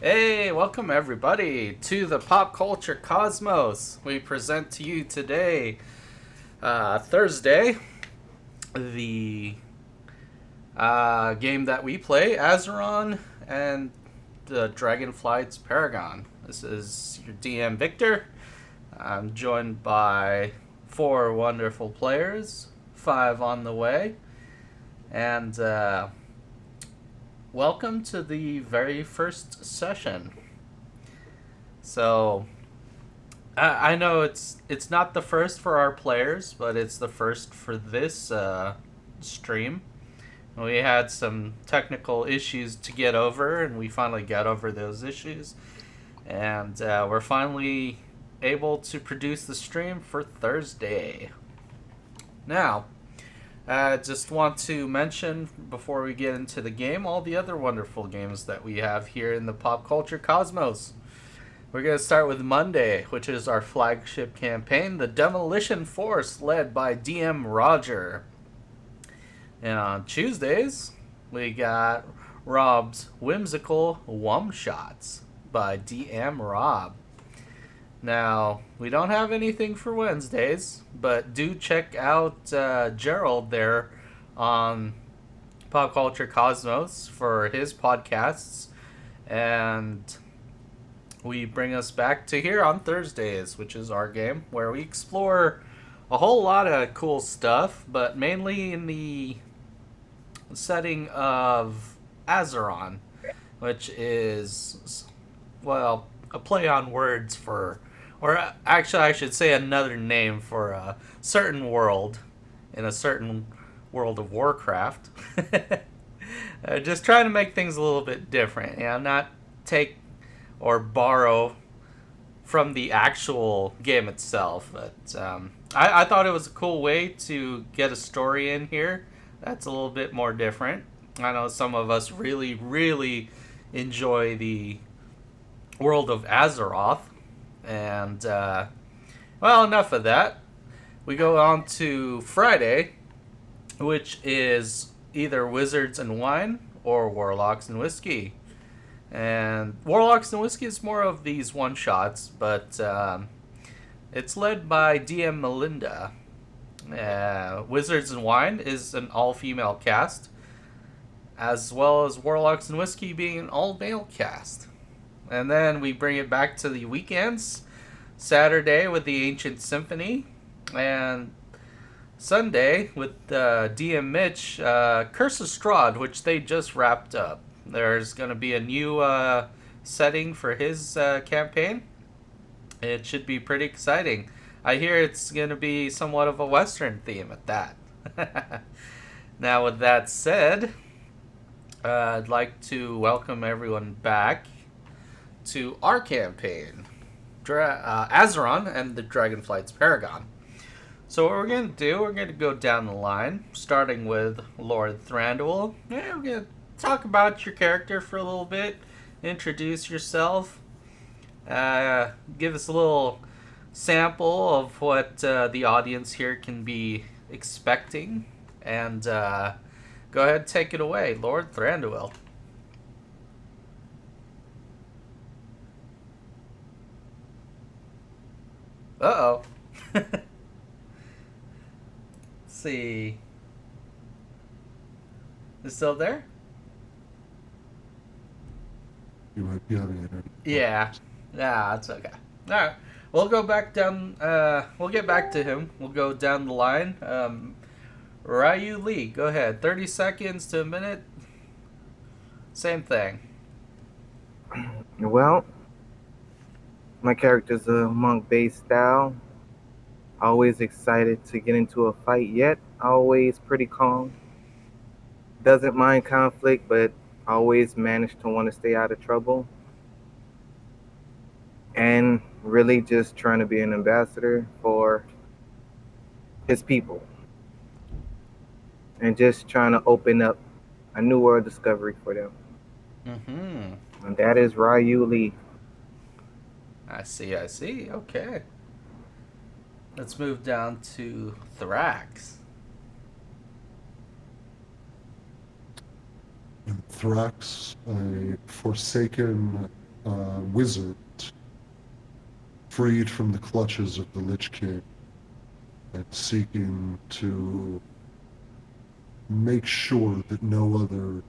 Hey, welcome everybody to the Pop Culture Cosmos. We present to you today, Thursday, the game that we play, Azeron and the Dragonflight's Paragon. This is your DM Victor. I'm joined by 4 wonderful players, 5 on the way, and welcome to the very first session. So, I know it's not the first for our players, but it's the first for this stream. We had some technical issues to get over, and we finally got over those issues. And we're finally able to produce the stream for Thursday. Now, I just want to mention, before we get into the game, all the other wonderful games that we have here in the Pop Culture Cosmos. We're going to start with Monday, which is our flagship campaign, the Demolition Force, led by DM Roger. And on Tuesdays, we got Rob's Whimsical Wum Shots by DM Rob. Now, we don't have anything for Wednesdays, but do check out Gerald there on Pop Culture Cosmos for his podcasts. And we bring us back to here on Thursdays, which is our game, where we explore a whole lot of cool stuff, but mainly in the setting of Azeron, which is, well, a play on words for, or actually I should say another name for a certain world in a certain World of Warcraft. Just trying to make things a little bit different, not take or borrow from the actual game itself. But I thought it was a cool way to get a story in here that's a little bit more different. I know some of us really, really enjoy the world of Azeroth. And, well, enough of that. We go on to Friday, which is either Wizards and Wine or Warlocks and Whiskey. And Warlocks and Whiskey is more of these one-shots, but it's led by DM Melinda. Wizards and Wine is an all-female cast, as well as Warlocks and Whiskey being an all-male cast. And then we bring it back to the weekends. Saturday with the Ancient Symphony. And Sunday with DM Mitch, Curse of Strahd, which they just wrapped up. There's going to be a new setting for his campaign. It should be pretty exciting. I hear it's going to be somewhat of a Western theme at that. Now, with that said, I'd like to welcome everyone back to our campaign, Azeron and the Dragonflight's Paragon. So what we're going to do, we're going to go down the line, starting with Lord Thranduil. We're going to talk about your character for a little bit, introduce yourself, give us a little sample of what the audience here can be expecting, and go ahead and take it away, Lord Thranduil. Uh-oh. Let's see. Is still there? You might be having it. Yeah. Yeah, that's okay. Alright. We'll go back down, we'll get back to him. We'll go down the line. Ryu-Lee, go ahead. 30 seconds to a minute. Same thing. Well, my character's a monk-based style. Always excited to get into a fight, yet always pretty calm. Doesn't mind conflict, but always manage to want to stay out of trouble. And really just trying to be an ambassador for his people. And just trying to open up a new world discovery for them. Mm-hmm. And that is Ryu-Lee. I see. Okay. Let's move down to Thrax. And Thrax, a forsaken wizard freed from the clutches of the Lich King and seeking to make sure that no other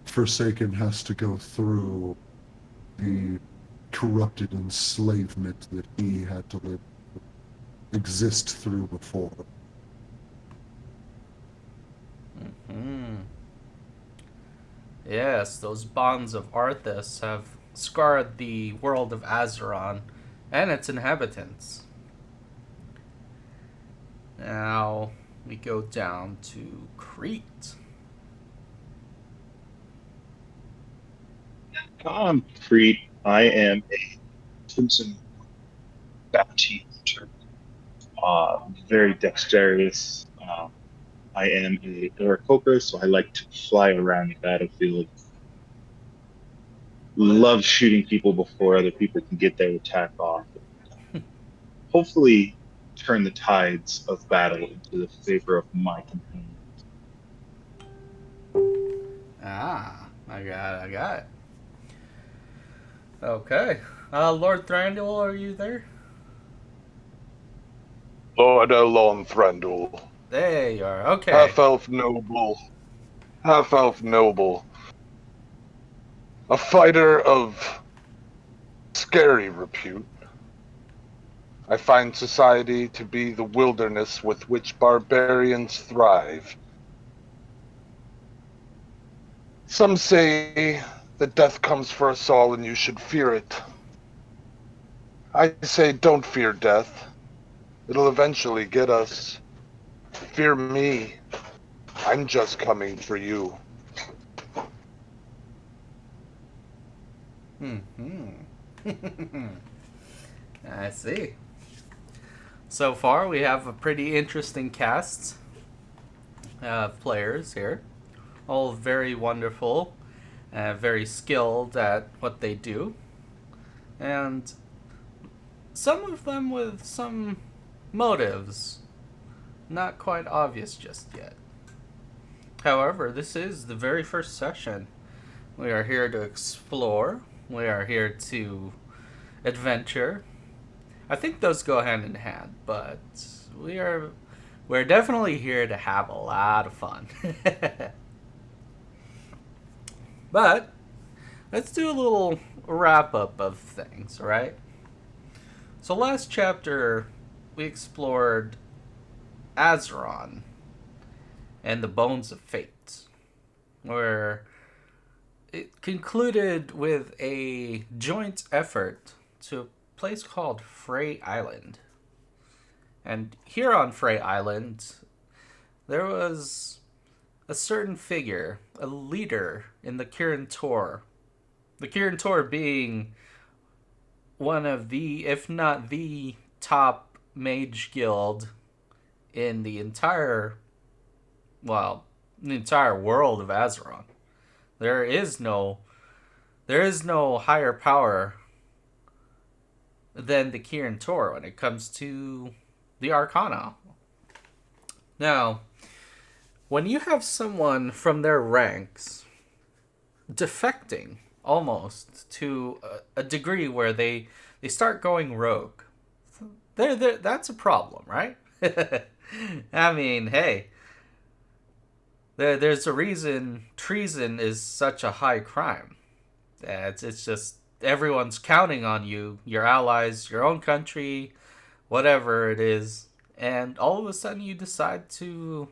Forsaken has to go through the corrupted enslavement that he had to exist through before. Hmm. Yes, those bonds of Arthas have scarred the world of Azeron and its inhabitants. Now we go down to Kreet. I'm Kreet. I am a crimson bounty hunter. Very dexterous. I am a Aarakocra, so I like to fly around the battlefield. Love shooting people before other people can get their attack off. Hopefully, turn the tides of battle into the favor of my companion. I got it. Okay. Lord Thranduil, are you there? Lord Elon Thranduil, There you are. Okay. half-elf noble, half-elf noble, a fighter of scary repute. I find society to be the wilderness with which barbarians thrive. Some say that death comes for us all and you should fear it. I say don't fear death. It'll eventually get us. Fear me. I'm just coming for you. I see. So far, we have a pretty interesting cast of players here. All very wonderful, very skilled at what they do. And some of them with some motives not quite obvious just yet. However, this is the very first session. We are here to explore. We are here to adventure. I think those go hand in hand, but we're definitely here to have a lot of fun. But let's do a little wrap up of things, right? So last chapter we explored Azeron and the Bones of Fate, where it concluded with a joint effort to a place called Fray Island. And here on Fray Island, there was a certain figure, a leader in the Kirin Tor. The Kirin Tor being one of the, if not the top mage guild in the entire world of Azeron. There is no higher power than the Kirin Tor when it comes to the Arcana. Now, when you have someone from their ranks defecting almost to a degree where they start going rogue, that's a problem, right? I mean, hey, there's a reason treason is such a high crime. It's just everyone's counting on you, your allies, your own country, whatever it is, and all of a sudden you decide to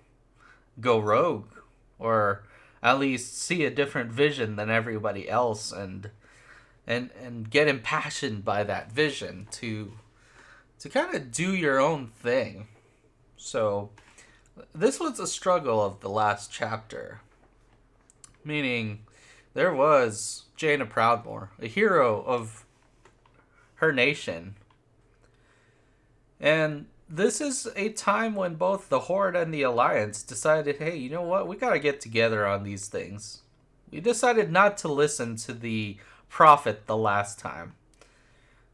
go rogue, or at least see a different vision than everybody else, and get impassioned by that vision to kind of do your own thing. So this was a struggle of the last chapter, meaning there was Jaina Proudmoore, a hero of her nation, and this is a time when both the Horde and the Alliance decided, hey, you know what? We gotta get together on these things. We decided not to listen to the Prophet the last time.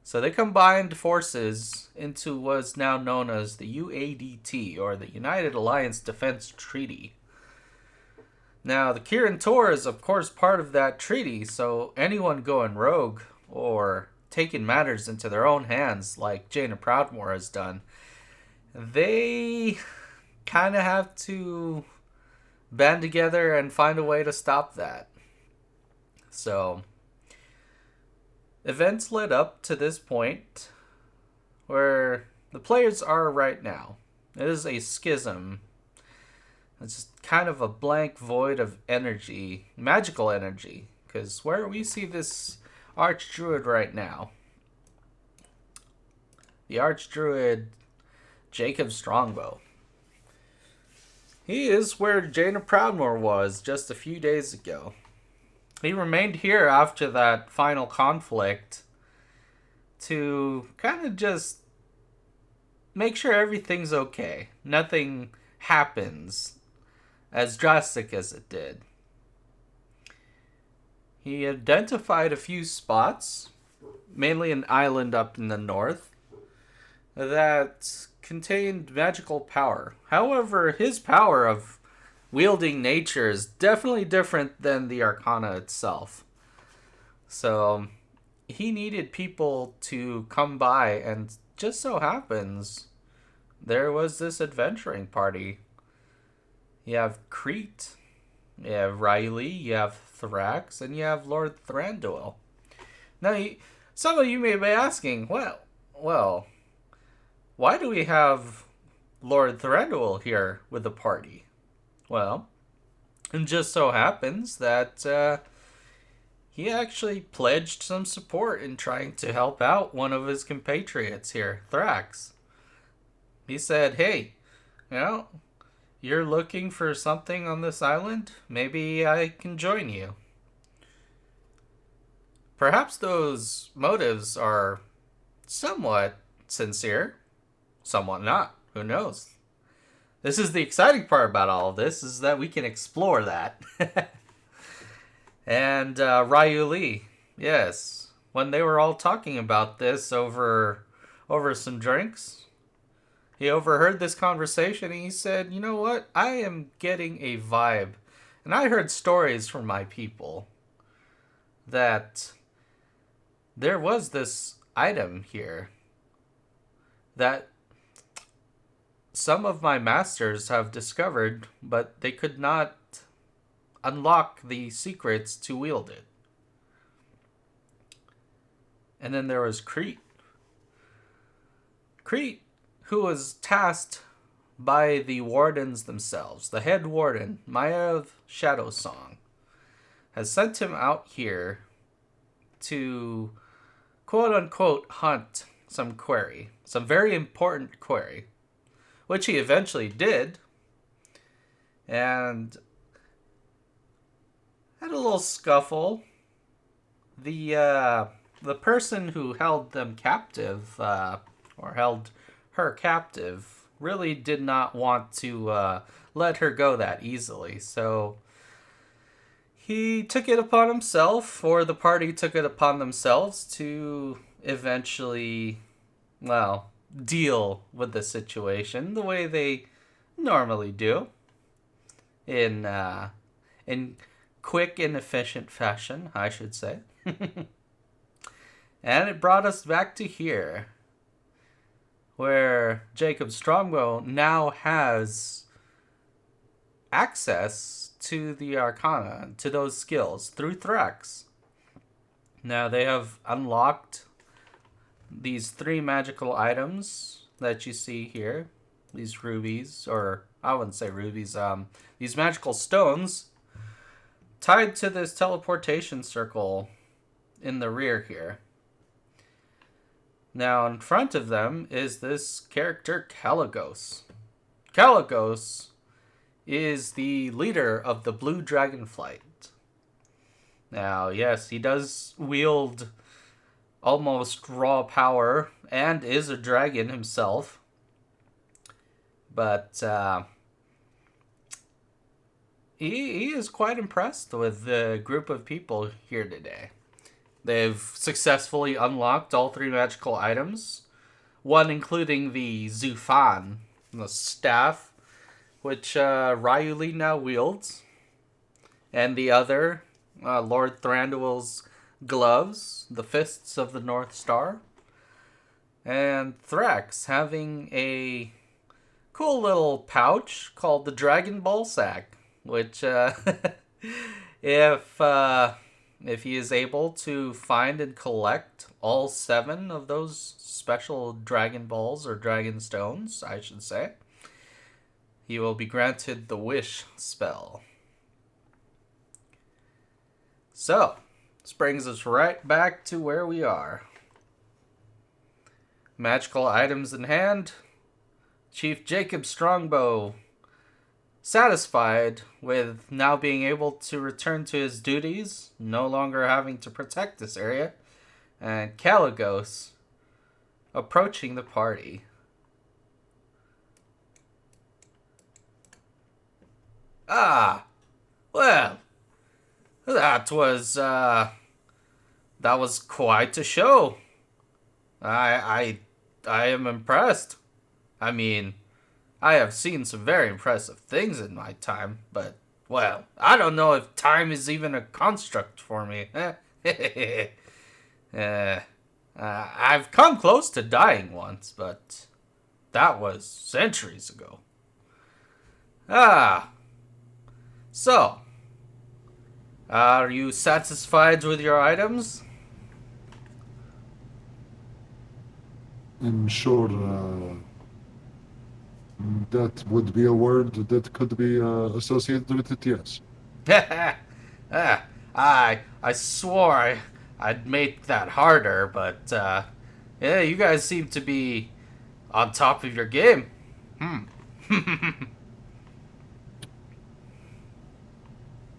So they combined forces into what is now known as the UADT, or the United Alliance Defense Treaty. Now, the Kirin Tor is, of course, part of that treaty, so anyone going rogue or taking matters into their own hands like Jaina Proudmoore has done, they kind of have to band together and find a way to stop that. So, events led up to this point where the players are right now. It is a schism. It's just kind of a blank void of energy, magical energy. Because where we see this Archdruid right now, the Archdruid Jacob Strongbow, he is where Jaina Proudmoore was just a few days ago. He remained here after that final conflict to kind of just make sure everything's okay. Nothing happens as drastic as it did. He identified a few spots, mainly an island up in the north, that contained magical power. However, his power of wielding nature is definitely different than the Arcana itself. So, he needed people to come by, and just so happens, there was this adventuring party. You have Kreet, you have Ryu-Lee, you have Thrax, and you have Lord Thranduil. Now, some of you may be asking, well, why do we have Lord Thranduil here with the party? Well, it just so happens that he actually pledged some support in trying to help out one of his compatriots here, Thrax. He said, hey, you're looking for something on this island? Maybe I can join you. Perhaps those motives are somewhat sincere, somewhat not. Who knows? This is the exciting part about all of this, is that we can explore that. And Ryu-Lee, yes, when they were all talking about this over some drinks, he overheard this conversation and he said, you know what? I am getting a vibe. And I heard stories from my people that there was this item here that some of my masters have discovered, but they could not unlock the secrets to wield it. And then there was Kreet. Kreet, who was tasked by the Wardens themselves, the head Warden, Maiev Shadowsong, has sent him out here to quote-unquote hunt some query, some very important query, which he eventually did, and had a little scuffle. The person who held them captive, or held her captive, really did not want to let her go that easily. So he took it upon himself, or the party took it upon themselves, to eventually, deal with the situation the way they normally do, in quick and efficient fashion, I should say. And it brought us back to here, where Jacob Strongbow now has access to the Arcana, to those skills, through Thrax. Now they have unlocked these 3 magical items that you see here. These rubies, or I wouldn't say rubies, these magical stones tied to this teleportation circle in the rear here. Now, in front of them is this character, Caligos. Caligos is the leader of the Blue Dragonflight. Now, yes, he does wield almost raw power and is a dragon himself. But he is quite impressed with the group of people here today. They've successfully unlocked all 3 magical items, one including the Zufan, the staff, which Ryu-Lee now wields, and the other, Lord Thranduil's gloves, the fists of the North Star, and Thrax having a cool little pouch called the Dragon Ball Sack, which, if he is able to find and collect all 7 of those special Dragon Balls, or Dragon Stones, I should say, he will be granted the Wish spell. So, this brings us right back to where we are. Magical items in hand, Chief Jacob Strongbow, satisfied with now being able to return to his duties, no longer having to protect this area, and Caligos approaching the party. Ah, well, that was quite a show. I am impressed. I mean, I have seen some very impressive things in my time, but, well, I don't know if time is even a construct for me. I've come close to dying once, but that was centuries ago. So, are you satisfied with your items? I'm sure that would be a word that could be associated with it, yes. I swore I'd make that harder, but yeah, you guys seem to be on top of your game.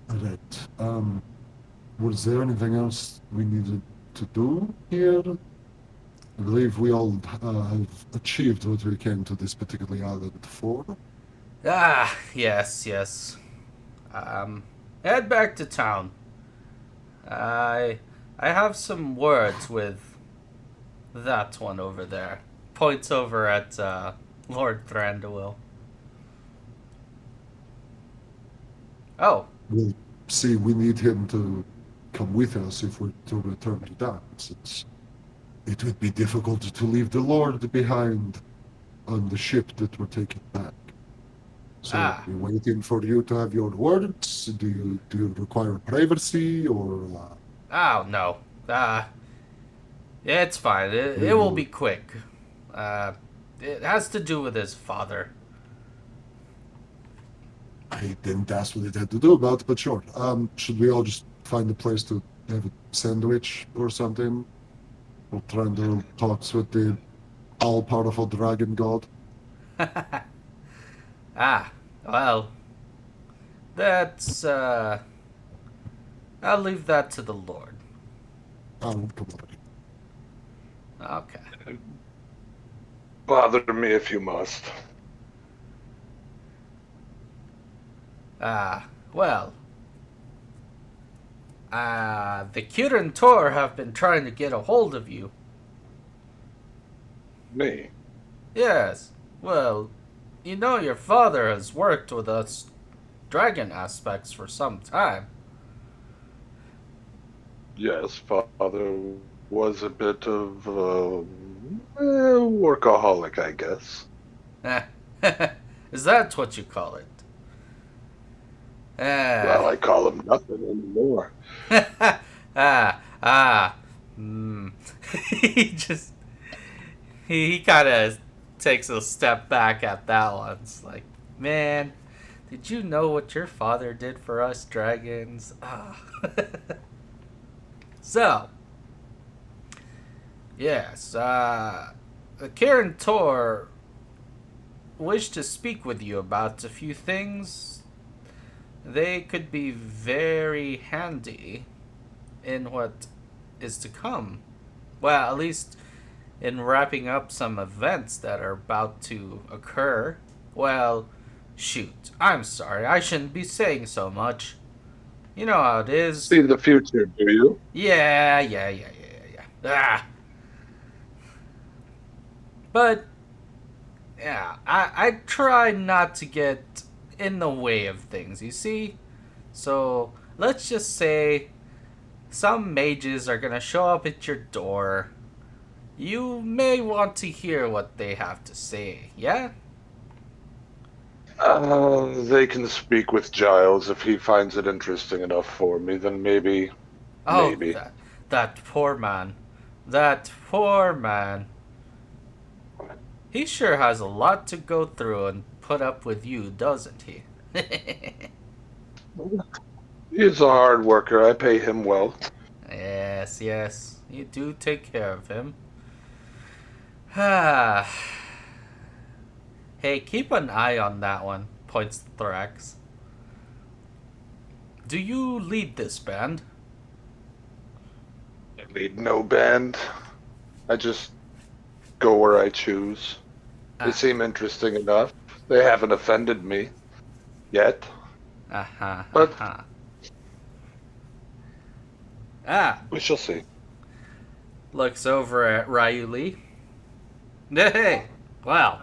Alright. Was there anything else we needed to do here? I believe we all have achieved what we came to this particular island for. Yes. Head back to town. I have some words with that one over there. Points over at Lord Thranduil. Oh. We'll see, we need him to come with us if we're to return to town, since it would be difficult to leave the Lord behind on the ship that we're taking back. So, we're waiting for you to have your words. Do you require privacy, or... Oh, no. Yeah, it's fine. It will be quick. It has to do with his father. I didn't ask what it had to do about it, but sure. Should we all just find a place to have a sandwich or something? Or Thranduil talks with the all-powerful dragon god? Well, that's, I'll leave that to the Lord. Come on. Okay. Bother me if you must. Well, the Kirin Tor have been trying to get a hold of you. Me? Yes. Well, you know your father has worked with us dragon aspects for some time. Yes, father was a bit of a workaholic, I guess. Is that what you call it? Well, I call him nothing anymore. he kind of takes a step back at that one. It's like, man, did you know what your father did for us dragons? So, yes, the Kirin Tor wished to speak with you about a few things. They could be very handy in what is to come. Well, at least in wrapping up some events that are about to occur. Well, shoot, I'm sorry, I shouldn't be saying so much. You know how it is. See the future, do you? Yeah. But, yeah, I try not to get in the way of things, you see? So, let's just say some mages are gonna show up at your door. You may want to hear what they have to say, yeah? They can speak with Jiles if he finds it interesting enough for me. Then maybe, Oh, maybe. that poor man. That poor man. He sure has a lot to go through and put up with you, doesn't he? He's a hard worker. I pay him well. Yes, yes. You do take care of him. Ah. Hey, keep an eye on that one, points to Thrax. Do you lead this band? I lead no band. I just go where I choose. They seem interesting enough. They haven't offended me yet. But we shall see. Looks over at Ryu-Lee. Hey, wow.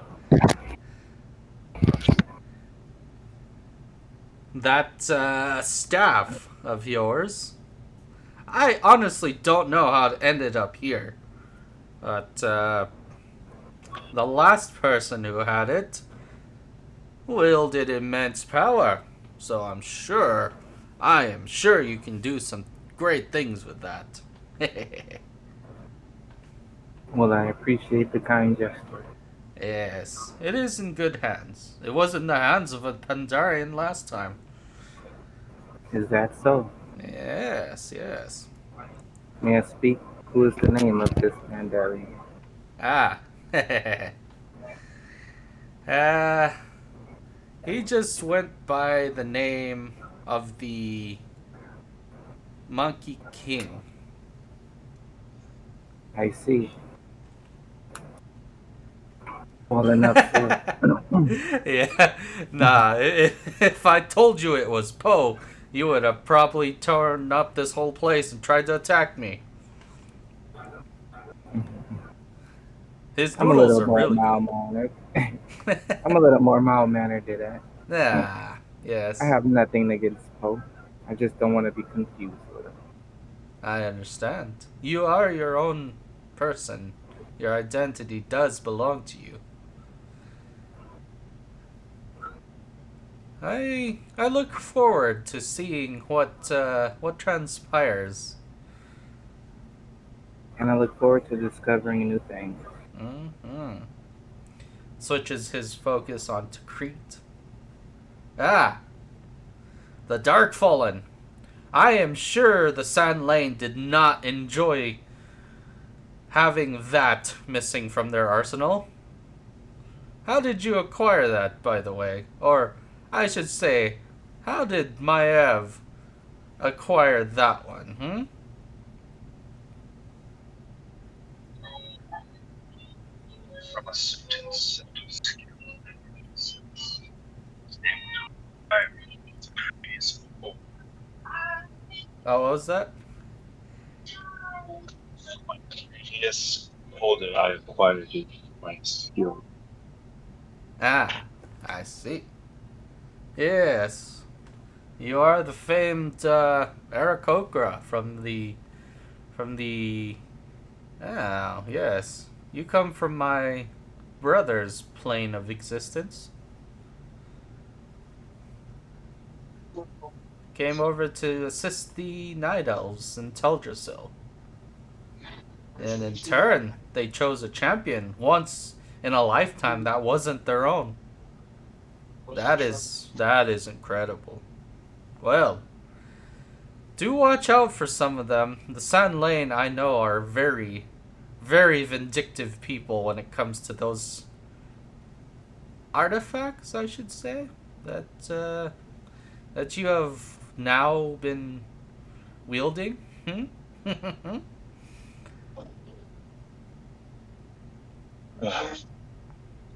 That staff of yours, I honestly don't know how it ended up here. But the last person who had it wielded immense power. So I am sure you can do some great things with that. Well, I appreciate the kind gesture. Yes, it is in good hands. It was in the hands of a Pandarian last time. Is that so? Yes, yes. May I speak? Who is the name of this Pandarian? Ah. He just went by the name of the Monkey King. I see. Well enough said. Yeah, nah, if I told you it was Poe, you would have probably torn up this whole place and tried to attack me. His I'm a noodles little are more really mild-mannered. I'm a little more mild-mannered than that. good. Ah, yes. I have nothing against Poe. I just don't want to be confused with him. I understand. You are your own person. Your identity does belong to you. I look forward to seeing what transpires. And I look forward to discovering new things. Mm-hmm. Switches his focus onto Kreet. Ah, the Dark Fallen. I am sure the Sand Lane did not enjoy having that missing from their arsenal. How did you acquire that, by the way? Or, I should say, how did Maiev acquire that one, hmm? From a certain set of skills. Oh, what was that? My previous holder, I acquired it by skill. Ah, I see. Yes. You are the famed Aarakocra from the... Oh, yes. You come from my brother's plane of existence. Came over to assist the Night Elves in Teldrassil. And in turn, they chose a champion once in a lifetime that wasn't their own. That is incredible. Well, do watch out for some of them. The Sand Lane, I know, are very, very vindictive people when it comes to those artifacts, I should say, that you have now been wielding.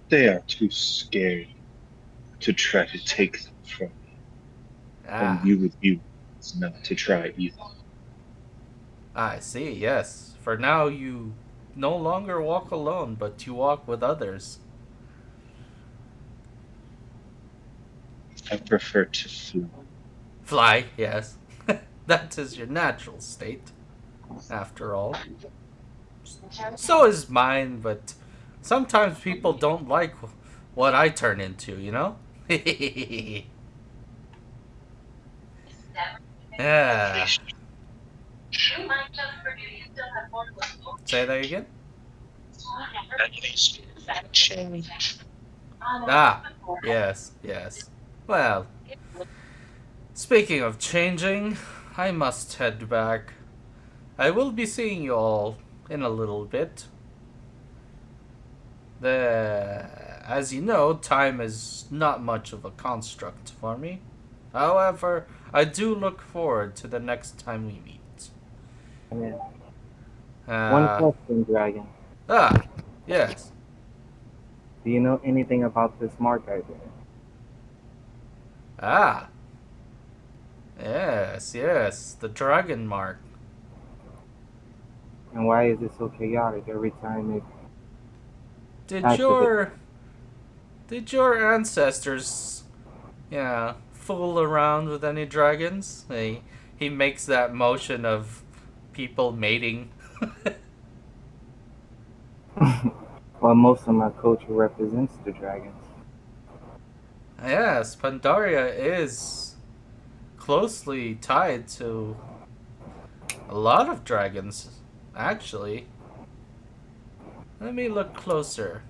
They are too scared to try to take them from me. And you with you is not to try either. I see, yes. For now, you no longer walk alone, but you walk with others. I prefer to fly. Fly, yes. That is your natural state, after all. So is mine, but sometimes people don't like what I turn into, you know? Yeah. Say that again? Ah, yes, yes. Well, speaking of changing, I must head back. I will be seeing you all in a little bit. As you know, time is not much of a construct for me. However, I do look forward to the next time we meet. Yeah. One Uh, question, Dragon. yes. Do you know anything about this mark I did? Ah, yes, yes, the dragon mark. And why is it so chaotic every time it Did activates? your did your ancestors, fool around with any dragons? He makes that motion of people mating. Well, most of my culture represents the dragons. Yes, Pandaria is closely tied to a lot of dragons, actually. Let me look closer.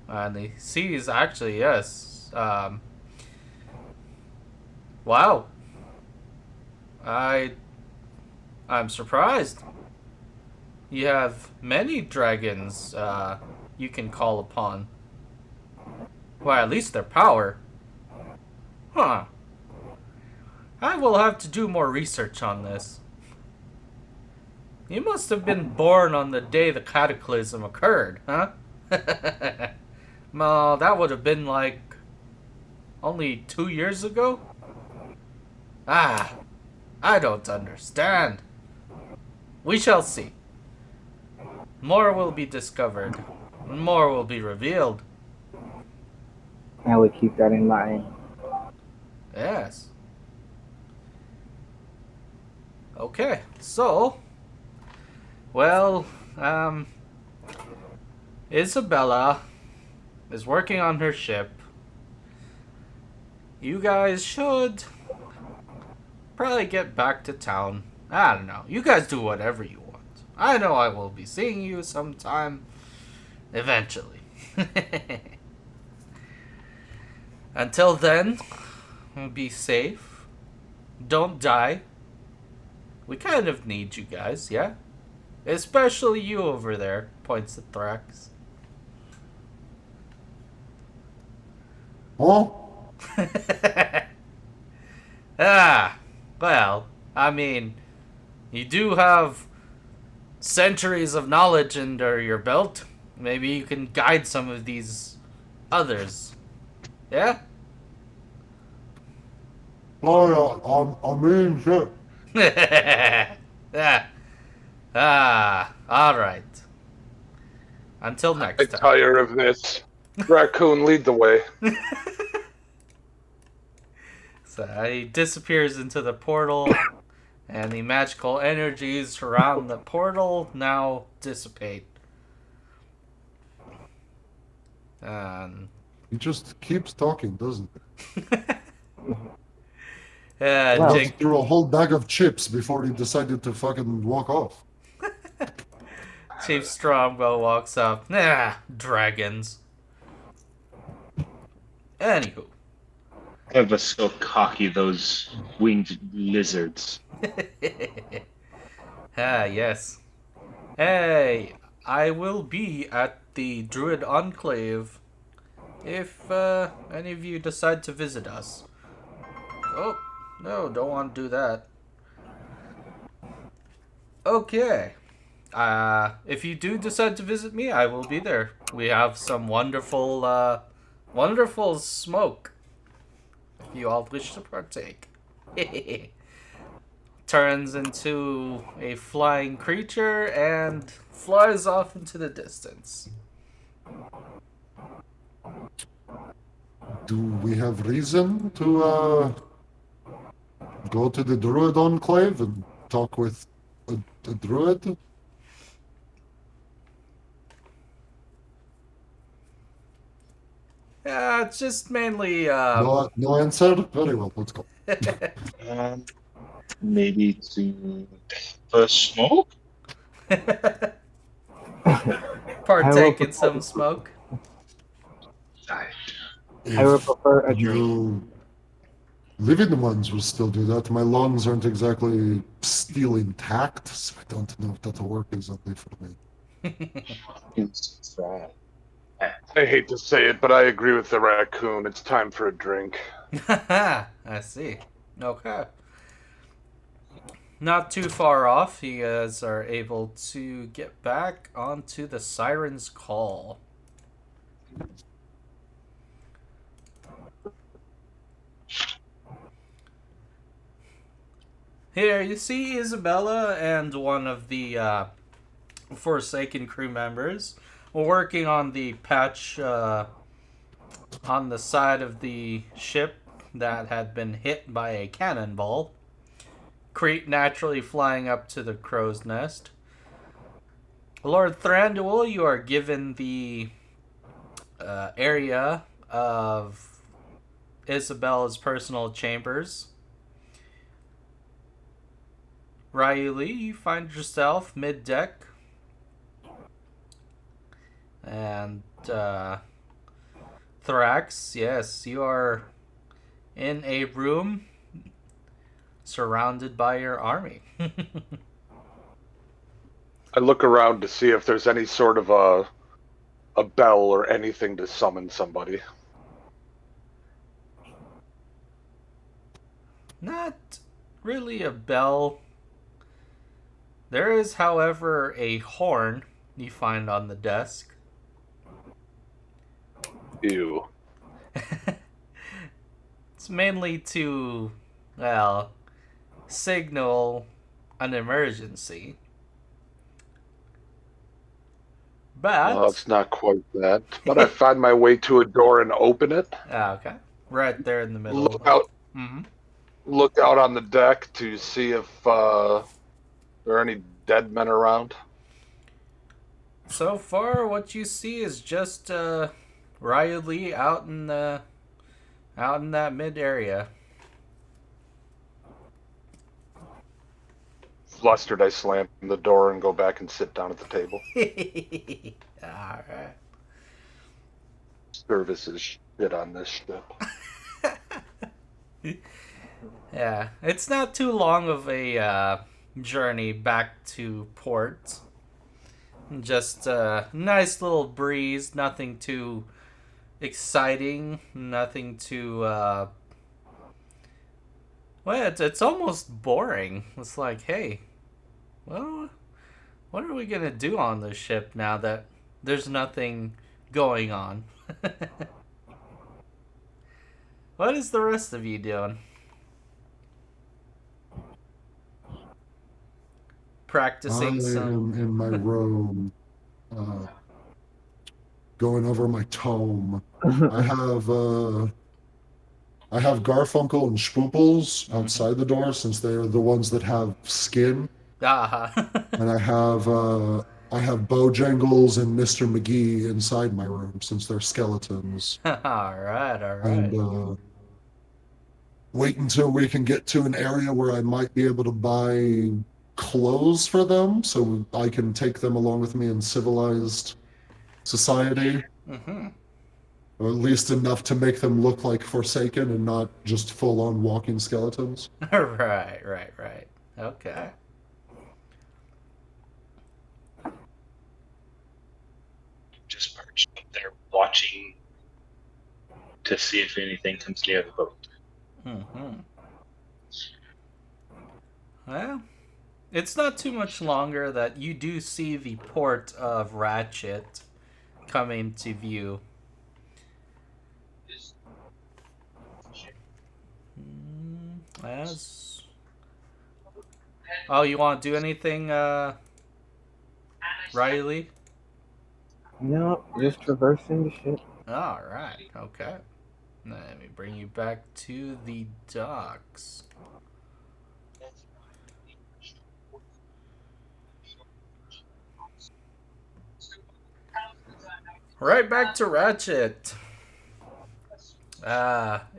And he sees, actually, yes. Wow. I I'm surprised. You have many dragons you can call upon. Well, at least their power. Huh. I will have to do more research on this. You must have been born on the day the cataclysm occurred, huh? Well, that would have been like only 2 years ago? Ah, I don't understand. We shall see. More will be discovered. More will be revealed. I would keep that in mind. Yes. Okay, so, well, Isabella is working on her ship. You guys should probably get back to town. I don't know. You guys do whatever you want. I know I will be seeing you sometime eventually. Until then, be safe. Don't die. We kind of need you guys, yeah? Especially you over there, points at Thrax. Huh? Well, I mean, you do have centuries of knowledge under your belt. Maybe you can guide some of these others. Yeah? I mean, shit. Yeah. Alright. Until I'm next time. tired of this. Raccoon, lead the way. So he disappears into the portal, and the magical energies around the portal now dissipate. He just keeps talking, doesn't he? Well, He Jake, threw a whole bag of chips before he decided to fucking walk off. Chief Strongbow walks up. Dragons. Anywho. Ever so cocky, those winged lizards. Yes. Hey, I will be at the Druid Enclave if any of you decide to visit us. Oh, no, don't want to do that. Okay. If you do decide to visit me, I will be there. We have some wonderful smoke. If you all wish to partake. Turns into a flying creature and flies off into the distance. Do we have reason to go to the Druid Enclave and talk with a Druid? Yeah, it's just mainly. No answer? Very well, let's go. Maybe to the smoke? I will Partake in prefer, some smoke. I would If prefer a drink. you living ones will still do that, my lungs aren't exactly still intact, so I don't know if that'll work exactly for me. Instant fry. I hate to say it, but I agree with the raccoon. It's time for a drink. I see. Okay. Not too far off, you guys are able to get back onto the Sirens Call. Here, you see Isabella and one of the Forsaken crew members working on the patch on the side of the ship that had been hit by a cannonball. Kreet naturally flying up to the crow's nest. Lord Thranduil, you are given the area of Isabella's personal chambers. Ryu-Lee, you find yourself mid-deck. And Thrax, yes, you are in a room surrounded by your army. I look around to see if there's any sort of a bell or anything to summon somebody. Not really a bell. There is, however, a horn you find on the desk. Ew. It's mainly to, well, signal an emergency. But Well, it's not quite that. But I find my way to a door and open it. okay, right there in the middle. Look out. Mm-hmm. Look out on the deck to see if there are any dead men around. So far, what you see is just Ryu-Lee out in that mid area. Flustered, I slam the door and go back and sit down at the table. All right. Service is shit on this ship. Yeah, it's not too long of a journey back to port. Just a nice little breeze, nothing too exciting, nothing too well, it's almost boring. It's like, hey, well, what are we gonna do on this ship now that there's nothing going on? What is the rest of you doing? Practicing I some. am in my room, going over my tome. I have Garfunkel and Spooples outside the door since they're the ones that have skin, and I have Bojangles and Mr. McGee inside my room since they're skeletons. All right. And wait until we can get to an area where I might be able to buy clothes for them so I can take them along with me in civilized society. Mm-hmm. Or at least enough to make them look like Forsaken and not just full-on walking skeletons. Right. Okay. Just perched up there watching to see if anything comes near the boat. Mm-hmm. Well, it's not too much longer that you do see the port of Ratchet come into view. As you want to do anything, Riley? No, just traversing the ship. All right. Okay. Let me bring you back to the docks. Right back to Ratchet.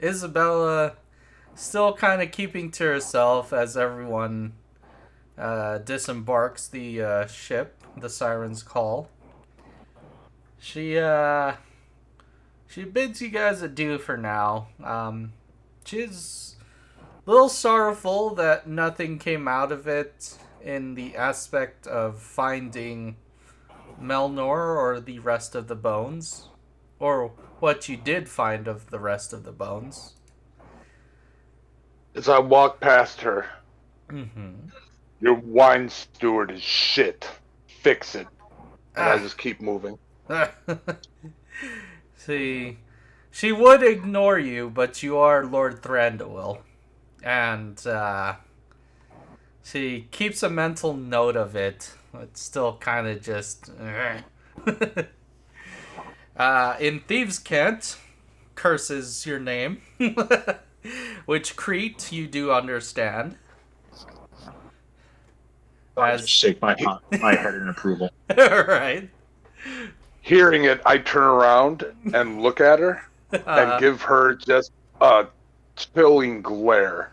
Isabella still kind of keeping to herself as everyone disembarks the ship, the Sirens Call. She bids you guys adieu for now. She's a little sorrowful that nothing came out of it in the aspect of finding Melnor or the rest of the bones, or what you did find of the rest of the bones. As I walk past her, Mm-hmm. your wine steward is shit. Fix it. And I just keep moving. See, she would ignore you, but you are Lord Thranduil. And she keeps a mental note of it. It's still kind of just... in Thieves' Cant, curses your name. Which Kreet you do understand. I just shake my head in approval. Right. Hearing it, I turn around and look at her and give her just a chilling glare.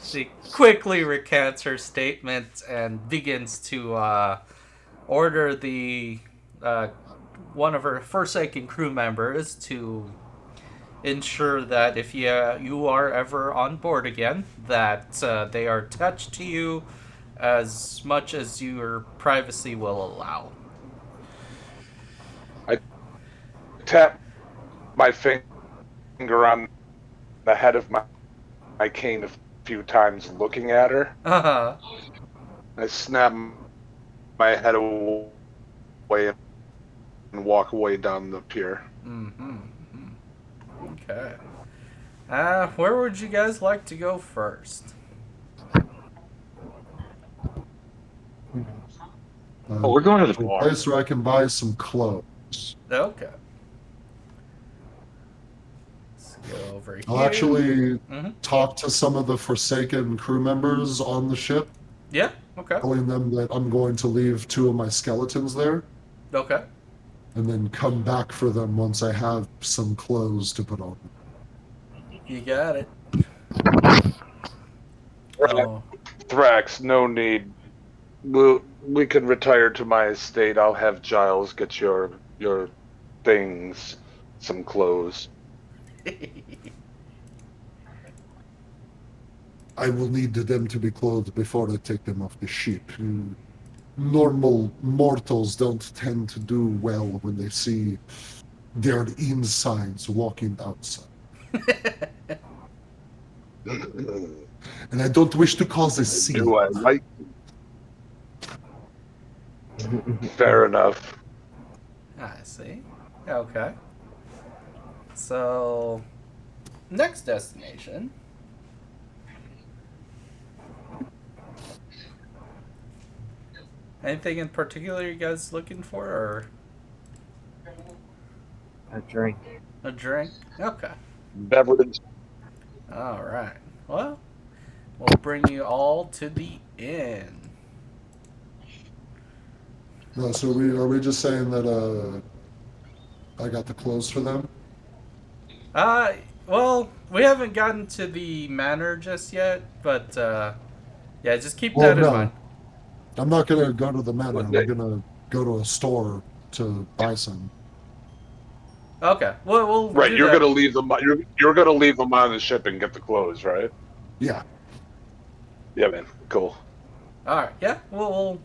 She quickly recants her statement and begins to order the one of her Forsaken crew members to ensure that if you are ever on board again, that they are attached to you as much as your privacy will allow. I tap my finger on the head of my cane a few times, looking at her. Uh-huh. I snap my head away and walk away down the pier. Mm-hmm. Okay. Where would you guys like to go first? Oh, we're going to the a bar. place where I can buy some clothes. Okay. Let's go over here. I'll actually talk to some of the Forsaken crew members on the ship, Yeah, okay. telling them that I'm going to leave 2 of my skeletons there, Okay. and then come back for them once I have some clothes to put on. You got it. Oh. Thrax, no need. We can retire to my estate. I'll have Jiles get your things, some clothes. I will need them to be clothed before I take them off the ship. Normal mortals don't tend to do well when they see their insides walking outside. And I don't wish to cause a scene. Do I like? Fair enough. I see. Okay. So, next destination. Anything in particular you guys looking for, or A drink. a drink? Okay. Beverage. All right. Well, we'll bring you all to the inn. No, so are we just saying that I got the clothes for them? Well, we haven't gotten to the manor just yet, but yeah, just keep Well, that in no. mind. I'm not gonna go to the manor. Okay. I'm gonna go to a store to buy some. Okay. Well, we'll Right, do you're that. gonna leave them. You're gonna leave them on the ship and get the clothes, right? Yeah. Yeah, man. Cool. All right. Yeah. We'll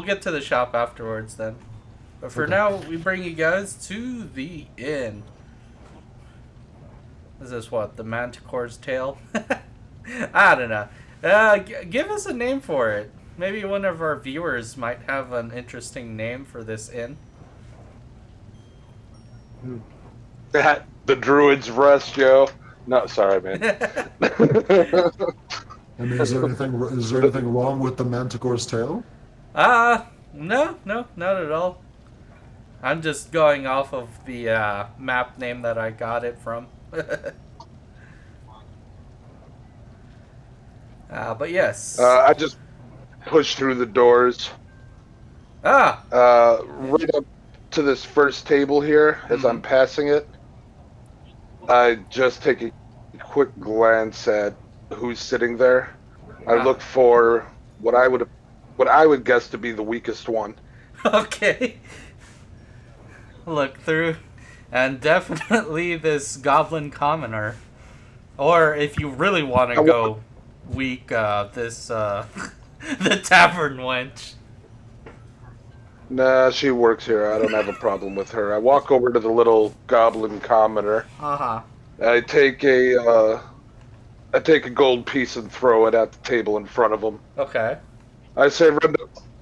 get to the shop afterwards then. But for Okay. now, we bring you guys to the inn. Is this what, the Manticore's Tail? I don't know. Give us a name for it. Maybe one of our viewers might have an interesting name for this inn. The Druid's Rest, yo. No, sorry, man. I mean, is there anything wrong with the Manticore's tail? No, not at all. I'm just going off of the map name that I got it from. But yes. I just push through the doors. Ah, Right up to this first table here, as I'm passing it, I just take a quick glance at who's sitting there. I look for what I would guess to be the weakest one. Okay. Look through, and definitely this goblin commoner. Or if you really want to go weak, the tavern wench. Nah, she works here. I don't have a problem with her. I walk over to the little goblin commoner. Uh-huh. I take a gold piece and throw it at the table in front of him. Okay. I say,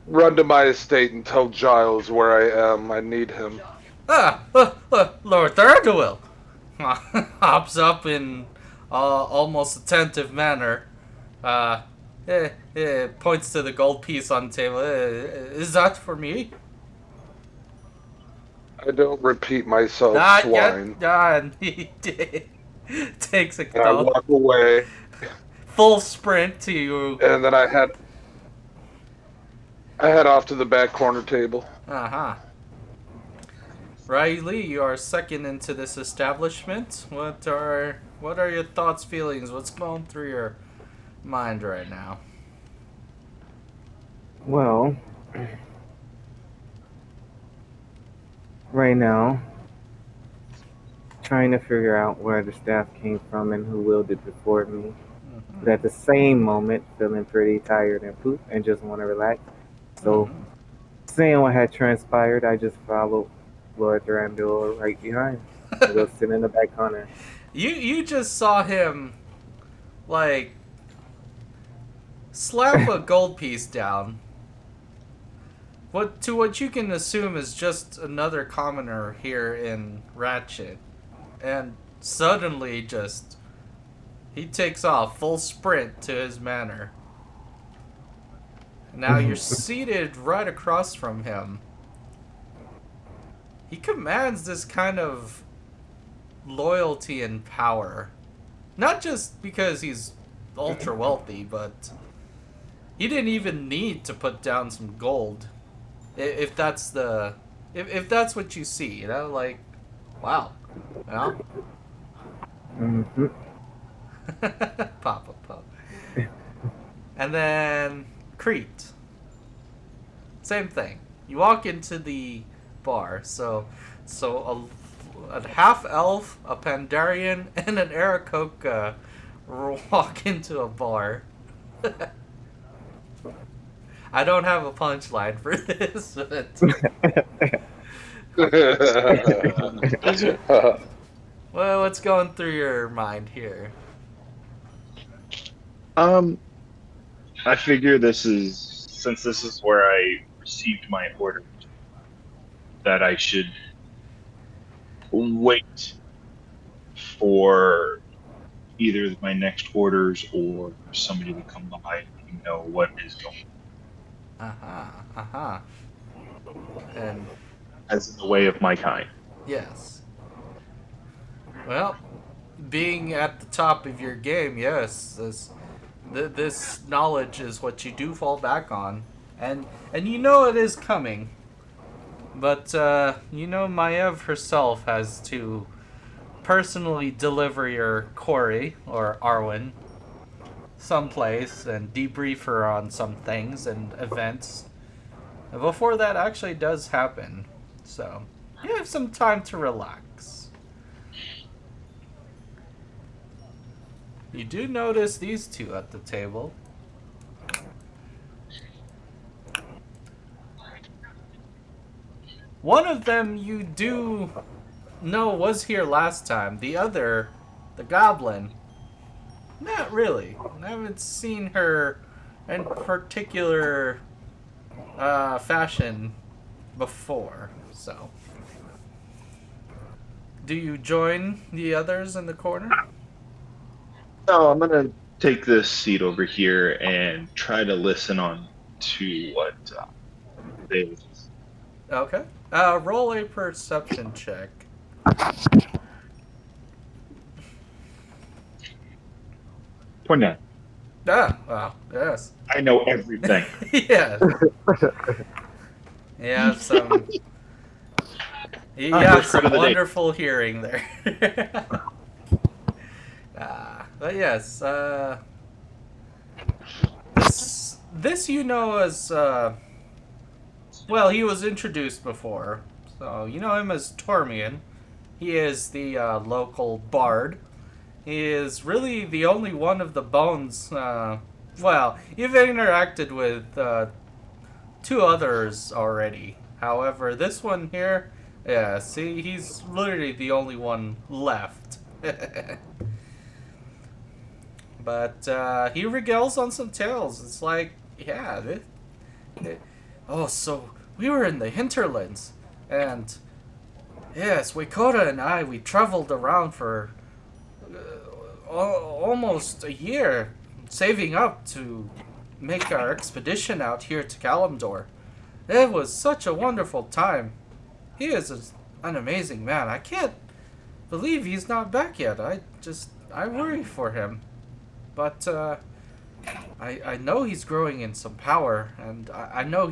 run to my estate and tell Jiles where I am. I need him. Lord Thranduil hops up in almost attentive manner. Points to the gold piece on the table. Is that for me? I don't repeat myself, Not swine. yet. He takes a And I walk away. full sprint to you. And then I head off to the back corner table. Uh-huh. Ryu-Lee, you are second into this establishment. What are your thoughts, feelings? What's going through your mind right now? Well, right now, trying to figure out where the staff came from and who wielded before me. But at the same moment, feeling pretty tired and poop and just want to relax. So, seeing what had transpired, I just followed Lord Thranduil right behind. I go sit in the back corner. You just saw him, like, slap a gold piece down. What you can assume is just another commoner here in Ratchet. And suddenly just, he takes off full sprint to his manor. Now you're seated right across from him. He commands this kind of loyalty and power. Not just because he's ultra wealthy, but he didn't even need to put down some gold. If that's what you see, you know, like, wow, you know? Mm-hmm. Pop. And then Kreet. Same thing. You walk into the bar, so a half elf, a Pandarian, and an Aarakocra walk into a bar. I don't have a punchline for this, but well, what's going through your mind here? I figure since this is where I received my order, that I should wait for either my next orders or somebody to come by and know what is going on. And As in the way of my kind. yes. Well, being at the top of your game, yes, this knowledge is what you do fall back on, and you know it is coming. But you know Maiev herself has to personally deliver your Corey or Arwen someplace and debrief her on some things and events before that actually does happen. So you have some time to relax. You do notice these two at the table. One of them you do know was here last time. The other, the goblin, not really. I haven't seen her in particular fashion before, so. Do you join the others in the corner? No, I'm gonna take this seat over here and try to listen on to what they. Okay. Roll a perception check. 29. Wow, yes. I know everything. Yes. You have some You Ah, have first crit some of the day. wonderful hearing there. But yes, this you know as well. He was introduced before, so you know him as Tormian. He is the local bard. He is really the only one of the bones. Well, you've interacted with two others already. However, this one here, yeah, see, he's literally the only one left. But he regales on some tales. It's like, yeah, oh, so we were in the hinterlands, and yes, Wakota and I, we traveled around for almost a year, saving up to make our expedition out here to Kalimdor. It was such a wonderful time. He is an amazing man. I can't believe he's not back yet. I worry for him. But I know he's growing in some power, and I know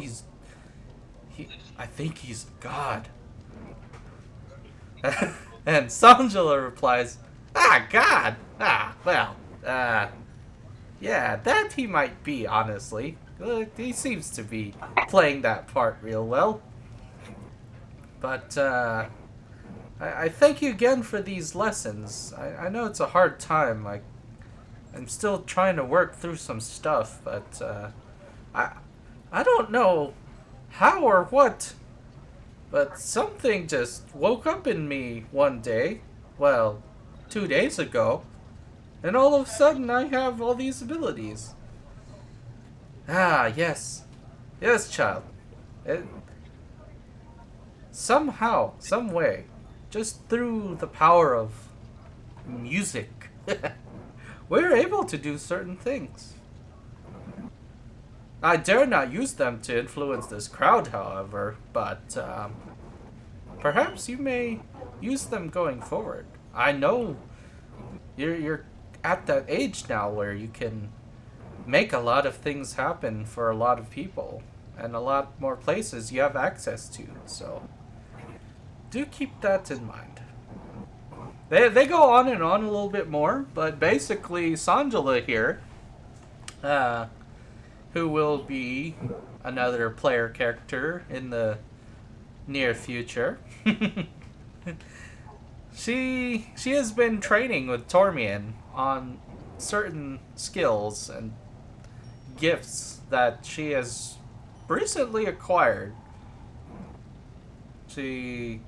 I think he's a god. And Sanjala replies, "Ah, god. Ah, well, yeah, that he might be, honestly. He seems to be playing that part real well. But I thank you again for these lessons. I know it's a hard time. Like, I'm still trying to work through some stuff, but I I don't know how or what, but something just woke up in me one day. Well, 2 days ago, and all of a sudden I have all these abilities. Ah, yes. Yes, child. It, somehow, some way, just through the power of music, we're able to do certain things. I dare not use them to influence this crowd, however, but perhaps you may use them going forward. I know you're at that age now where you can make a lot of things happen for a lot of people, and a lot more places you have access to, so do keep that in mind. They go on and on a little bit more, but basically Sanjala here, who will be another player character in the near future, she has been training with Tormian on certain skills and gifts that she has recently acquired. She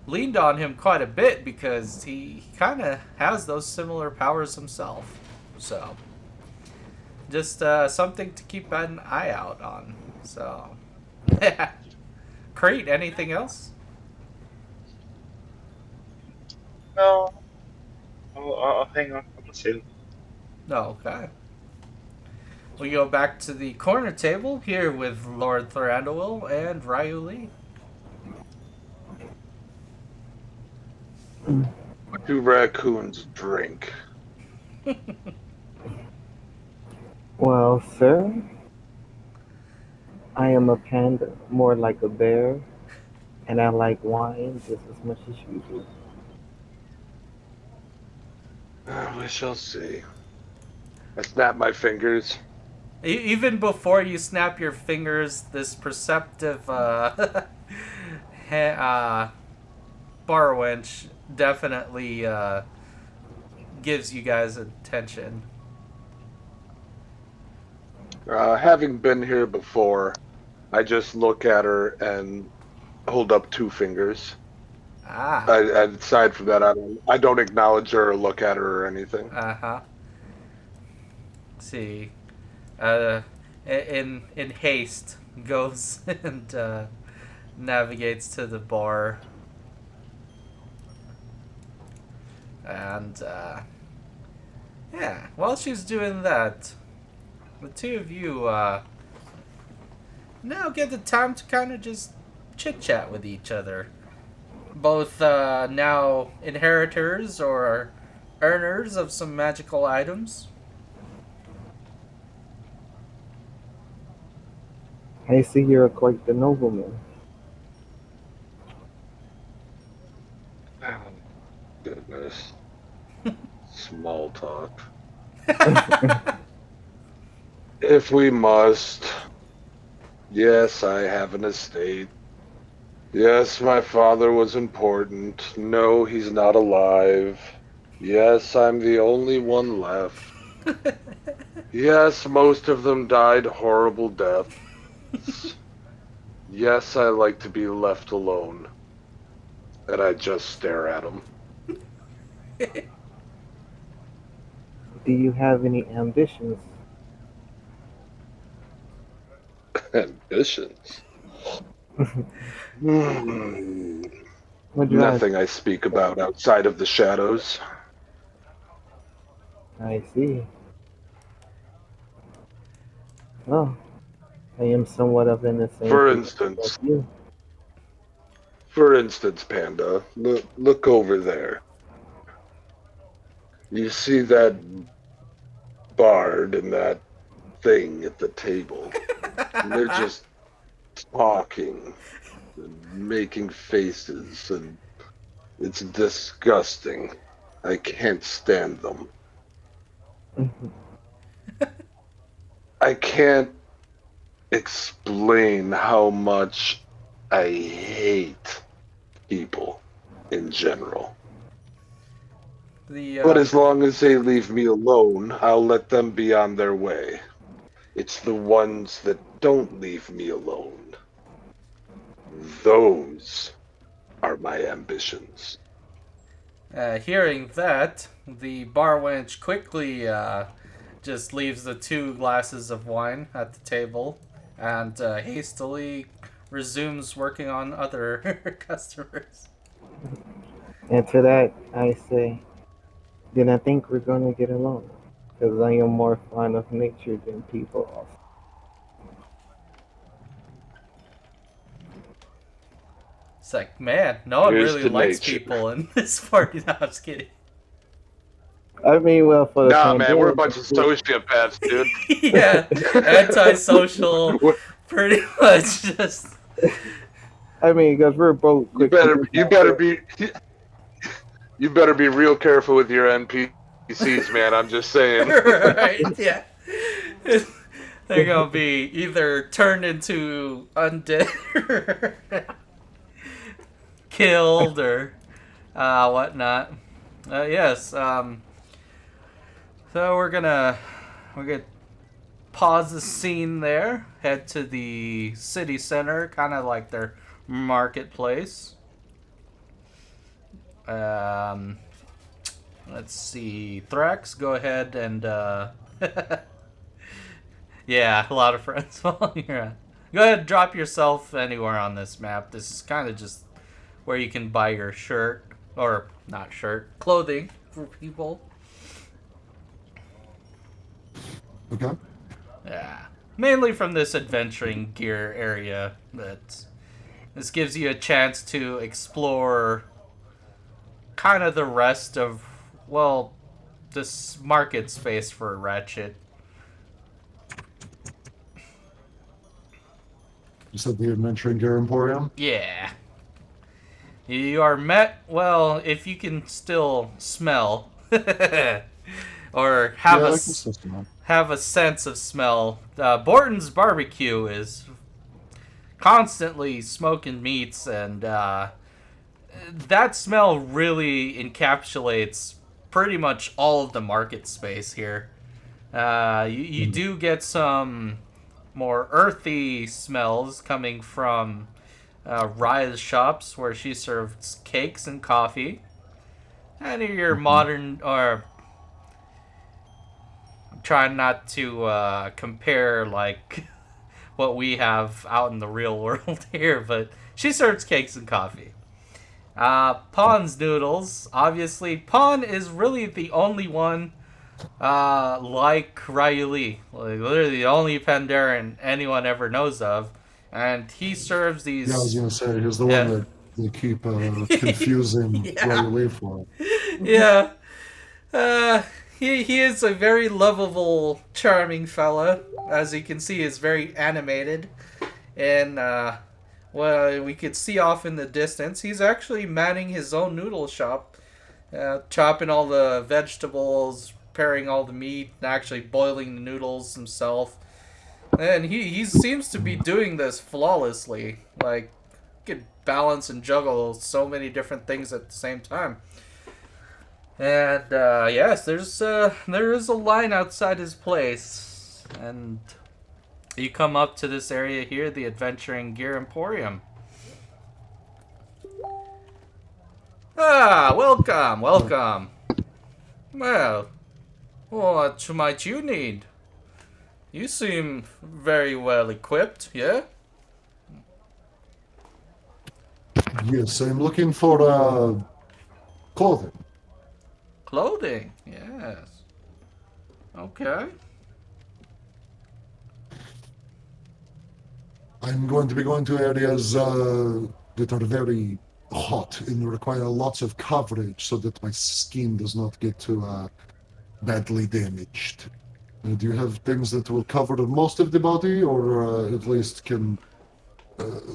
leaned on him quite a bit because he kind of has those similar powers himself. So, just something to keep an eye out on. So, Kreet, anything else? No, I'll hang on. I'm gonna say No, okay. We go back to the corner table here with Lord Thranduil and Ryu-Lee. What do raccoons drink? Well, sir, I am a panda, more like a bear, and I like wine just as much as you do. We shall see. I snap my fingers. Even before you snap your fingers, this perceptive bar wench definitely gives you guys attention. Having been here before, I just look at her and hold up 2 fingers. Ah. Aside from that, I don't acknowledge her or look at her or anything. Uh-huh. See. In haste, goes and navigates to the bar. And, yeah, while she's doing that, the two of you, now get the time to kind of just chit-chat with each other. Both, now inheritors or earners of some magical items. I see you're quite the nobleman. small talk. If we must. Yes, I have an estate. Yes, my father was important. No, he's not alive. Yes, I'm the only one left. Yes, most of them died horrible deaths. Yes, I like to be left alone. And I just stare at them. Do you have any ambitions? Ambitions? Hmm. What drives? Nothing I speak about outside of the shadows. I see. Oh, I am somewhat of in the same For position as instance, you. Panda, look over there. You see that bard and that thing at the table? And they're just talking and making faces, and it's disgusting. I can't stand them. I can't explain how much I hate people in general. The But as long as they leave me alone, I'll let them be on their way. It's the ones that don't leave me alone. Those are my ambitions. hearing that, the bar wench quickly just leaves the 2 glasses of wine at the table and hastily resumes working on other customers. And to that, I say, then I think we're going to get along. Because I am more fond of nature than people. It's like, man, no one Here's really to likes nature. people in this party. No, I'm just kidding. I mean, well, for the Nah, man, we're a pandemic, bunch of sociopaths, dude. Yeah, antisocial, pretty much just. I mean, because we're both You quick to you better be real careful with your NPCs, man. I'm just saying. Right, yeah. They're gonna be either turned into undead, killed, or whatnot. Yes. So we're gonna pause the scene there. Head to the city center, kind of like their marketplace. Let's see. Thrax, go ahead and yeah, a lot of friends following you around. Go ahead and drop yourself anywhere on this map. This is kind of just where you can buy your shirt, or not shirt, clothing for people. Okay. Yeah. Mainly from this adventuring gear area. But this gives you a chance to explore kind of the rest of, well, this market space for Ratchet. You said the Adventuring Gear Emporium? Yeah. You are met, well, if you can still smell, or have Yeah, a I can system that. have a sense of smell. Borton's Barbecue is constantly smoking meats, and that smell really encapsulates pretty much all of the market space here. You do get some more earthy smells coming from Raya's shops, where she serves cakes and coffee. And your modern, or I'm trying not to compare like what we have out in the real world here, but she serves cakes and coffee. Pawn's noodles. Obviously, Pawn is really the only one like Ryu-Lee. Like, literally the only Pandaren anyone ever knows of. And he serves these... Yeah, I was going to say, he's the Yeah. one that they keep confusing Yeah. Ryu-Lee for. Yeah. He is a very lovable, charming fella. As you can see, he's very animated. And, well, we could see off in the distance, he's actually manning his own noodle shop. chopping all the vegetables, preparing all the meat, and actually boiling the noodles himself. And he seems to be doing this flawlessly. Like, he could balance and juggle so many different things at the same time. And yes, there is a line outside his place, and you come up to this area here, the Adventuring Gear Emporium. Ah, welcome, welcome. Well, what might you need? You seem very well equipped, yeah? Yes, I'm looking for clothing. Clothing, yes. Okay. I'm going to be going to areas that are very hot and require lots of coverage so that my skin does not get too badly damaged. Do you have things that will cover most of the body, or at least can,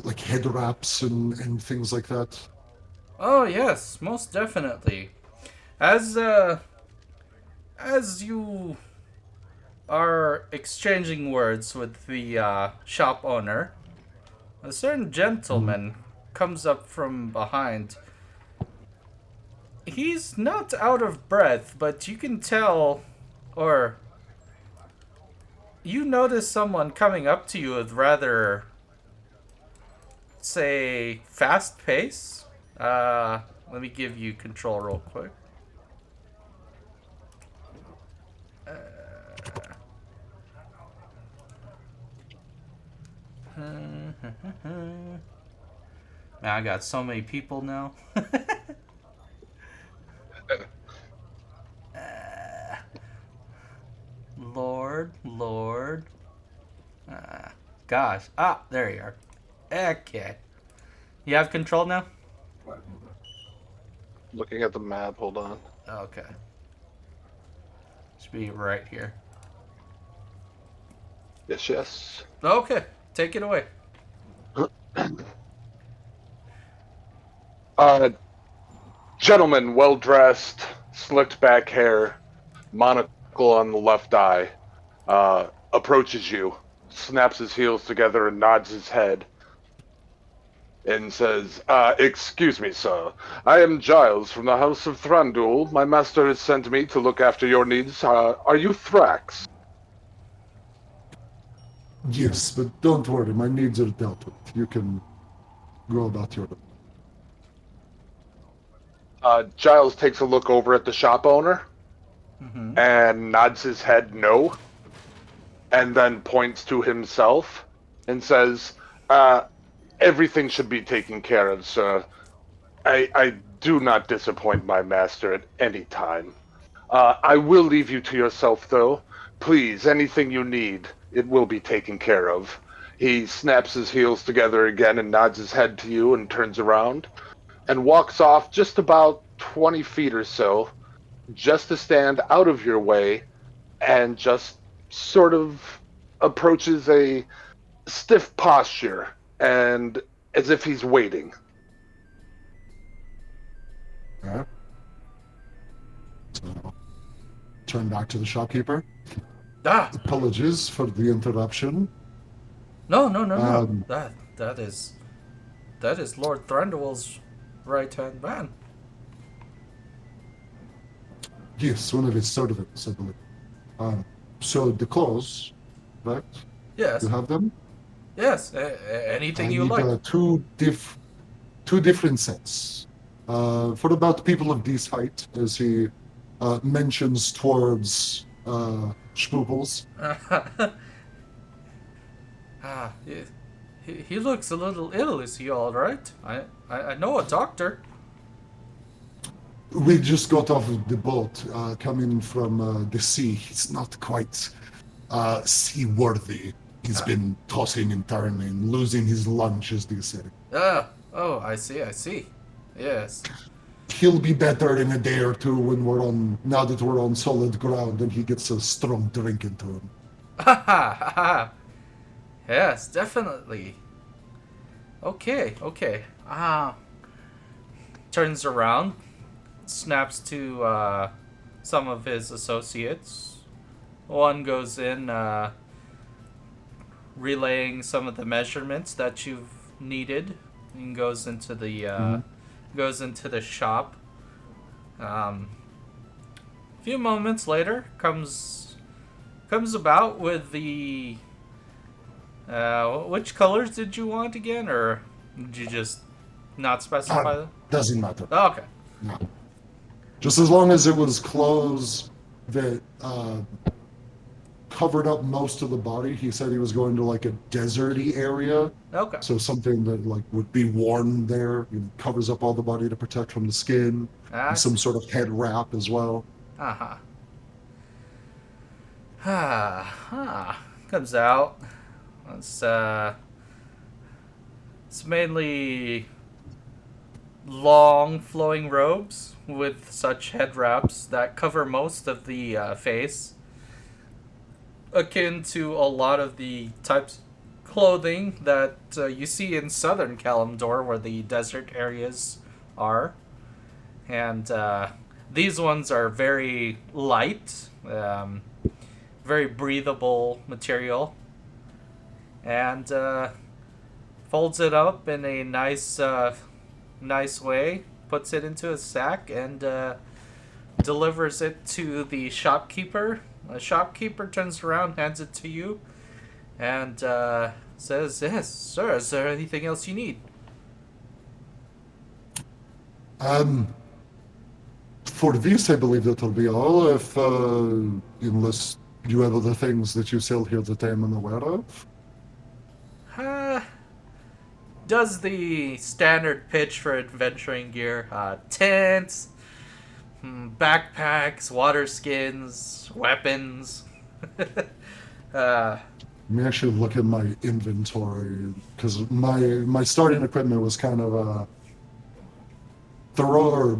like head wraps and things like that? Oh yes, most definitely. As you are exchanging words with the shop owner, a certain gentleman comes up from behind. He's not out of breath, but you can tell, or you notice someone coming up to you with rather, say, fast pace. Let me give you control real quick. Man, I got so many people now. Lord. Gosh. Ah, there you are. Okay. You have control now? Looking at the map, hold on. Okay. Should be right here. Yes. Okay. Take it away. Gentleman, well dressed, slicked back hair, monocle on the left eye, approaches you, snaps his heels together and nods his head, and says, excuse me, sir. I am Jiles from the House of Thranduil. My master has sent me to look after your needs. Are you Thrax? Yes, but don't worry, my needs are dealt with. You can go about your... Giles takes a look over at the shop owner Mm-hmm. and nods his head no, and then points to himself and says, everything should be taken care of, sir. I do not disappoint my master at any time. I will leave you to yourself, though. Please, anything you need, it will be taken care of. He snaps his heels together again and nods his head to you and turns around and walks off just about 20 feet or so, just to stand out of your way and just sort of approaches a stiff posture and as if he's waiting. Yeah. So, turn back to the shopkeeper. Ah! Apologies for the interruption. No. That is Lord Thranduil's right-hand man. Yes, one of his servants, I believe. So the clothes, right? Yes. You have them? Yes. Anything I you need like. two different sets. For about people of this height, as he mentions towards Schmooples. He looks a little ill. Is he all right? I know a doctor. We just got off of the boat coming from the sea. He's not quite seaworthy. He's been tossing and turning, losing his lunch, as they say. Oh, I see. Yes. He'll be better in a day or two now that we're on solid ground and he gets a strong drink into him. Yes, definitely. Okay. Turns around, snaps to some of his associates. One goes in, relaying some of the measurements that you've needed, and goes into the shop. A few moments later, comes about with the. Which colors did you want again, or did you just not specify them? Doesn't matter. Oh, okay. No. Just as long as it was clothes that covered up most of the body. He said he was going to like a deserty area. Okay. So something that like would be worn there, covers up all the body to protect from the skin. And some sort of head wrap as well. Uh-huh. Comes out. It's mainly long flowing robes with such head wraps that cover most of the face, akin to a lot of the types of clothing that you see in southern Kalimdor, where the desert areas are. And these ones are very light, very breathable material, and folds it up in a nice way, puts it into a sack, and delivers it to the shopkeeper. The shopkeeper turns around, hands it to you, and says, "Yes, sir, is there anything else you need?" For this, I believe that'll be all, if, unless you have other things that you sell here that I'm unaware of. Does the standard pitch for adventuring gear. Tents, backpacks, water skins, weapons. Let me actually look at my inventory, because my starting equipment was kind of thorough or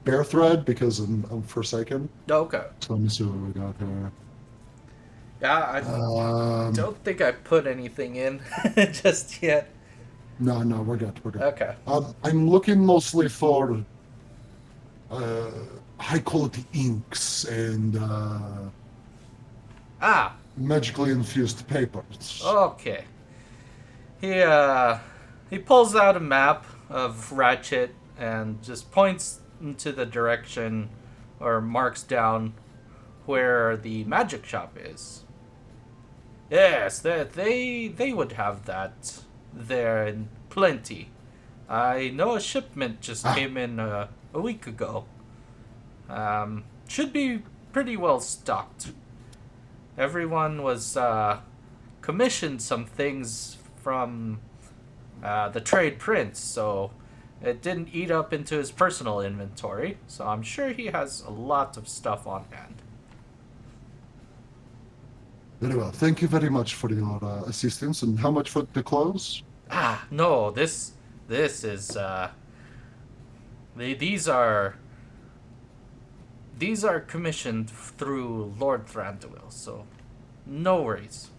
bare thread, because I'm Forsaken. Okay. So let me see what we got here. Yeah, I don't think I put anything in just yet. No, we're good. Okay. I'm looking mostly for high quality inks and magically infused papers. Okay. He pulls out a map of Ratchet and just points into the direction, or marks down where the magic shop is. Yes, they would have that there in plenty. I know a shipment just came in a week ago. Should be pretty well stocked. Everyone was commissioned some things from the trade prince, so it didn't eat up into his personal inventory, so I'm sure he has a lot of stuff on hand. Very well. Thank you very much for your assistance. And how much for the clothes? No, this is these are commissioned through Lord Thranduil, so no worries.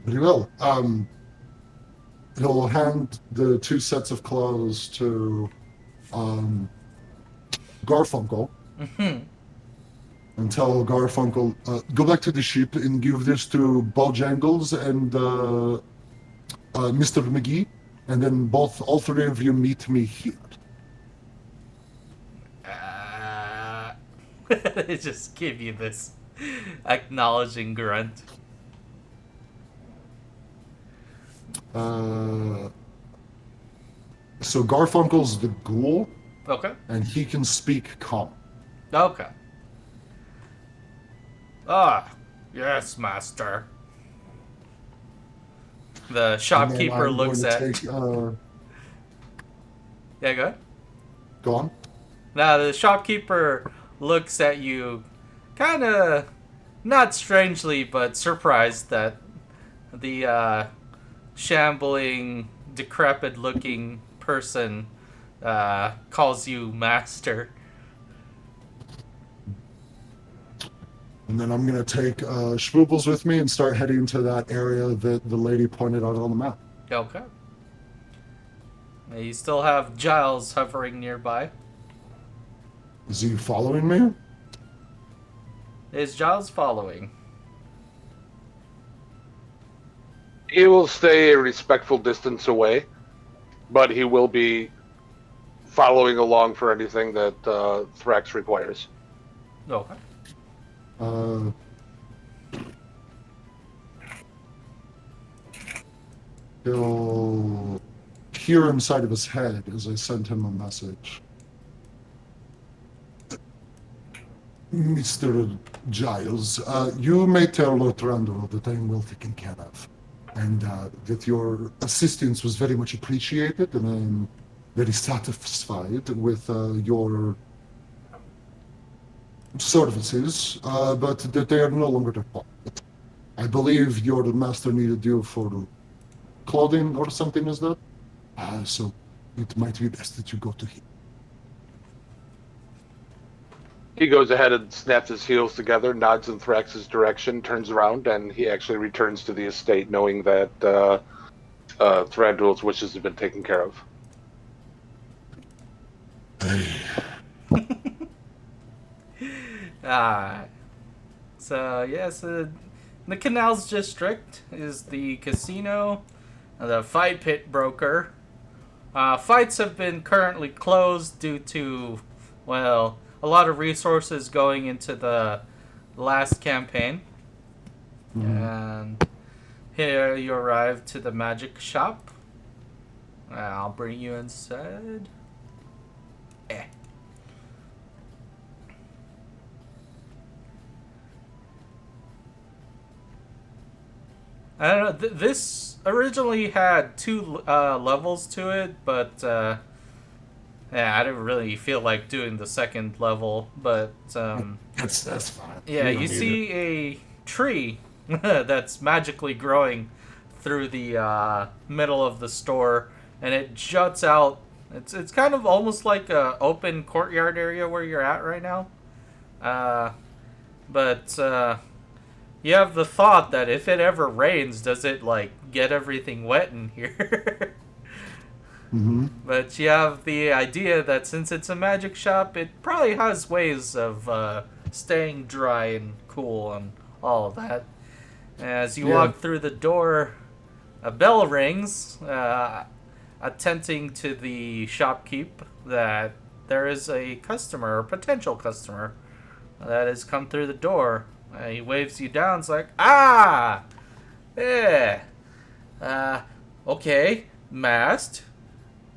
Very well. He'll hand the 2 sets of clothes to Garfunkel. Mm-hmm. And tell Garfunkel, go back to the ship and give this to Bojangles and Mr. McGee, and then all 3 of you meet me here. They just give you this acknowledging grunt. So Garfunkel's the ghoul. Okay. And he can speak common. Okay. Yes, master. The shopkeeper looks at... Yeah, go ahead. Go on. Now, the shopkeeper looks at you, kind of, not strangely, but surprised that the shambling, decrepit-looking person calls you master. And then I'm going to take Schwoobles with me and start heading to that area that the lady pointed out on the map. Okay. You still have Jiles hovering nearby. Is he following me? Is Jiles following? He will stay a respectful distance away, but he will be following along for anything that Thrax requires. Okay. He'll hear inside of his head as I send him a message. Mr. Jiles, you may tell Lord Thranduil that I am well taken care of, and that your assistance was very much appreciated, and I am very satisfied with your services, but that they are no longer required. I believe your master needed you for clothing or something as that, so it might be best that you go to him. He goes ahead and snaps his heels together, nods in Thrax's direction, turns around, and he actually returns to the estate knowing that Thranduil's wishes have been taken care of. So yes, the Canals District is the casino, the fight pit broker. Fights have been currently closed due to, well, a lot of resources going into the last campaign. And here you arrive to the magic shop. I'll bring you inside. I don't know. This originally had 2 levels to it, but yeah, I didn't really feel like doing the second level. But That's fine. yeah, you see a tree that's magically growing through the middle of the store, and it juts out. It's kind of almost like a open courtyard area where you're at right now. But you have the thought that if it ever rains, does it like get everything wet in here? But you have the idea that since it's a magic shop, it probably has ways of staying dry and cool and all of that. As you walk through the door, a bell rings, attempting to the shopkeep that there is a customer or potential customer that has come through the door. He waves you down. It's like, yeah. Okay, masked,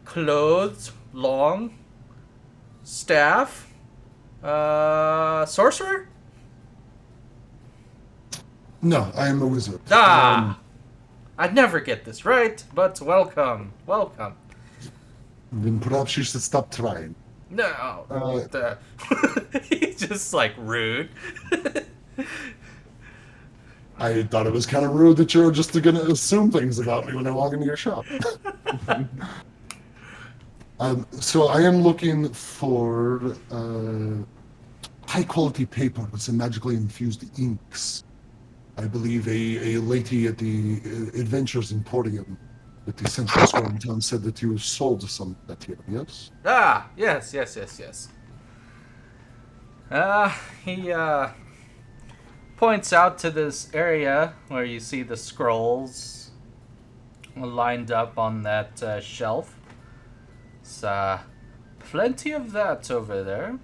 clothes, long, staff, sorcerer? No, I am a wizard. I'd never get this right, but welcome. Then perhaps you should stop trying. No. He's just like rude. I thought it was kind of rude that you're just going to assume things about me when I walk into your shop. So I am looking for high-quality papers and magically infused inks. I believe a lady at the Adventures Emporium at the Central Square in town said that you sold some of that here, yes? Yes. He points out to this area where you see the scrolls lined up on that shelf. It's plenty of that over there.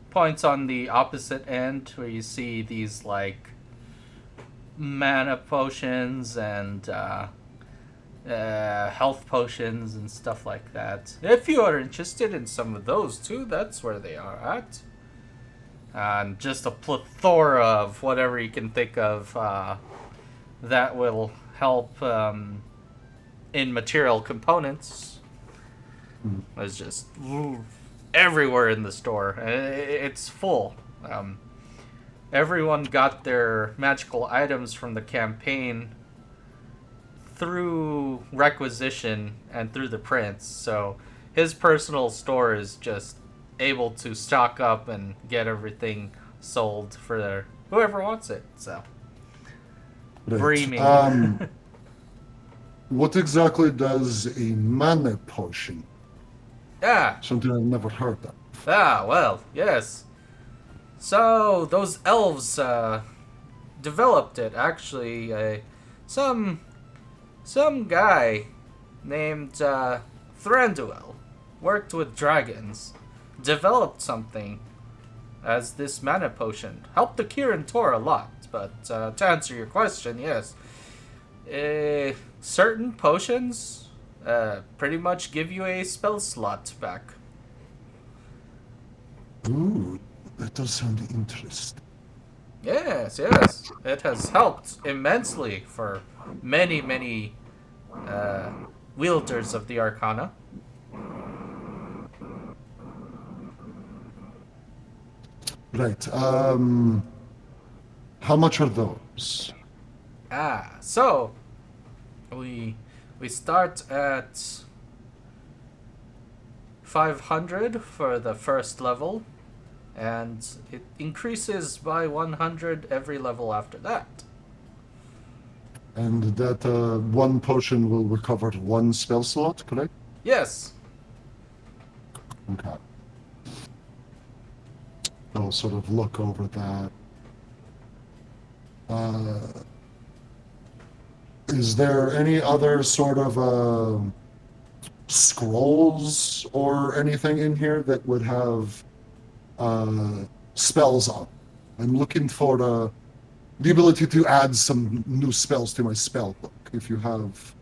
Points on the opposite end where you see these like mana potions and health potions and stuff like that. If you are interested in some of those too, that's where they are at. And just a plethora of whatever you can think of that will help in material components. There's just everywhere in the store. It's full. Everyone got their magical items from the campaign through requisition and through the prince, so his personal store is just able to stock up and get everything sold for whoever wants it. So, Right. Breaming. What exactly does a mana potion? Yeah. Something I've never heard of. Ah, well, yes. So, those elves developed it, actually. Some guy named Thranduil worked with dragons, developed something as this mana potion. Helped the Kirin Tor a lot, but to answer your question, yes. Certain potions pretty much give you a spell slot back. Ooh, that does sound interesting. Yes. It has helped immensely for many wielders of the Arcana. Right. How much are those? So we start at 500 for the first level, and it increases by 100 every level after that. And that one potion will recover one spell slot, correct? Yes. Okay. I'll sort of look over that. Is there any other sort of scrolls or anything in here that would have spells on? I'm looking for the ability to add some new spells to my spell book. If you have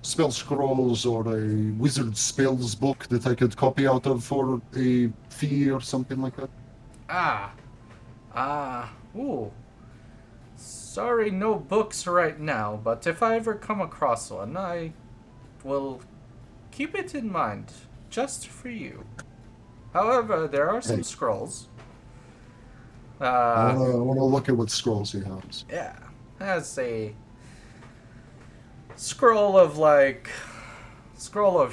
spell scrolls or a wizard spells book that I could copy out of for a fee or something like that. Ooh. Sorry, no books right now, but if I ever come across one, I will keep it in mind, just for you. However, there are some scrolls. I want to look at what scrolls he has. Yeah, has a scroll of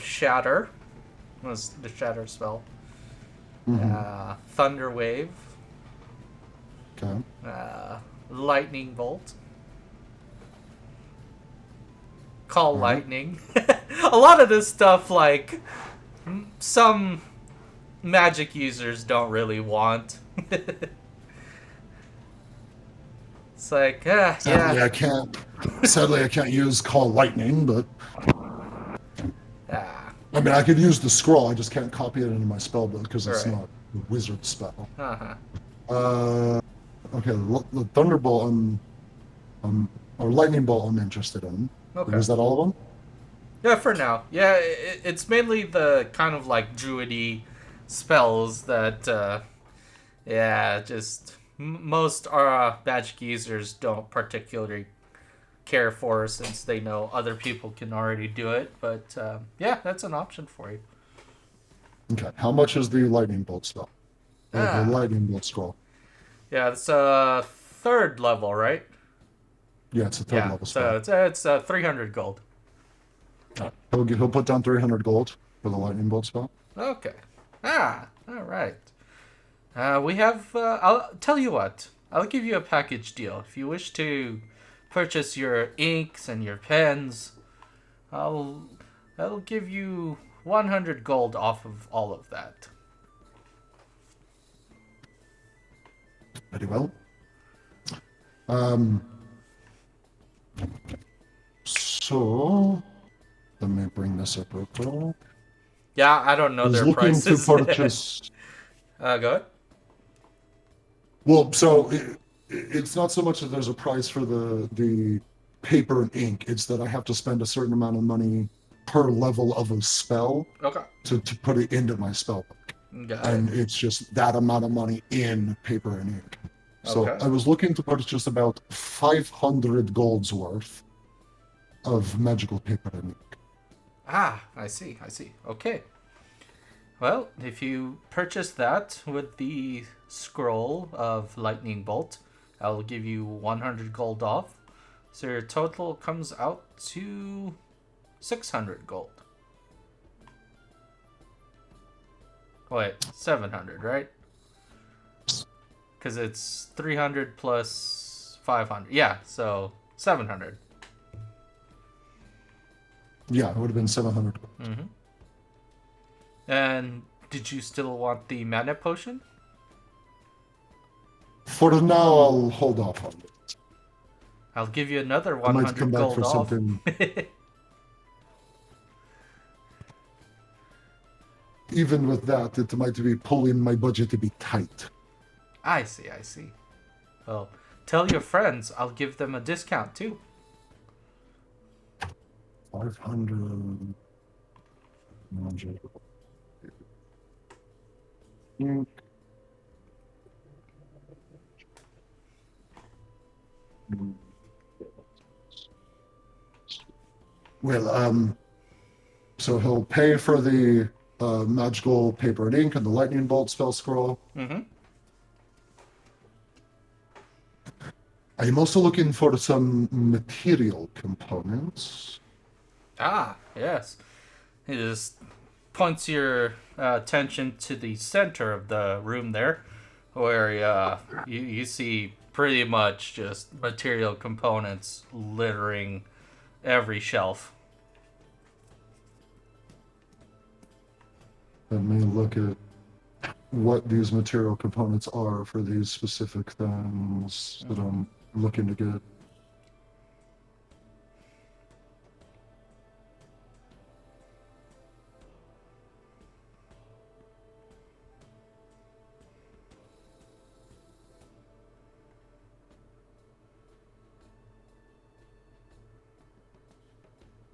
shatter. Was the shatter spell? Thunder wave. Okay. Lightning bolt. Call lightning. A lot of this stuff, like, some magic users don't really want. It's like, Sadly, yeah. I can't use Call Lightning, but Ah, I mean, I could use the scroll. I just can't copy it into my spell book because it's Right. not a wizard spell. uh-huh. Okay, the Thunderbolt or Lightning Bolt I'm interested in. Okay. Is that all of them? Yeah, for now. Yeah, it's mainly the kind of like druidy spells that, just most magic users don't particularly care for, since they know other people can already do it. But yeah, that's an option for you. Okay. How much is the Lightning Bolt spell? Or the Ah. Lightning Bolt scroll? Yeah, it's third level, right? Yeah, it's a third level spell. So it's 300 gold. Okay. He'll put down 300 gold for the Lightning Bolt spell. Okay. All right. We have. I'll tell you what. I'll give you a package deal. If you wish to purchase your inks and your pens, I'll give you 100 gold off of all of that. Very well. So let me bring this up real quick. Yeah, I don't know I was their looking prices. to purchase. Go ahead. Well, so it's not so much that there's a price for the paper and ink. It's that I have to spend a certain amount of money per level of a spell Okay. to put it into my spell book. Got And it. it's just that amount of money in paper and ink. So Okay. I was looking to purchase about 500 gold's worth of magical paper and ink. I see. Okay. Well, if you purchase that with the scroll of Lightning Bolt, I'll give you 100 gold off. So your total comes out to 600 gold. Wait, 700, right? because it's 300 plus 500. Yeah, so 700. Yeah, it would have been 700 gold. Mm-hmm. And did you still want the mana potion? For now, I'll hold off on it. I'll give you another I might 100 come back gold for off. something. Even with that, it might be pulling my budget to be tight. I see, I see. Well, tell your friends. I'll give them a discount too. 500. Well, so he'll pay for the magical paper and ink and the lightning bolt spell scroll. Mm-hmm. I'm also looking for some material components. Ah, yes. He just points your attention to the center of the room there, where you see pretty much just material components littering every shelf. Let me look at what these material components are for these specific things that I'm looking to get.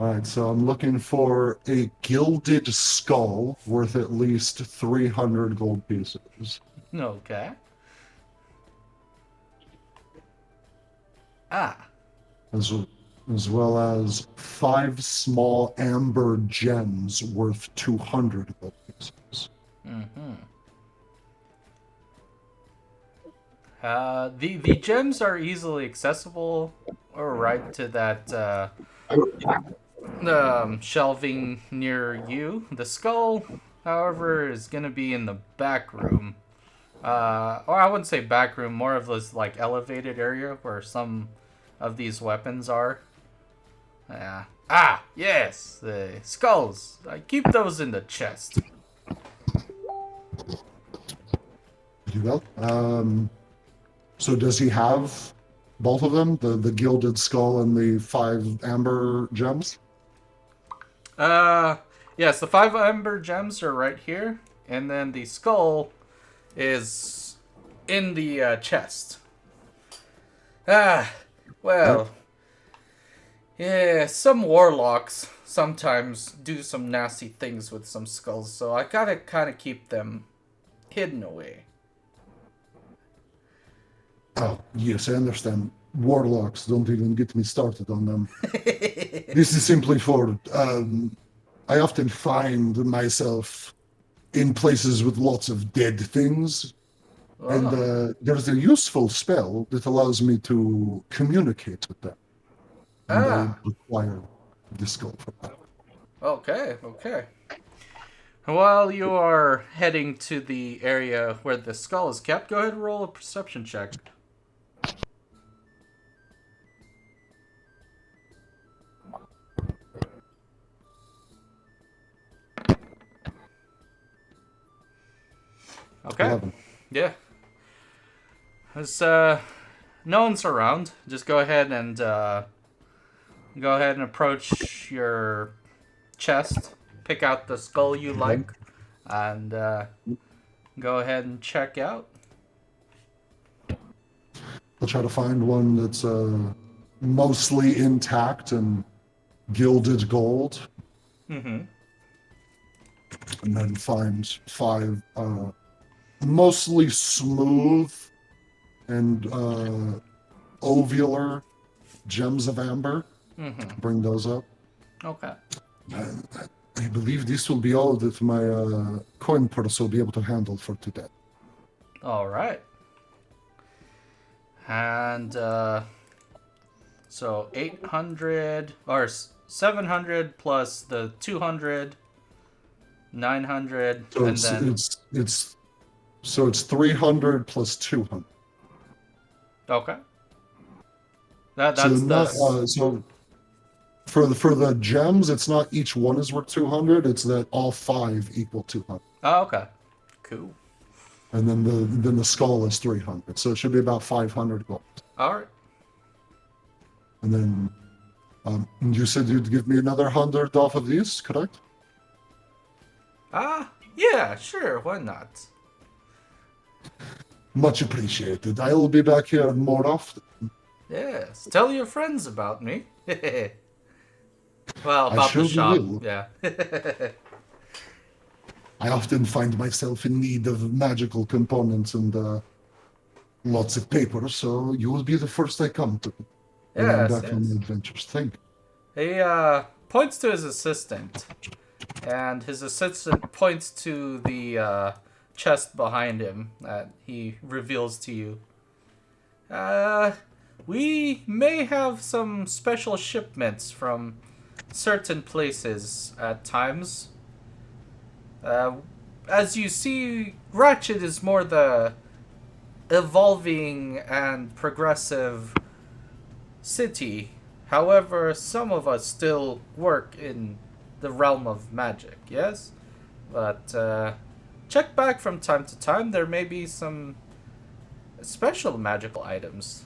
Alright, so I'm looking for a gilded skull worth at least 300 gold pieces. Okay. Ah, As well as 5 small amber gems worth 200 gold pieces. mm-hmm. The gems are easily accessible, or right to that shelving near you. The skull, however, is gonna be in the back room. Or I wouldn't say back room, more of this like elevated area where some of these weapons are. Yeah. Ah, yes, the skulls. I keep those in the chest. Pretty well. So does he have both of them? The gilded skull and the 5 amber gems? Yes, the 5 ember gems are right here, and then the skull is in the chest. Ah, well, yeah, some warlocks sometimes do some nasty things with some skulls, so I gotta kind of keep them hidden away. Oh, yes, I understand. Warlocks, don't even get me started on them. This is simply for, I often find myself in places with lots of dead things, and there's a useful spell that allows me to communicate with them. And I require the skull for that. Okay. While you are heading to the area where the skull is kept, go ahead and roll a perception check. Okay. 11. Yeah. As no one's around, just go ahead and approach your chest, pick out the skull you like, and go ahead and check out. I'll try to find one that's mostly intact and gilded gold, Mm-hmm. and then find 5 mostly smooth and ovular gems of amber. Mm-hmm. Bring those up. Okay. I believe this will be all that my coin purse will be able to handle for today. All right. And so 800 or 700 plus the 200, 900, So and then it's 300 plus 200. Okay. So That's the. not so for the gems, it's not each one is worth 200. It's that all 5 equal 200, Oh, okay. Cool. and then the skull is 300. So it should be about 500 gold. All right. And then you said you'd give me another 100 off of these, correct? Yeah, sure. Why not? Much appreciated. I will be back here more often. Yes. Tell your friends about me. Well, I about the surely shop. will. Yeah. I often find myself in need of magical components and lots of paper, so you will be the first I come to when I'm Yes, back from yes. the adventures. Thank you. He points to his assistant, and his assistant points to the chest behind him that he reveals to you. We may have some special shipments from certain places at times. As you see, Ratchet is more the evolving and progressive city. However, some of us still work in the realm of magic, yes? But check back from time to time. There may be some special magical items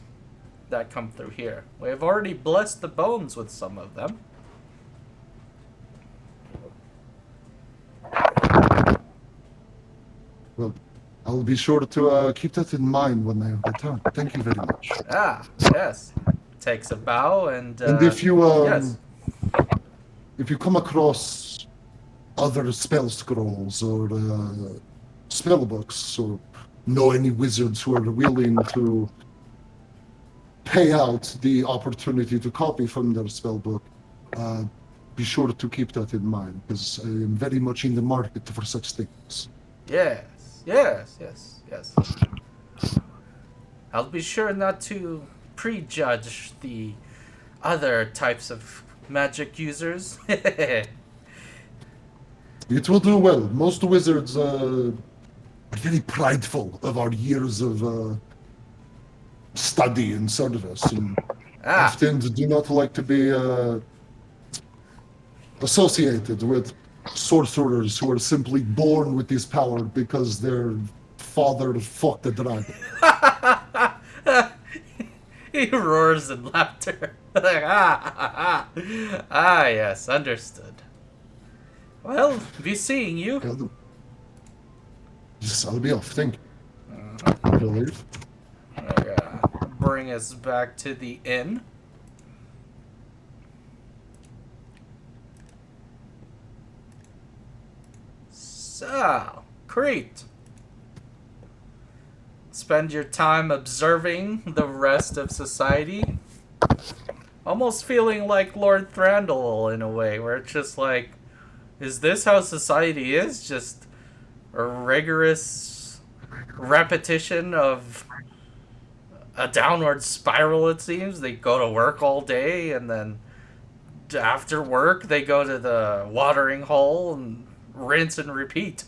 that come through here. We have already blessed the bones with some of them. Well, I'll be sure to keep that in mind when I return. Thank you very much. Ah, yes. Takes a bow and And yes. if you come across other spell scrolls or spell books or know any wizards who are willing to pay out the opportunity to copy from their spell book, be sure to keep that in mind because I am very much in the market for such things. Yes. Yes, yes, yes. I'll be sure not to prejudge the other types of magic users. It will do well. Most wizards are very prideful of our years of study and service, and Ah, often do not like to be associated with sorcerers who are simply born with this power because their father fucked a dragon. he roars in laughter. Like, yes, understood. Well, be seeing you. Yes, I'll be off. Thank you. I'll leave. Bring us back to the inn. So, Kreet. Spend your time observing the rest of society. Almost feeling like Lord Thranduil in a way, where it's just like, is this how society is? Just a rigorous repetition of a downward spiral, it seems. They go to work all day, and then after work, they go to the watering hole and rinse and repeat.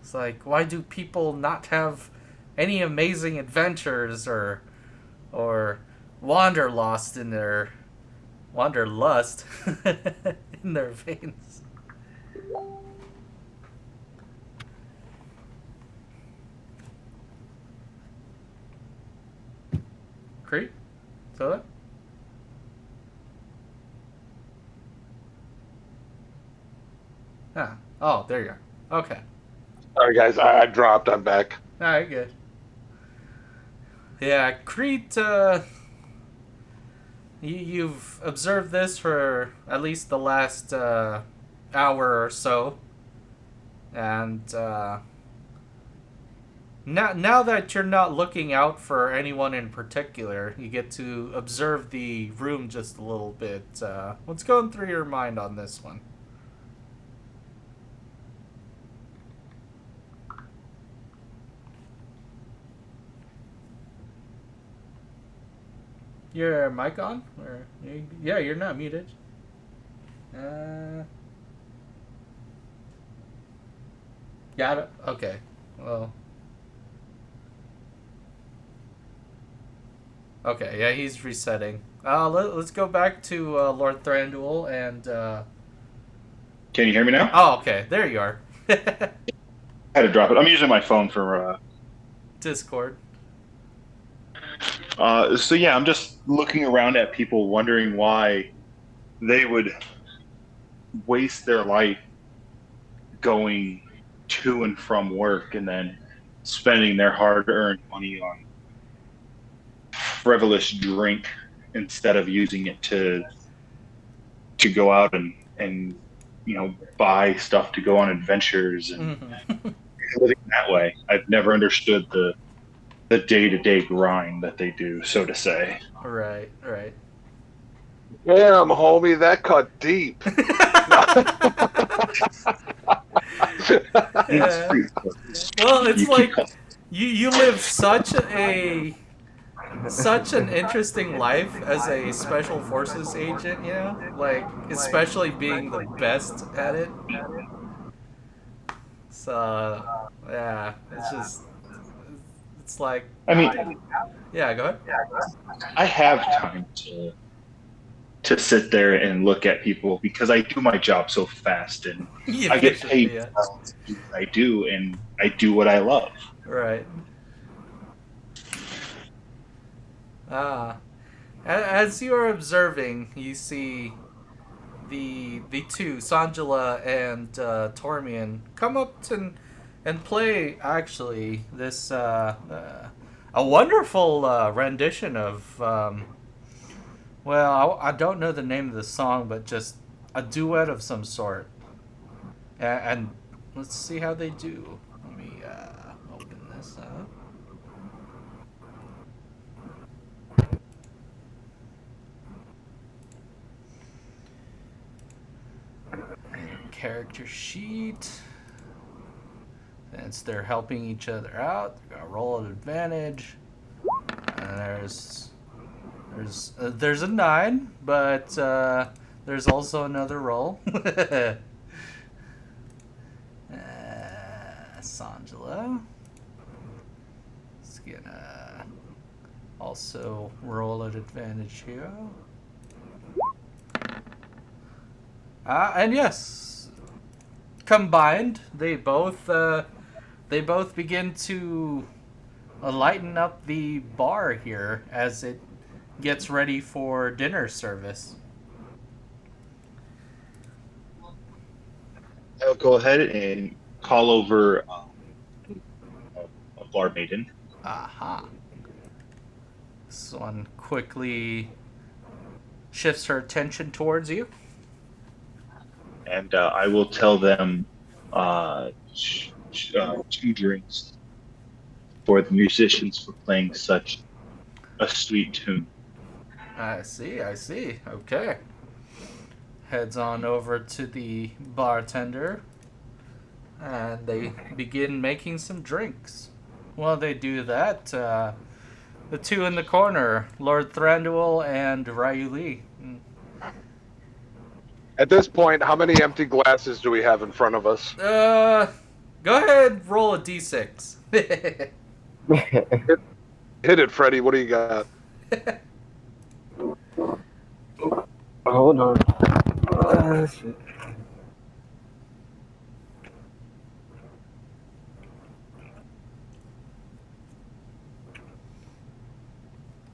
It's like, why do people not have any amazing adventures or wanderlust in their wanderlust in their veins? Kreet? So that? Ah. Oh, there you are. Okay. Sorry, guys, I dropped. I'm back. Alright, good. Yeah, Kreet, you've observed this for at least the last hour or so. And now that you're not looking out for anyone in particular, you get to observe the room just a little bit. What's going through your mind on this one? Your mic on? Or yeah, you're not muted. Got it. Okay. Well. Okay, yeah, he's resetting. Let's go back to Lord Thranduil and. Can you hear me now? Oh, okay, there you are. I had to drop it. I'm using my phone for. Discord. So yeah, I'm just looking around at people, wondering why they would waste their life going to and from work and then spending their hard-earned money on frivolous drink instead of using it to go out and buy stuff to go on adventures and Mm-hmm. living that way. I've never understood the day-to-day grind that they do, so to say. Right, right. Damn, homie, that cut deep. Yeah. Well, it's You like keep you live such an interesting life as a special forces agent, you know? Like, especially being the best at it. So, yeah, it's like, I mean, yeah, go ahead. I have time to sit there and look at people because I do my job so fast and I get paid Yeah. to do what I do and I do what I love. Right. Ah. As you are observing, you see the two, Sanjala and Tormian, come up and play actually this a wonderful rendition of well, I don't know the name of the song, but just a duet of some sort. And let's see how they do. Let me open this up. Character sheet. Since they're helping each other out, they're gonna roll an advantage. And there's a 9, but there's also another roll. Sanjala is gonna also roll an advantage here. And yes, combined, they both begin to lighten up the bar here as it gets ready for dinner service. I'll go ahead and call over a bar maiden. Aha. This one quickly shifts her attention towards you. And I will tell them 2 drinks for the musicians for playing such a sweet tune. I see. Okay. Heads on over to the bartender, and they begin making some drinks. While they do that, the two in the corner, Lord Thranduil and Ryu-Lee. At this point, how many empty glasses do we have in front of us? Go ahead, roll a d6. Hit it, Freddy. What do you got? Hold on. Shit.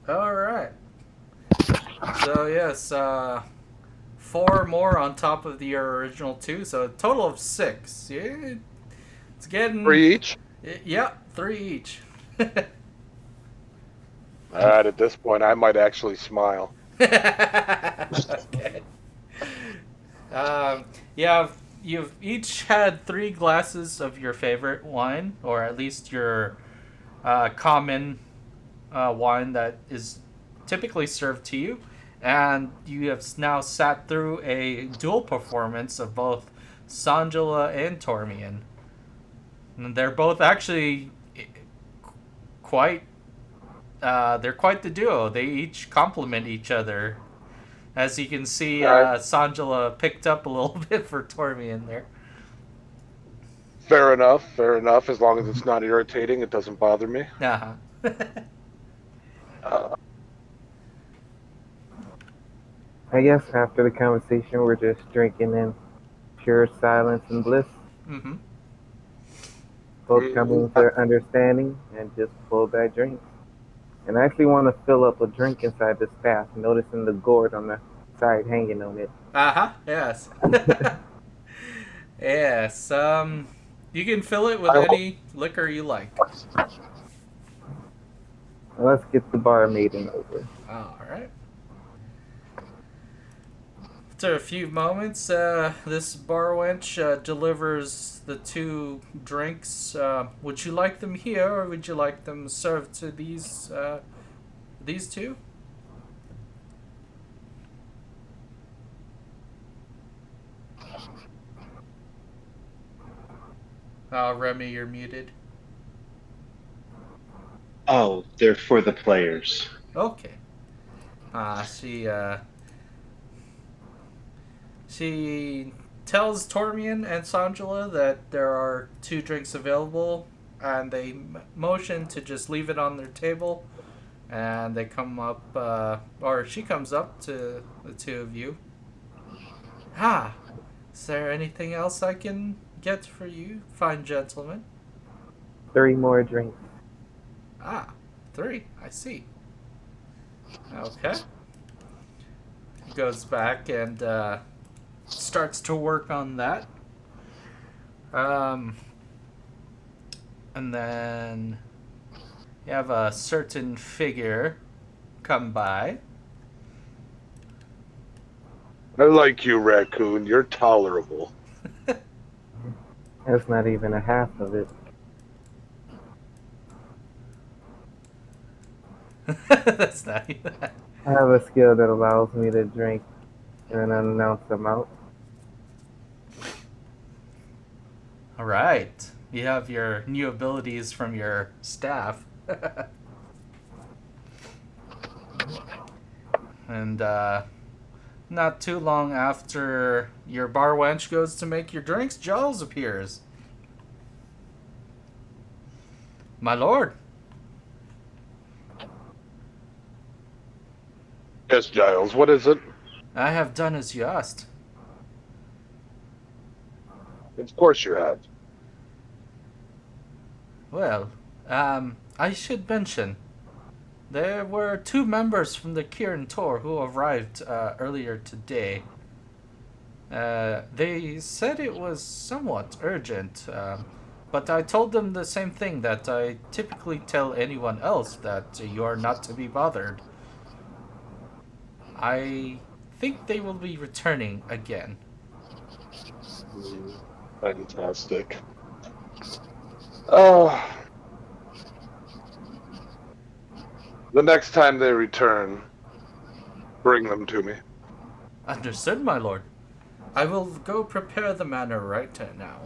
All right. So yes, 4 more on top of the original 2, so a total of 6. Yeah, it's getting 3 each? Yeah, 3 each. Alright, at this point, I might actually smile. Okay. Yeah, you've each had 3 glasses of your favorite wine, or at least your common wine that is typically served to you, and you have now sat through a dual performance of both Sanjala and Tormian. And they're both actually quite they're quite the duo. They each complement each other. As you can see, Sanjala picked up a little bit for Tormian there. Fair enough. As long as it's not irritating, it doesn't bother me. Uh-huh. I guess after the conversation, we're just drinking in pure silence and bliss, Mm-hmm. both coming to understanding and just pull back drinks. And I actually want to fill up a drink inside the staff, noticing the gourd on the side hanging on it. Uh-huh. Yes. Yes. You can fill it with I, any liquor you like. Let's get the bar maiden over. All right. After a few moments, this bar wench delivers the two drinks. Would you like them here, or would you like them served to these two? Remy, you're muted. Oh, they're for the players. Okay. She tells Tormian and Sanjala that there are two drinks available, and they motion to just leave it on their table. And they come up, or she comes up to the two of you. Ah, is there anything else I can get for you, fine gentlemen? 3 more drinks. Ah, 3. I see. Okay. Goes back and starts to work on that. And then you have a certain figure come by. I like you, Raccoon. You're tolerable. That's not even a half of it. That's not even that. I have a skill that allows me to drink in an unannounced amount. All right. You have your new abilities from your staff. And not too long after your bar wench goes to make your drinks, Jiles appears. My lord. Yes, Jiles, what is it? I have done as you asked. Of course you have. Well, I should mention, there were 2 members from the Kirin Tor who arrived earlier today. They said it was somewhat urgent, but I told them the same thing that I typically tell anyone else, that you are not to be bothered. I think they will be returning again. Fantastic. Oh. The next time they return, bring them to me. Understood, my lord. I will go prepare the manor right now.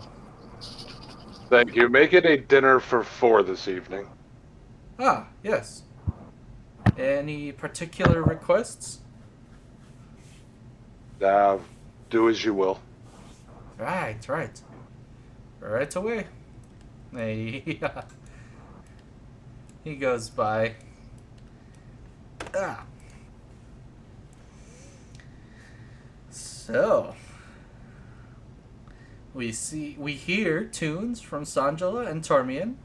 Thank you. Make it a dinner for 4 this evening. Ah, yes. Any particular requests? Do as you will. Right. Right away. He, he goes by. Ah. So we hear tunes from Sanjala and Tormian.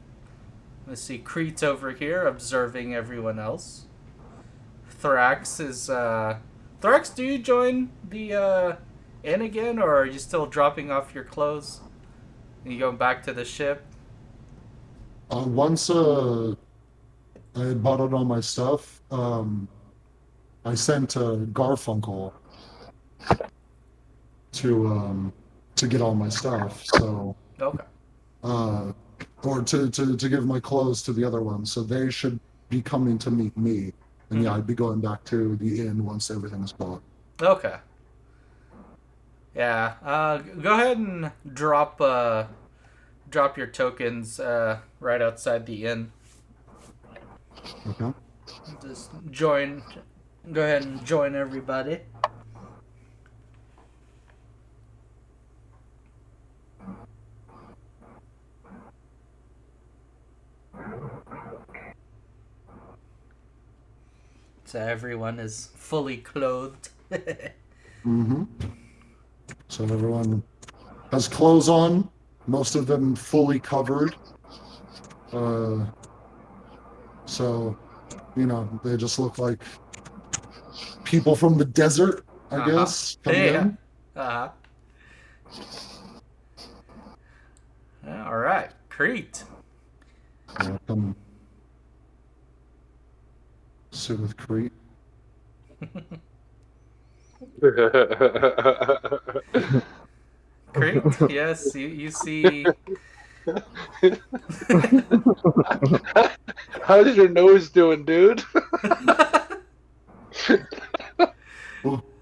I see Kreet over here observing everyone else. Thrax is Thrax, do you join the inn again, or are you still dropping off your clothes? Are you going back to the ship? Once I had bought out all my stuff, I sent Garfunkel to get all my stuff. So, Okay. or to give my clothes to the other ones. So they should be coming to meet me. And yeah, I'd be going back to the inn once everything's bought. Okay. Yeah. Go ahead and drop your tokens right outside the inn. Okay. Just join. Go ahead and join everybody. So everyone is fully clothed. Mm-hmm. So everyone has clothes on, most of them fully covered. So, they just look like people from the desert, I guess, coming Yeah. in. Uh-huh. All right, Kreet. Come sit with Kreet. Kreet, yes, you see. How's your nose doing, dude?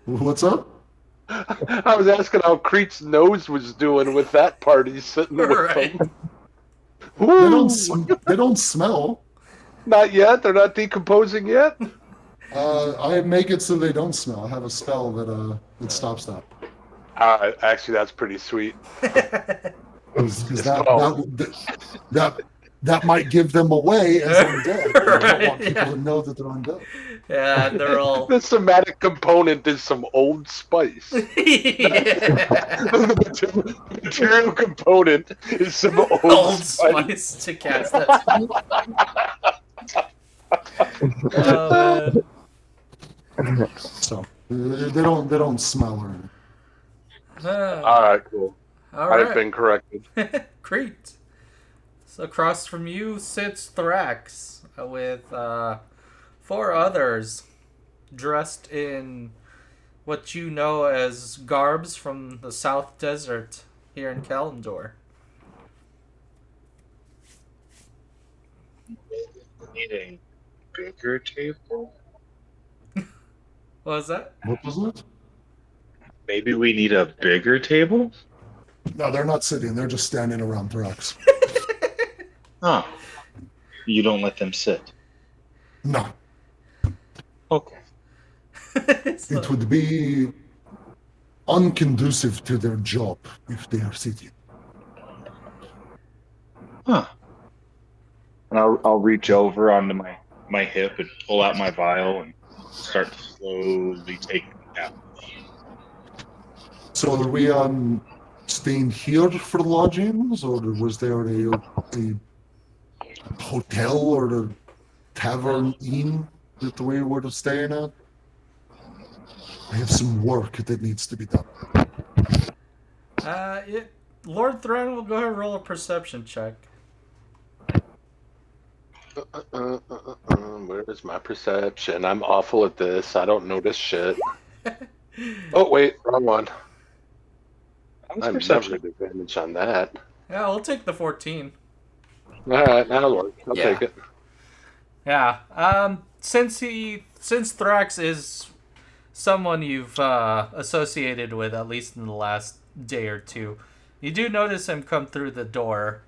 What's up? I was asking how Creet's nose was doing with that party sitting with Right. them. They don't smell. Not yet. They're not decomposing yet. I make it so they don't smell. I have a spell that stops that. Actually, that's pretty sweet. Because It's that might give them away as undead. I don't want people Yeah. to know that they're undead. Yeah, they're all. The somatic component is some old spice. Yeah. The material component is some old, Old spice. spice to cast that. Oh man. So they don't smell or anything. All right, cool. All I've right. been corrected. Kreet. So across from you sits Thrax with 4 others dressed in what you know as garbs from the South Desert here in Kalimdor. Need a bigger table? What was that? What was it? Maybe we need a bigger table? No, they're not sitting. They're just standing around Thrax. Huh. You don't let them sit. No, Okay. it would be unconducive to their job if they are sitting. Huh. And I'll reach over onto my hip and pull out my vial and start slowly taking it down. So are we staying here for lodgings, or was there a hotel or a tavern inn that we were staying at? I have some work that needs to be done. Lord Thran will go ahead and roll a perception check. Where's my perception? I'm awful at this. I don't notice shit. Oh, wait. Wrong one. I'm never at advantage on that. Yeah, we'll take the 14. All right, that'll work. I'll Yeah. take it. Yeah. Since Thrax is someone you've associated with at least in the last day or two, you do notice him come through the door,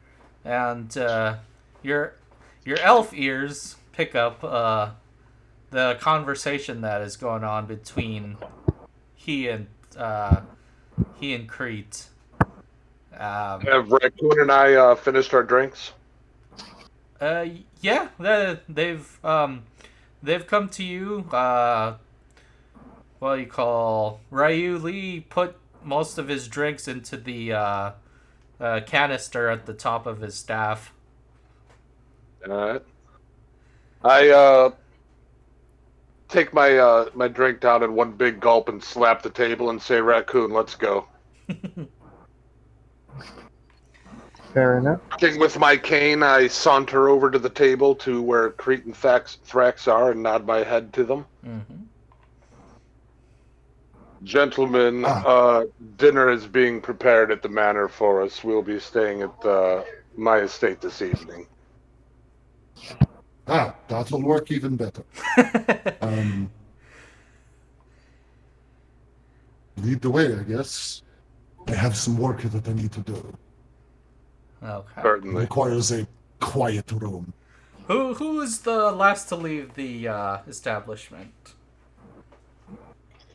and your elf ears pick up the conversation that is going on between he and Kreet. Have Raccoon and I finished our drinks? Yeah, they've come to you. What do you call Ryu-Lee put most of his drinks into the canister at the top of his staff. All right. I take my my drink down in one big gulp and slap the table and say, "Raccoon, let's go." Fair enough. King with my cane, I saunter over to the table to where Kreet and Thrax are and nod my head to them. Mm-hmm. Gentlemen, dinner is being prepared at the manor for us. We'll be staying at my estate this evening. That'll work even better. Lead the way, I guess. I have some work that I need to do. Okay. It Certainly. requires a quiet room. Who is the last to leave the establishment?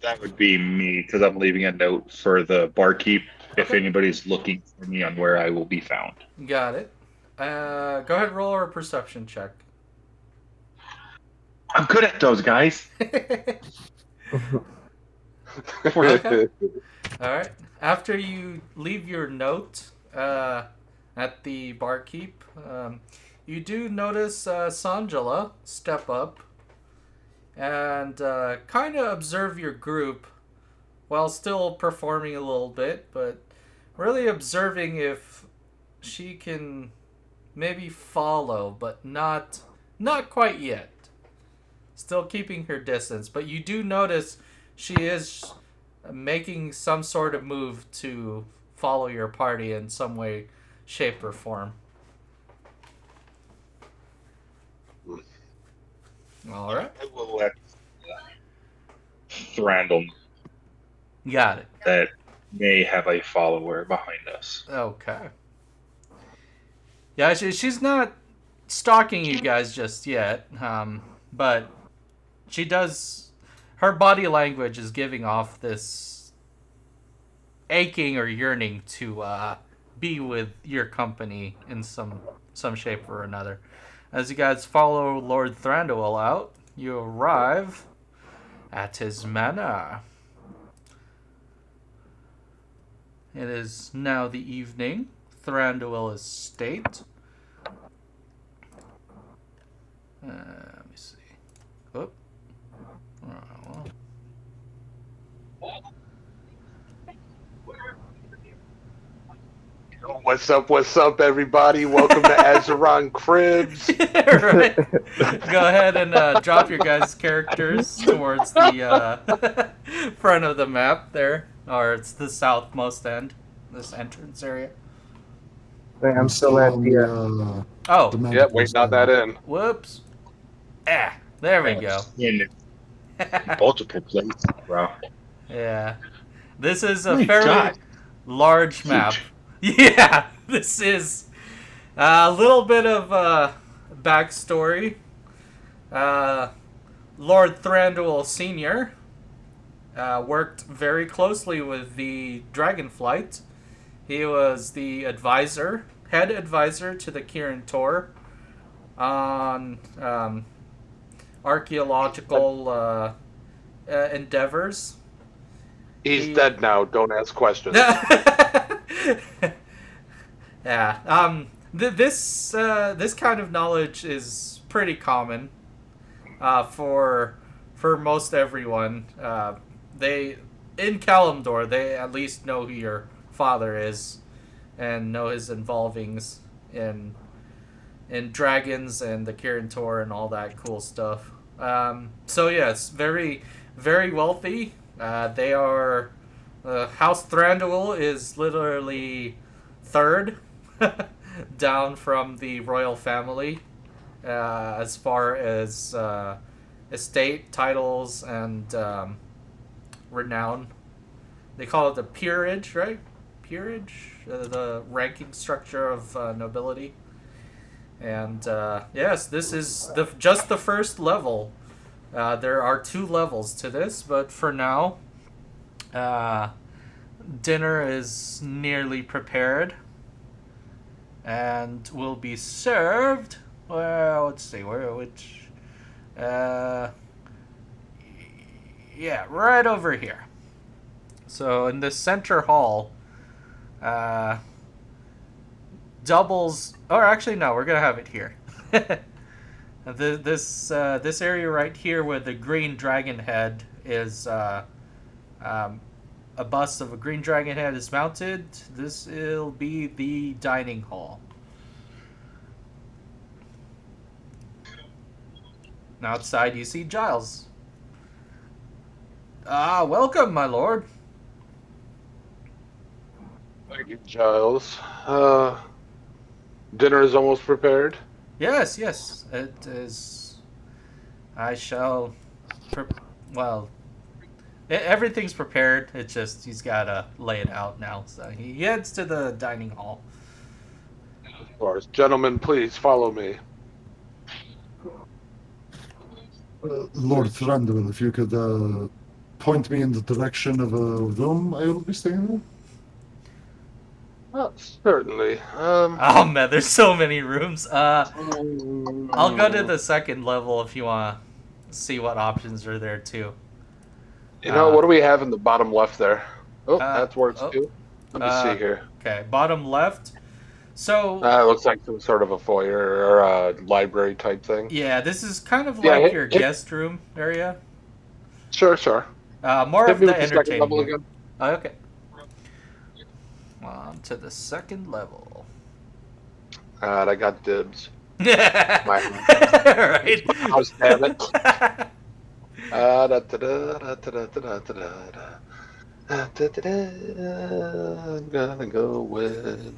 That would be me, because I'm leaving a note for the barkeep if anybody's looking for me on where I will be found. Got it. Go ahead and roll a perception check. I'm good at those, guys. Okay. All right. After you leave your note at the barkeep, you do notice Sanjala step up and kind of observe your group while still performing a little bit, but really observing if she can maybe follow, but not quite yet. Still keeping her distance, but you do notice she is making some sort of move to follow your party in some way, shape, or form. All right. I will let Thranduil Got it. that may have a follower behind us. Okay. Yeah, she's not stalking you guys just yet, but she does. Her body language is giving off this aching or yearning to be with your company in some shape or another. As you guys follow Lord Thranduil out, you arrive at his manor. It is now the evening. Thranduil estate. Let me see. Oop. Oh, well. What's up, everybody? Welcome to Azeron Cribs. Right. Go ahead and drop your guys' characters towards the front of the map there. Or it's the southmost end, this entrance area. Wait, I'm still at the. Oh, the Yep, waiting on that in. whoops. There we go. In multiple places, bro. Yeah. This is a My fairly God. large map. Yeah, this is a little bit of backstory. Lord Thranduil Sr. Worked very closely with the Dragonflight. He was the head advisor to the Kirin Tor on archaeological endeavors. He's dead now. Don't ask questions. Yeah. This kind of knowledge is pretty common for most everyone. They in Kalimdor, they at least know who your father is and know his involvings in dragons and the Kirin Tor and all that cool stuff. So yes, very very wealthy. They are House Thranduil is literally third down from the royal family as far as estate titles and renown. They call it the peerage, right? Peerage, the ranking structure of nobility. And yes, this is just the first level. There are 2 levels to this, but for now, dinner is nearly prepared and will be served. Well, let's see, yeah, right over here. So in the center hall, doubles. Or actually, no, we're gonna have it here. This area right here where the green dragon head is a bust of a green dragon head is mounted. This will be the dining hall. Now outside you see Jiles. Welcome, my lord. Thank you, Giles. Dinner is almost prepared. Yes, it is. I shall. Everything's prepared. It's just he's gotta lay it out now. So he heads to the dining hall. Of course. Gentlemen, please follow me. Lord Thranduil, if you could point me in the direction of a room I will be staying in. Certainly. Oh man, there's so many rooms. I'll go to the second level if you wanna see what options are there too. You know, what do we have in the bottom left there? Oh, Uh, that's works oh, too. Let me see uh, here. okay, bottom left. So, It looks like some sort of a foyer or a library type thing. yeah, this is kind of Yeah, like your guest room area. sure. More Hit of me the with the second entertaining. level again. Oh, okay. On to the second level. I got dibs. Right. House, damn it. I'm gonna go with.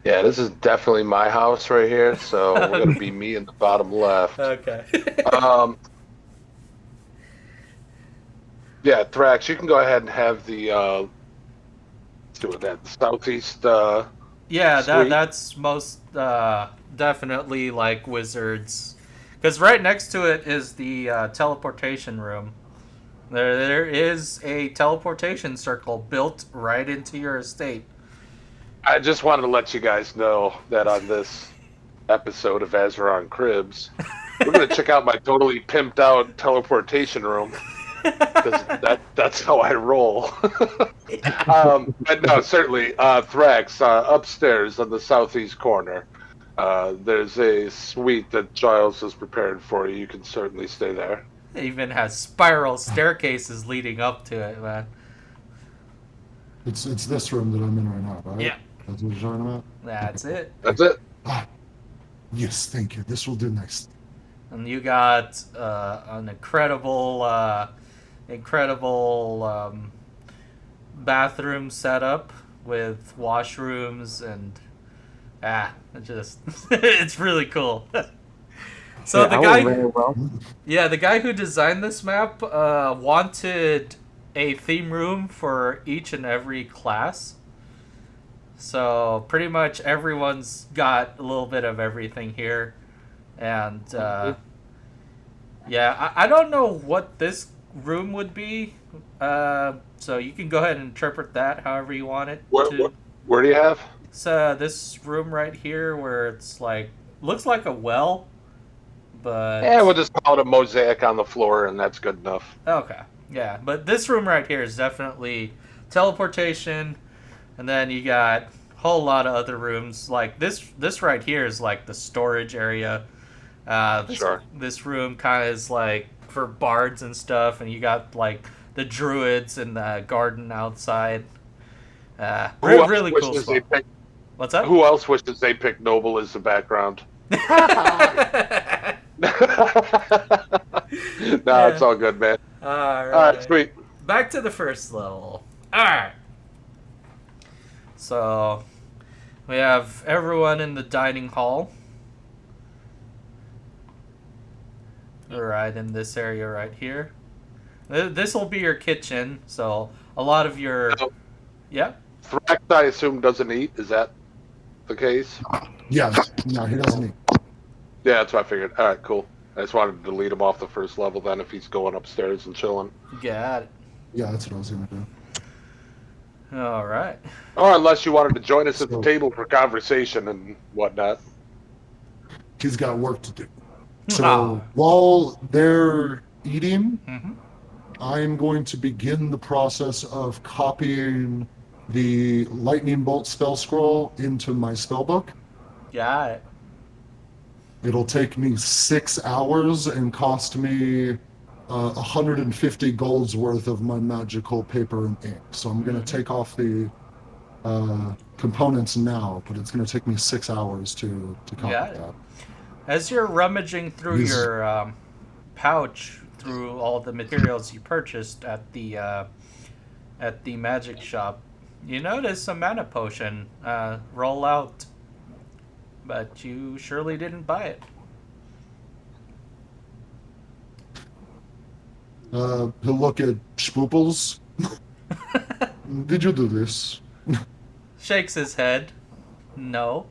Yeah, this is definitely my house right here, so we're gonna be me in the bottom left. Okay. Yeah, Thrax, you can go ahead and have the the southeast Yeah, suite. that's most definitely like wizards, because right next to it is the teleportation room. There is a teleportation circle built right into your estate. I just wanted to let you guys know that on this episode of Azeron Cribs, we're gonna check out my totally pimped out teleportation room. Because that's how I roll. But no, certainly, Thrax, upstairs on the southeast corner, there's a suite that Jiles has prepared for you. You can certainly stay there. It even has spiral staircases leading up to it, man. It's this room that I'm in right now, right? Yeah. That's what you're talking about? That's it. That's it. Ah, yes, thank you. This will do next. And you got an incredible bathroom setup with washrooms and it just it's really cool. So Yeah, the I guy, was very well. the guy who designed this map wanted a theme room for each and every class. So pretty much everyone's got a little bit of everything here, and yeah, I don't know what this room would be. So you can go ahead and interpret that however you want it to. Where do you have? It's this room right here where it's like looks like a well, but Yeah, we'll just call it a mosaic on the floor, and that's good enough. okay, yeah. But this room right here is definitely teleportation, and then you got a whole lot of other rooms. Like this right here is like the storage area. Sure. This room kind of is like for bards and stuff, and you got like the druids and the garden outside. Really cool spot. What's up? Who else wishes they picked Noble as the background? No, it's all good, man. All All right, sweet. Back to the first level. All right. So we have everyone in the dining hall. Right in this area right here. This will be your kitchen, so a lot of your yeah. Thrax, I assume, doesn't eat. Is that the case? Yeah, no, he doesn't eat. Yeah, that's what I figured. All right, cool. I just wanted to delete him off the first level then if he's going upstairs and chilling. Got it. Yeah, that's what I was gonna do. All right. Or unless you wanted to join us at the table for conversation and whatnot. He's got work to do. So Ah. while they're eating, Mm-hmm. I'm going to begin the process of copying the lightning bolt spell scroll into my spellbook. Got it. It'll take me 6 hours and cost me 150 gold's worth of my magical paper and ink. So I'm going to take off the components now, but it's going to take me 6 hours to copy Got it. that. As you're rummaging through Yes. your pouch through all the materials you purchased at the magic shop, you notice a mana potion roll out, but you surely didn't buy it. He'll look at Spooples. Did you do this? Shakes his head. No.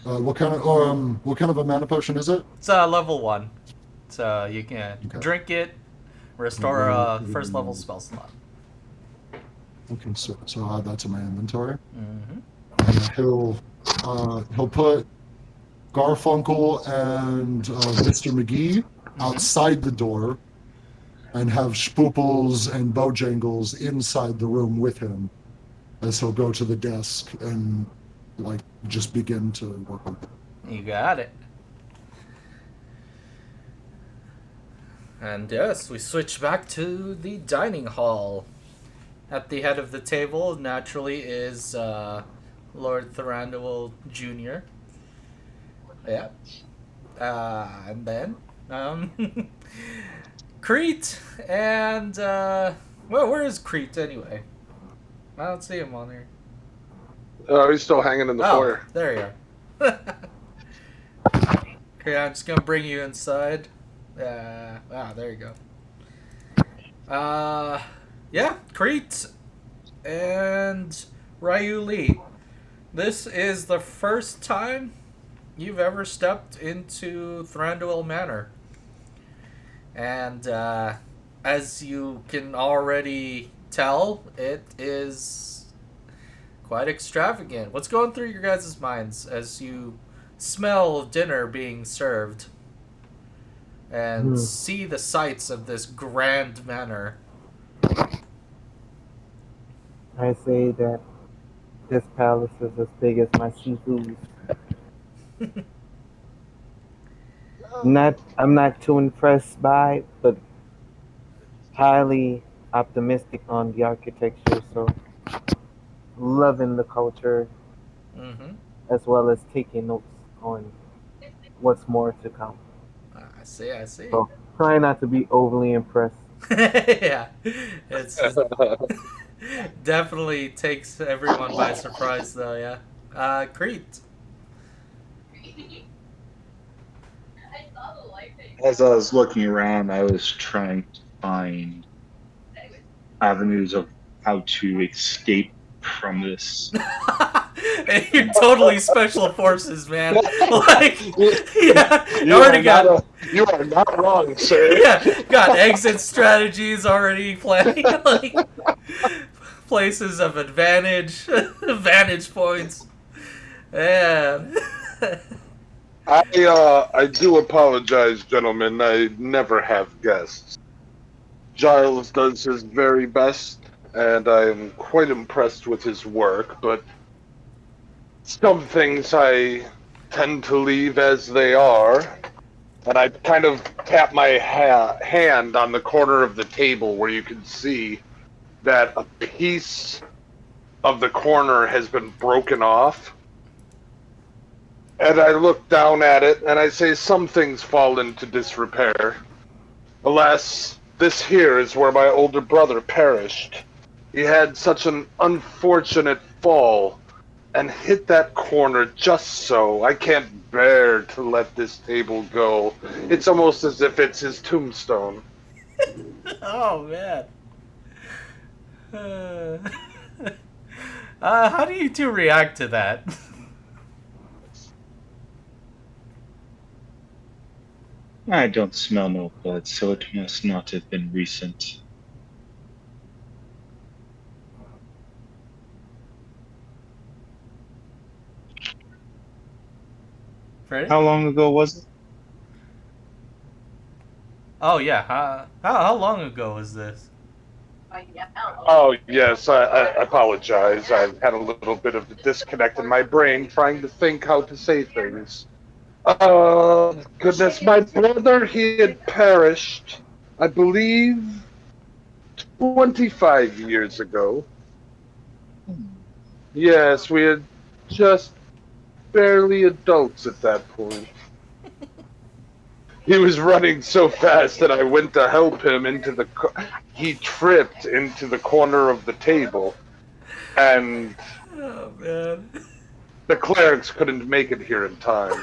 What kind of a mana potion is it? It's level 1. So you can drink it, restore a first level spell slot. Okay, so I'll add that to my inventory. Mm-hmm. And he'll put Garfunkel and Mr. McGee outside the door, and have Spooples and Bojangles inside the room with him, as he'll go to the desk and like just begin to work on it. You got it. And yes, we switch back to the dining hall. At the head of the table, naturally, is Lord Thranduil Jr. Yeah. And then, Kreet and, well, where is Kreet anyway? I don't see him on here. Oh, he's still hanging in the foyer. There you are. Okay, I'm just gonna bring you inside. There you go. Yeah, Kreet and Ryu-Lee. This is the first time you've ever stepped into Thranduil Manor. And as you can already tell, it is quite extravagant. What's going through your guys' minds as you smell dinner being served and see the sights of this grand manor? I say that this palace is as big as my seafoods. I'm not too impressed by it, but highly optimistic on the architecture. So loving the culture, as well as taking notes on what's more to come. I see. So try not to be overly impressed. Yeah, it's definitely takes everyone by surprise, though. Yeah, Kreet. As I was looking around, I was trying to find avenues of how to escape from this. You're totally special forces, man. Like, yeah, you already got. You are not wrong, sir. Yeah, got exit strategies already planned. Like places of advantage, vantage points. Yeah. I do apologize, gentlemen. I never have guests. Jiles does his very best, and I am quite impressed with his work, but some things I tend to leave as they are. And I kind of tap my hand on the corner of the table where you can see that a piece of the corner has been broken off. And I look down at it and I say, some things fall into disrepair. Alas, this here is where my older brother perished. He had such an unfortunate fall and hit that corner just so. I can't bear to let this table go. It's almost as if it's his tombstone. Oh, man. How do you two react to that? I don't smell no blood, so it must not have been recent. Freddy? How long ago was it? Oh, yeah. How long ago was this? Oh, yes, I apologize. I've had a little bit of a disconnect in my brain trying to think how to say things. Goodness, my brother, he had perished, I believe, 25 years ago. Yes, we had just barely adults at that point. He was running so fast that I went to help him into he tripped into the corner of the table, and Oh, man. the clerics couldn't make it here in time.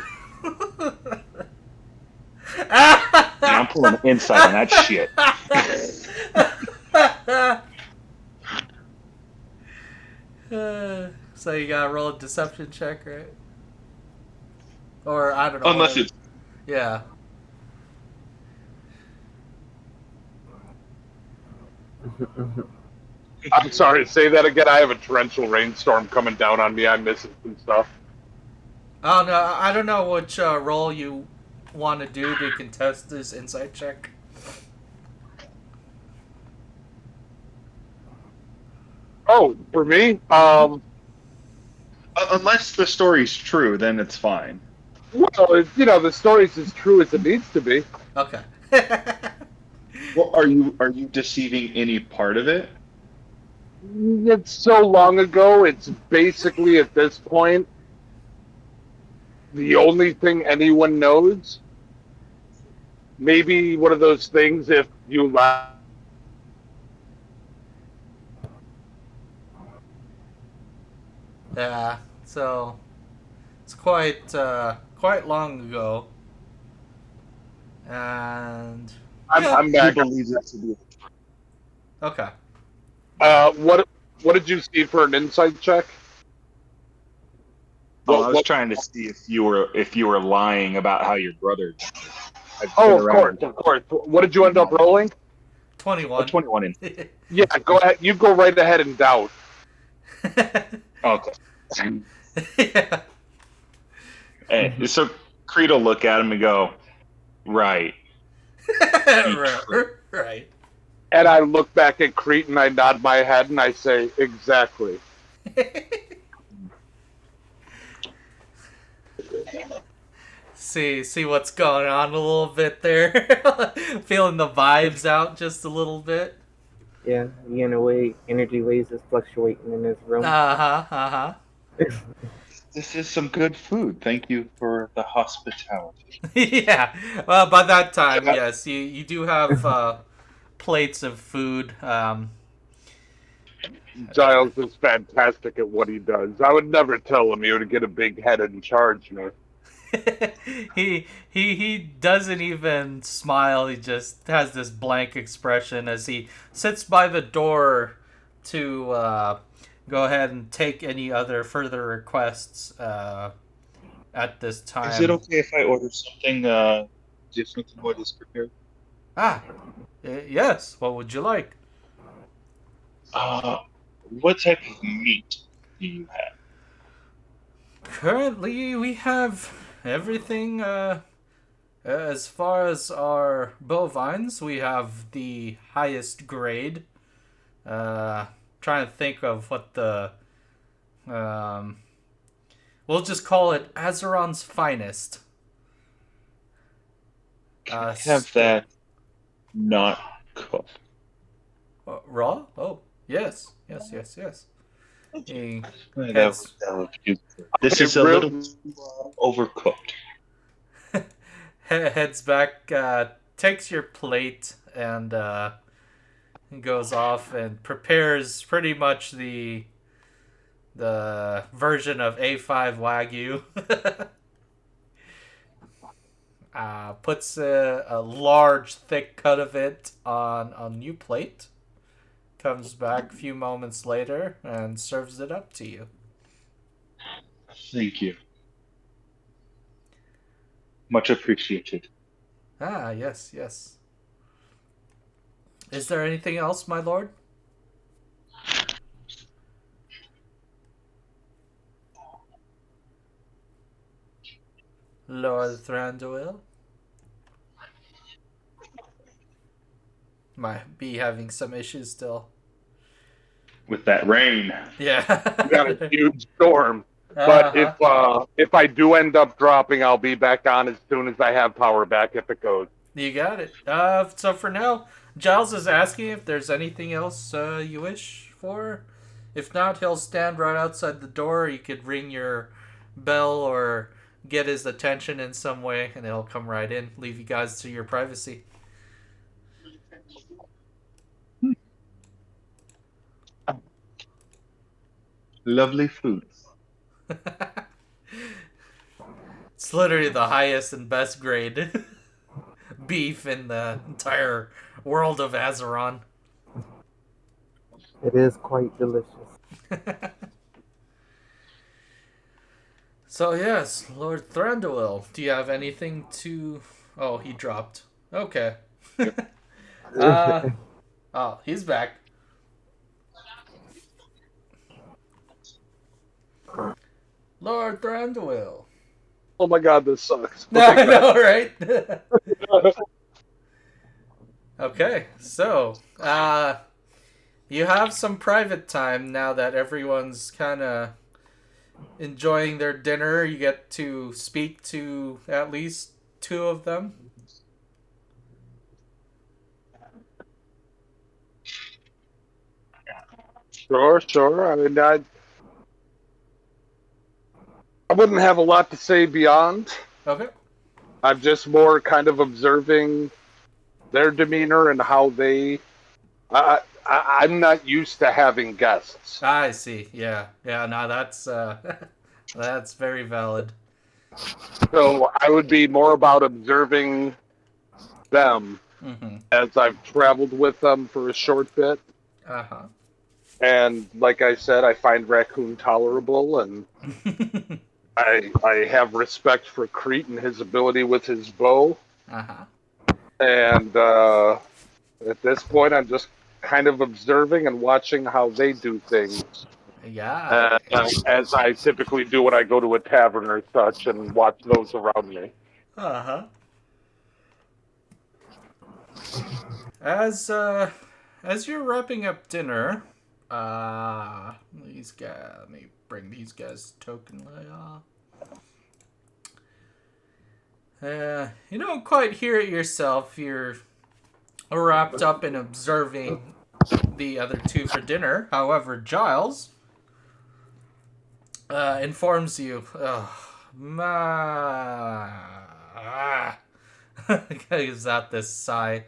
I'm pulling the inside on that shit. So you gotta roll a deception check, right? Or I don't know. Unless it's yeah. I'm sorry, say that again. I have a torrential rainstorm coming down on me. I'm missing some stuff. Oh no, I don't know which role you want to do to contest this insight check. Oh, for me? Mm-hmm. Unless the story's true, then it's fine. Well, the story's as true as it needs to be. Okay. Well, are you deceiving any part of it? It's so long ago, it's basically at this point the only thing anyone knows. Maybe one of those things if you lie. Yeah. So it's quite long ago, and yeah. I'm He back. believes it to be. Okay. What did you see for an insight check? Oh, I was What? trying to see if you were lying about how your brother died. I've been Oh, of course, around of course. What did you end up rolling? 21. 21 in. Yeah, go ahead. You go right ahead and doubt. Okay. Yeah. So Creed will look at him and go, right. Right. And I look back at Kreet and I nod my head and I say, exactly. See what's going on a little bit there. Feeling the vibes out just a little bit. Yeah, in a way, energy waves is fluctuating in this room. Uh-huh. This is some good food. Thank you for the hospitality. Yeah. Well, by that time, yes, you do have plates of food. Giles is fantastic at what he does. I would never tell him he would get a big head and charge me. he doesn't even smile. He just has this blank expression as he sits by the door to go ahead and take any other further requests at this time. Is it okay if I order something different than what is prepared? Ah, yes. What would you like? What type of meat do you have? Currently, we have everything. As far as our bovines, we have the highest grade. Trying to think of what the um, we'll just call it Azeron's finest. Have that not cooked. Raw? Oh, yes. He That would be good. This is a Really- little too overcooked. heads back, takes your plate, and goes off and prepares pretty much the version of A5 Wagyu. Puts a large, thick cut of it on a new plate. Comes back a few moments later and serves it up to you. Thank you. Much appreciated. Ah, yes. Is there anything else, my lord? Lord Thranduil? Might be having some issues still. With that rain. Yeah. We got a huge storm. But if I do end up dropping, I'll be back on as soon as I have power back if it goes. You got it. So for now, Giles is asking if there's anything else you wish for. If not, he'll stand right outside the door. You could ring your bell or get his attention in some way, and he'll come right in. Leave you guys to your privacy. Lovely food. It's literally the highest and best grade beef in the entire world of Azeron. It is quite delicious. So yes, Lord Thranduil, do you have anything to... Oh, he dropped. Okay. Oh, he's back. Lord Thranduil, Oh my god, this sucks. No, I know, right? Okay, so you have some private time now that everyone's kind of enjoying their dinner. You get to speak to at least two of them. Sure. I mean, I wouldn't have a lot to say beyond. Okay. I'm just more kind of observing their demeanor and how they. I'm not used to having guests. I see. Yeah. Yeah, no, that's that's very valid. So I would be more about observing them Mm-hmm. as I've traveled with them for a short bit. Uh-huh. And like I said, I find Raccoon tolerable, and I have respect for Kreet and his ability with his bow. Uh-huh. And at this point, I'm just kind of observing and watching how they do things. Yeah. As I typically do when I go to a tavern or such and watch those around me. Uh-huh. As you're wrapping up dinner, these guys, let me bring these guys token. You don't quite hear it yourself. You're wrapped up in observing the other two for dinner. However, Jiles informs you. Gives out this sigh.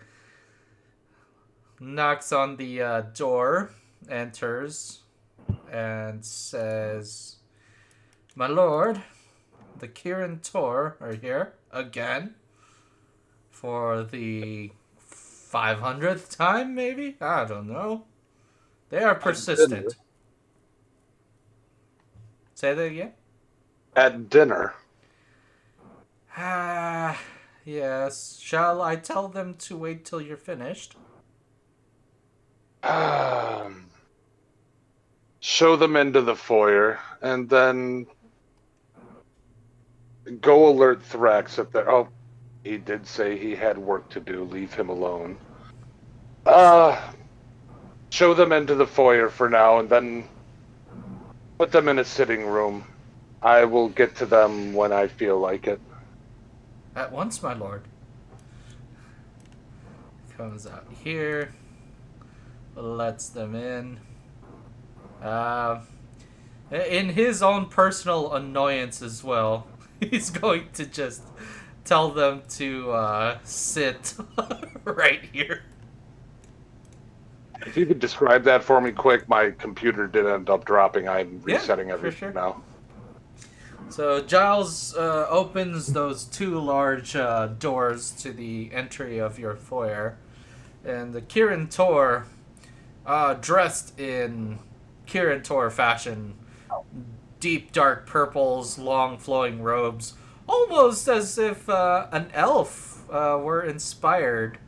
Knocks on the door, enters, and says, "My lord, the Kirin Tor are here again for the 500th time, maybe? I don't know. They are persistent." Say that again? At dinner. Yes. Shall I tell them to wait till you're finished? Show them into the foyer, and then go alert Thrax if they're... Oh, he did say he had work to do. Leave him alone. Show them into the foyer for now, and then put them in a sitting room. I will get to them when I feel like it. At once, my lord. Comes out here. Lets them in. In his own personal annoyance as well, he's going to just tell them to sit right here. If you could describe that for me quick, my computer did end up dropping. I'm resetting everything now. So Jiles opens those two large doors to the entry of your foyer, and the Kirin Tor, dressed in Kirin Tor fashion, deep dark purples, long flowing robes, almost as if an elf were inspired,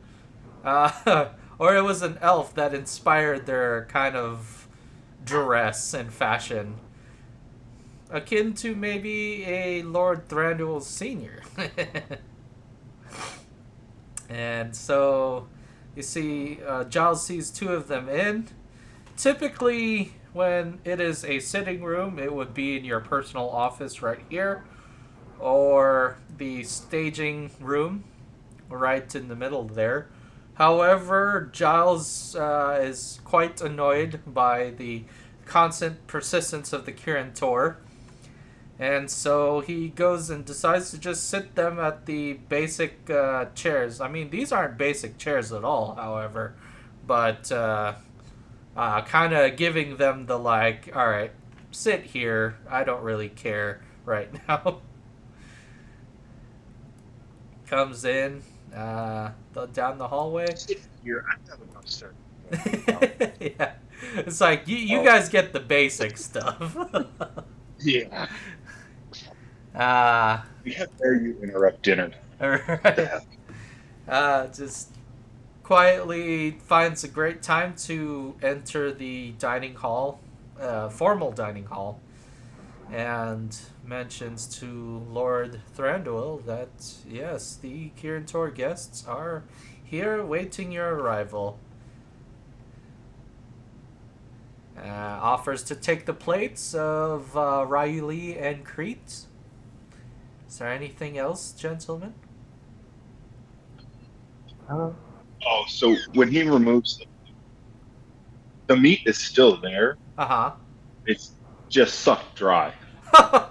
or it was an elf that inspired their kind of dress and fashion. Akin to maybe a Lord Thranduil Sr. And so, you see, Giles sees two of them in. Typically, when it is a sitting room, it would be in your personal office right here, or the staging room right in the middle there. However, Giles is quite annoyed by the constant persistence of the Kirin Tor. And so he goes and decides to just sit them at the basic chairs. I mean, these aren't basic chairs at all, however. But kind of giving them the like, alright, sit here. I don't really care right now. Comes in down the hallway. Here, I'm having a start. Yeah. It's like, you guys get the basic stuff. Yeah. How dare you interrupt dinner? Alright. Just quietly finds a great time to enter the dining hall, formal dining hall. and mentions to Lord Thranduil that, yes, the Kirin Tor guests are here awaiting your arrival. Offers to take the plates of Ryu-Lee and Kreet. Is there anything else, gentlemen? Uh, Oh, so when he removes the meat is still there. Uh-huh. It's just sucked dry.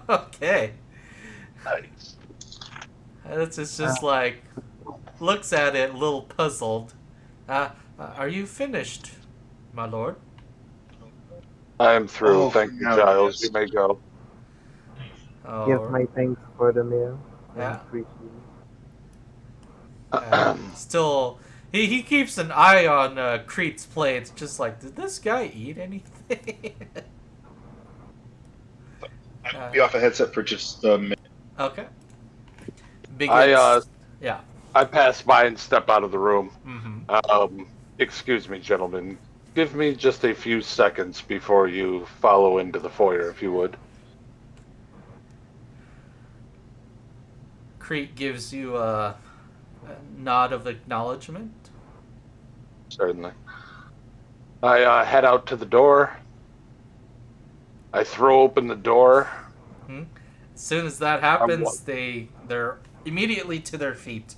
Okay. Nice. It's just like, looks at it, a little puzzled. Are you finished, my lord? I am through. Oh, Thank you, no, Giles. yes. You may go. give Oh, my thanks for the meal. I Yeah. appreciate Still, he keeps an eye on Kreet's plate, just like, did this guy eat anything? I'll be off a headset for just a minute. Okay. Begins. Yeah. I pass by and step out of the room. Mm-hmm. Excuse me, gentlemen. Give me just a few seconds before you follow into the foyer, if you would. Kreet gives you a nod of acknowledgement. Certainly. I head out to the door. I throw open the door. Hmm? As soon as that happens, they're immediately to their feet.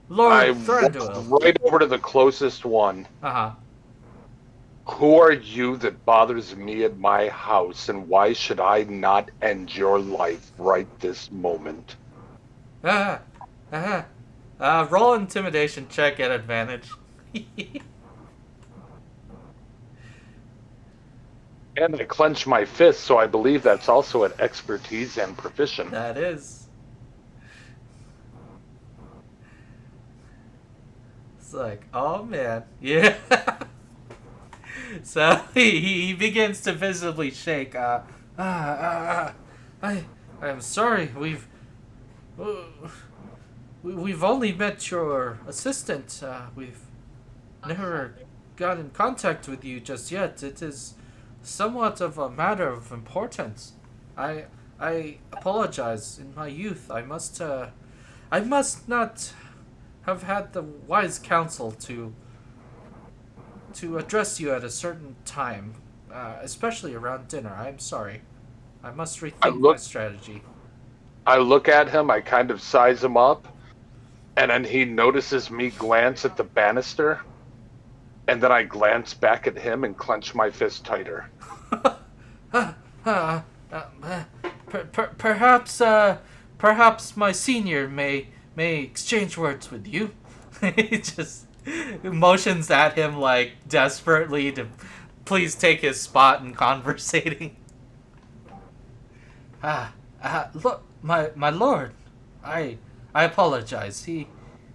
Lord I Thranduil. walk right over to the closest one. Uh-huh. Who are you that bothers me at my house, and why should I not end your life right this moment? Roll intimidation check at advantage. And I clench my fist, so I believe that's also an expertise and proficient. That is. It's like, oh man. Yeah. So he begins to visibly shake. I am sorry. We've only met your assistant. We've never got in contact with you just yet. It is somewhat of a matter of importance. I apologize. In my youth, I must not have had the wise counsel to address you at a certain time, especially around dinner. I'm sorry. I must rethink my strategy. I look at him, I kind of size him up, and then he notices me glance at the banister, and then I glance back at him and clench my fist tighter. Perhaps my senior may exchange words with you. He just motions at him like desperately to please take his spot in conversating. Look, my lord, I apologize. He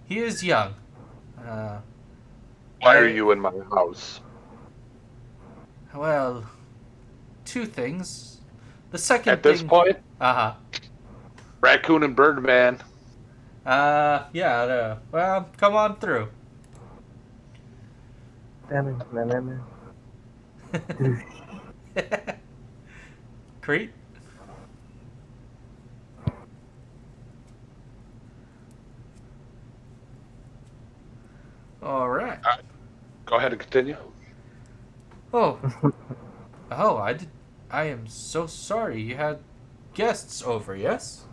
is young. Why are you in my house? Well, two things. The second At this point, Raccoon and Birdman. Yeah. Well, come on through. Kreet? All right. Go ahead and continue. Oh. I am so sorry. You had guests over, yes?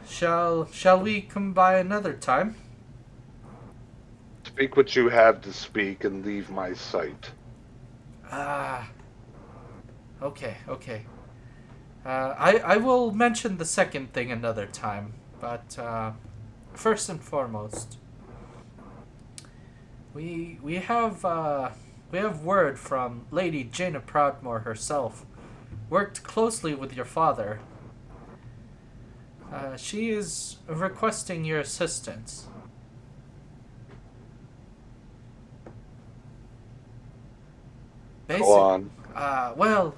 Shall we come by another time? Speak what you have to speak and leave my sight. Okay. I will mention the second thing another time, but first and foremost, we have word from Lady Jaina Proudmoore herself. Worked closely with your father. She is requesting your assistance. Go on. Well,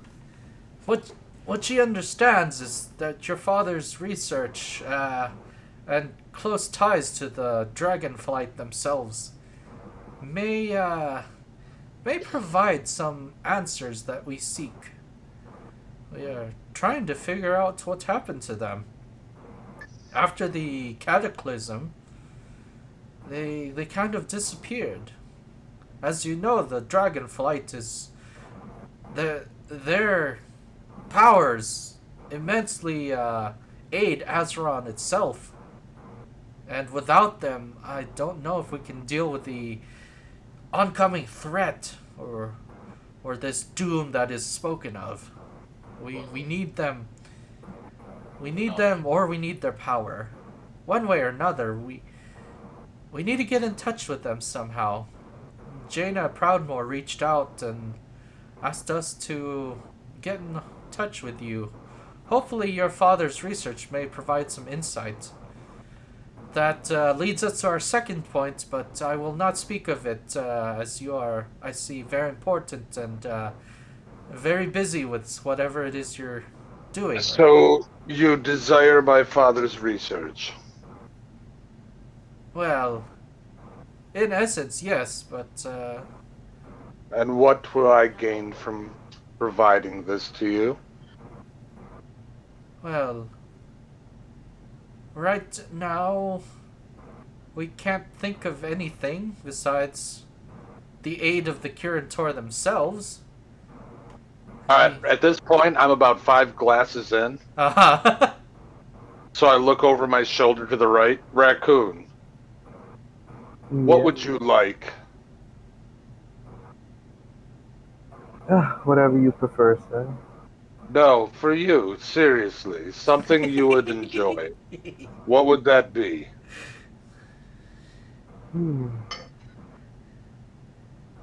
what she understands is that your father's research and close ties to the Dragonflight themselves may provide some answers that we seek. We are trying to figure out what happened to them. After the cataclysm, they kind of disappeared. As you know, the Dragonflight is... Their powers immensely aid Azeron itself. And without them, I don't know if we can deal with the oncoming threat or this doom that is spoken of. We need them. We need them, or we need their power. One way or another, we need to get in touch with them somehow. Jaina Proudmoore reached out and asked us to get in touch with you. Hopefully your father's research may provide some insight. That leads us to our second point, but I will not speak of it, as you are, I see, very important and very busy with whatever it is you're doing. So, you desire my father's research? Well, in essence, yes, but... And what will I gain from providing this to you? Well... Right now, we can't think of anything besides the aid of the Curator themselves. At this point, I'm about 5 glasses in. Uh-huh. So I look over my shoulder to the right. Raccoon, what would you like? Whatever you prefer, sir. No, for you, seriously. Something you would enjoy. What would that be?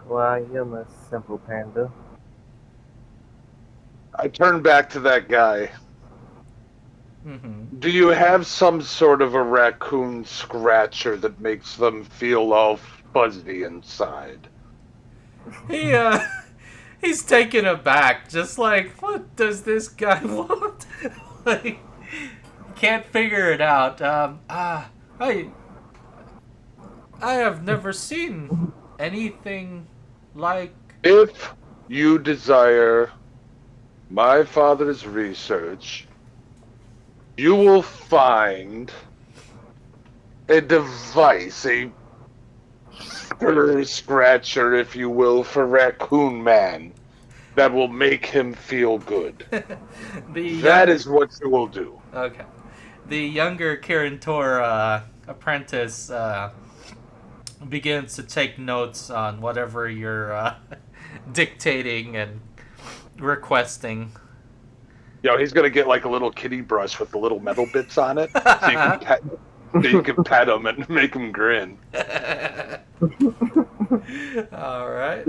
Why, you're a simple panda. I turn back to that guy. Mm-hmm. Do you have some sort of a raccoon scratcher that makes them feel all fuzzy inside? He's taken aback, just like, what does this guy want? Like, can't figure it out. I have never seen anything like... If you desire my father's research, you will find a device, a fur scratcher, if you will, for Raccoon Man that will make him feel good. That is what you will do. Okay. The younger Kirin apprentice begins to take notes on whatever you're dictating and requesting. Yo, he's gonna get like a little kitty brush with the little metal bits on it, so you can pet him and make him grin. All right.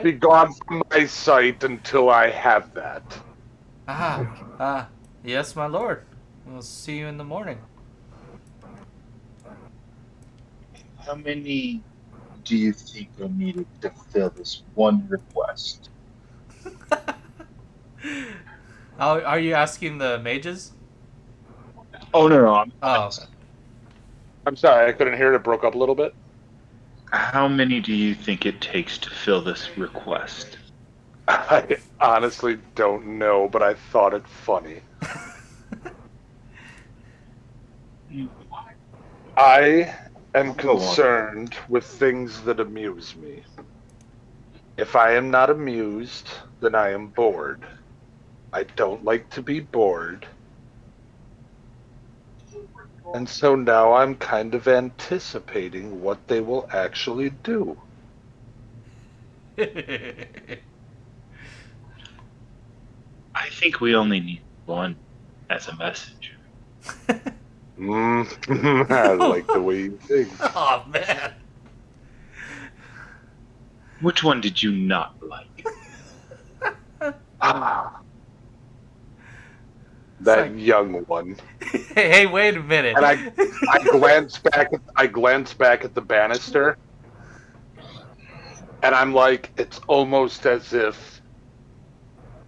Be gone from my sight until I have that. Yes, my lord. We'll see you in the morning. How many do you think are needed to fill this one request? Are you asking the mages? Oh, no. Okay. I'm sorry, I couldn't hear it. It broke up a little bit. How many do you think it takes to fill this request? I honestly don't know, but I thought it funny. I am concerned with things that amuse me. If I am not amused, then I am bored. I don't like to be bored. And so now I'm kind of anticipating what they will actually do. I think we only need one as a messenger. I like the way you think. Oh, man. Which one did you not like? That young one. Hey, wait a minute. And I glance back at the banister, and I'm like, it's almost as if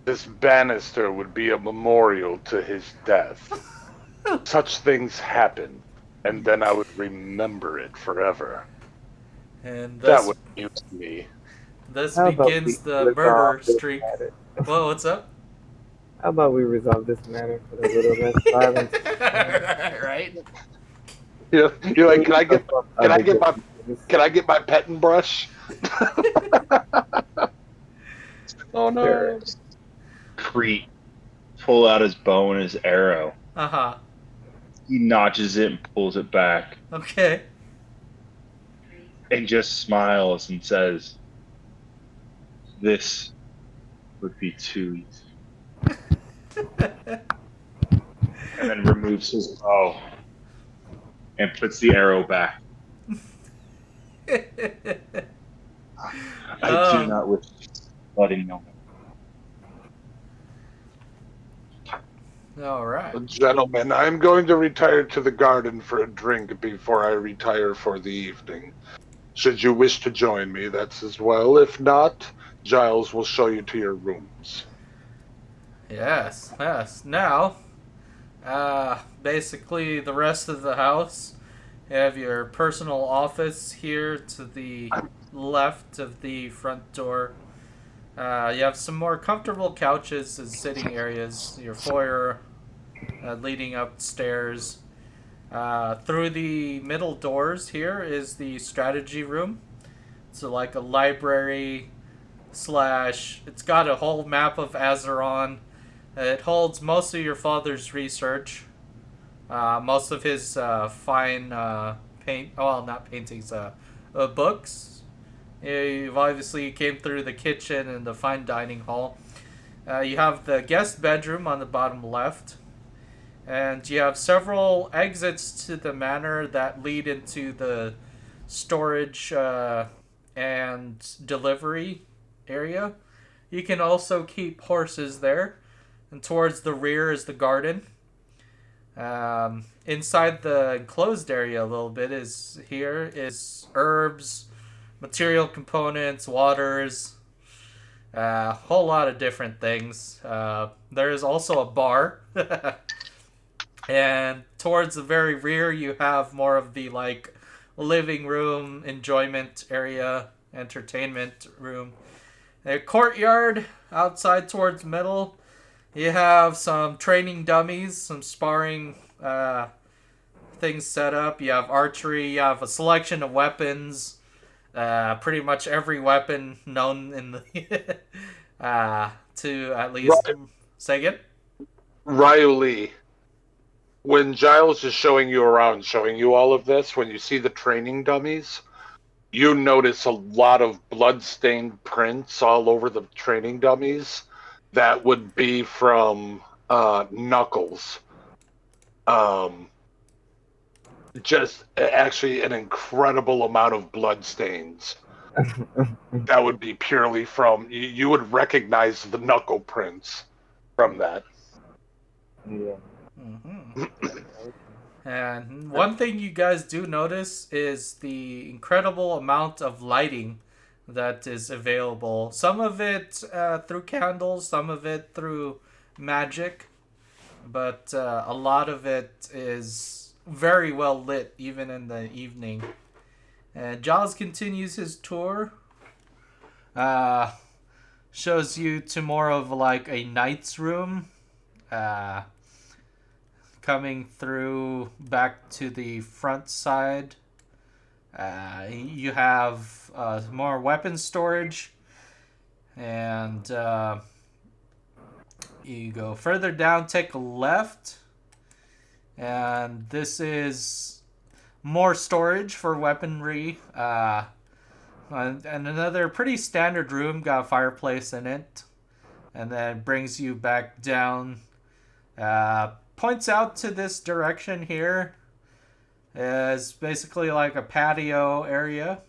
this banister would be a memorial to his death. Such things happen, and then I would remember it forever. And That would amuse me. This How about begins we the look murder off streak. at it? Whoa, what's up? How about we resolve this matter with a little less violence? Right? You're like, can I Other get my differences. can I get my petting brush? Oh Sure. no. Kreet pull out his bow and his arrow. Uh-huh. He notches it and pulls it back Okay. and just smiles and says, "This would be too easy." And then removes his bow and puts the arrow back. I do not wish letting no one. All right. Gentlemen, I'm going to retire to the garden for a drink before I retire for the evening. Should you wish to join me, that's as well. If not, Jiles will show you to your rooms. Yes, yes. Now, basically the rest of the house, you have your personal office here to the left of the front door. You have some more comfortable couches and sitting areas. Your foyer leading upstairs. Through the middle doors here is the strategy room. So like a library slash. It's got a whole map of Azeron. It holds most of your father's research. Most of his fine not paintings, books. You've obviously came through the kitchen and the fine dining hall. You have the guest bedroom on the bottom left. And you have several exits to the manor that lead into the storage and delivery area. You can also keep horses there. And towards the rear is the garden. Inside the enclosed area a little bit is herbs, material components, waters, a whole lot of different things. There is also a bar. And towards the very rear, you have more of the like living room, enjoyment area, entertainment room. A courtyard outside towards middle. You have some training dummies, some sparring things set up. You have archery. You have a selection of weapons. Pretty much every weapon known in the to at least say again. Ryu-Lee, when Jiles is showing you around, showing you all of this, when you see the training dummies, you notice a lot of blood-stained prints all over the training dummies. That would be from Knuckles. Just actually an incredible amount of blood stains. That would be purely from... You would recognize the knuckle prints from that. Yeah. Mm-hmm. And one thing you guys do notice is the incredible amount of lighting that is available. Some of it through candles, some of it through magic, but a lot of it is very well lit even in the evening. And Giles continues his tour. Shows you to more of like a knight's room. Coming through back to the front side. You have more weapon storage. And you go further down, take a left. And this is more storage for weaponry. And another pretty standard room, got a fireplace in it. And then brings you back down. Points out to this direction here is basically like a patio area.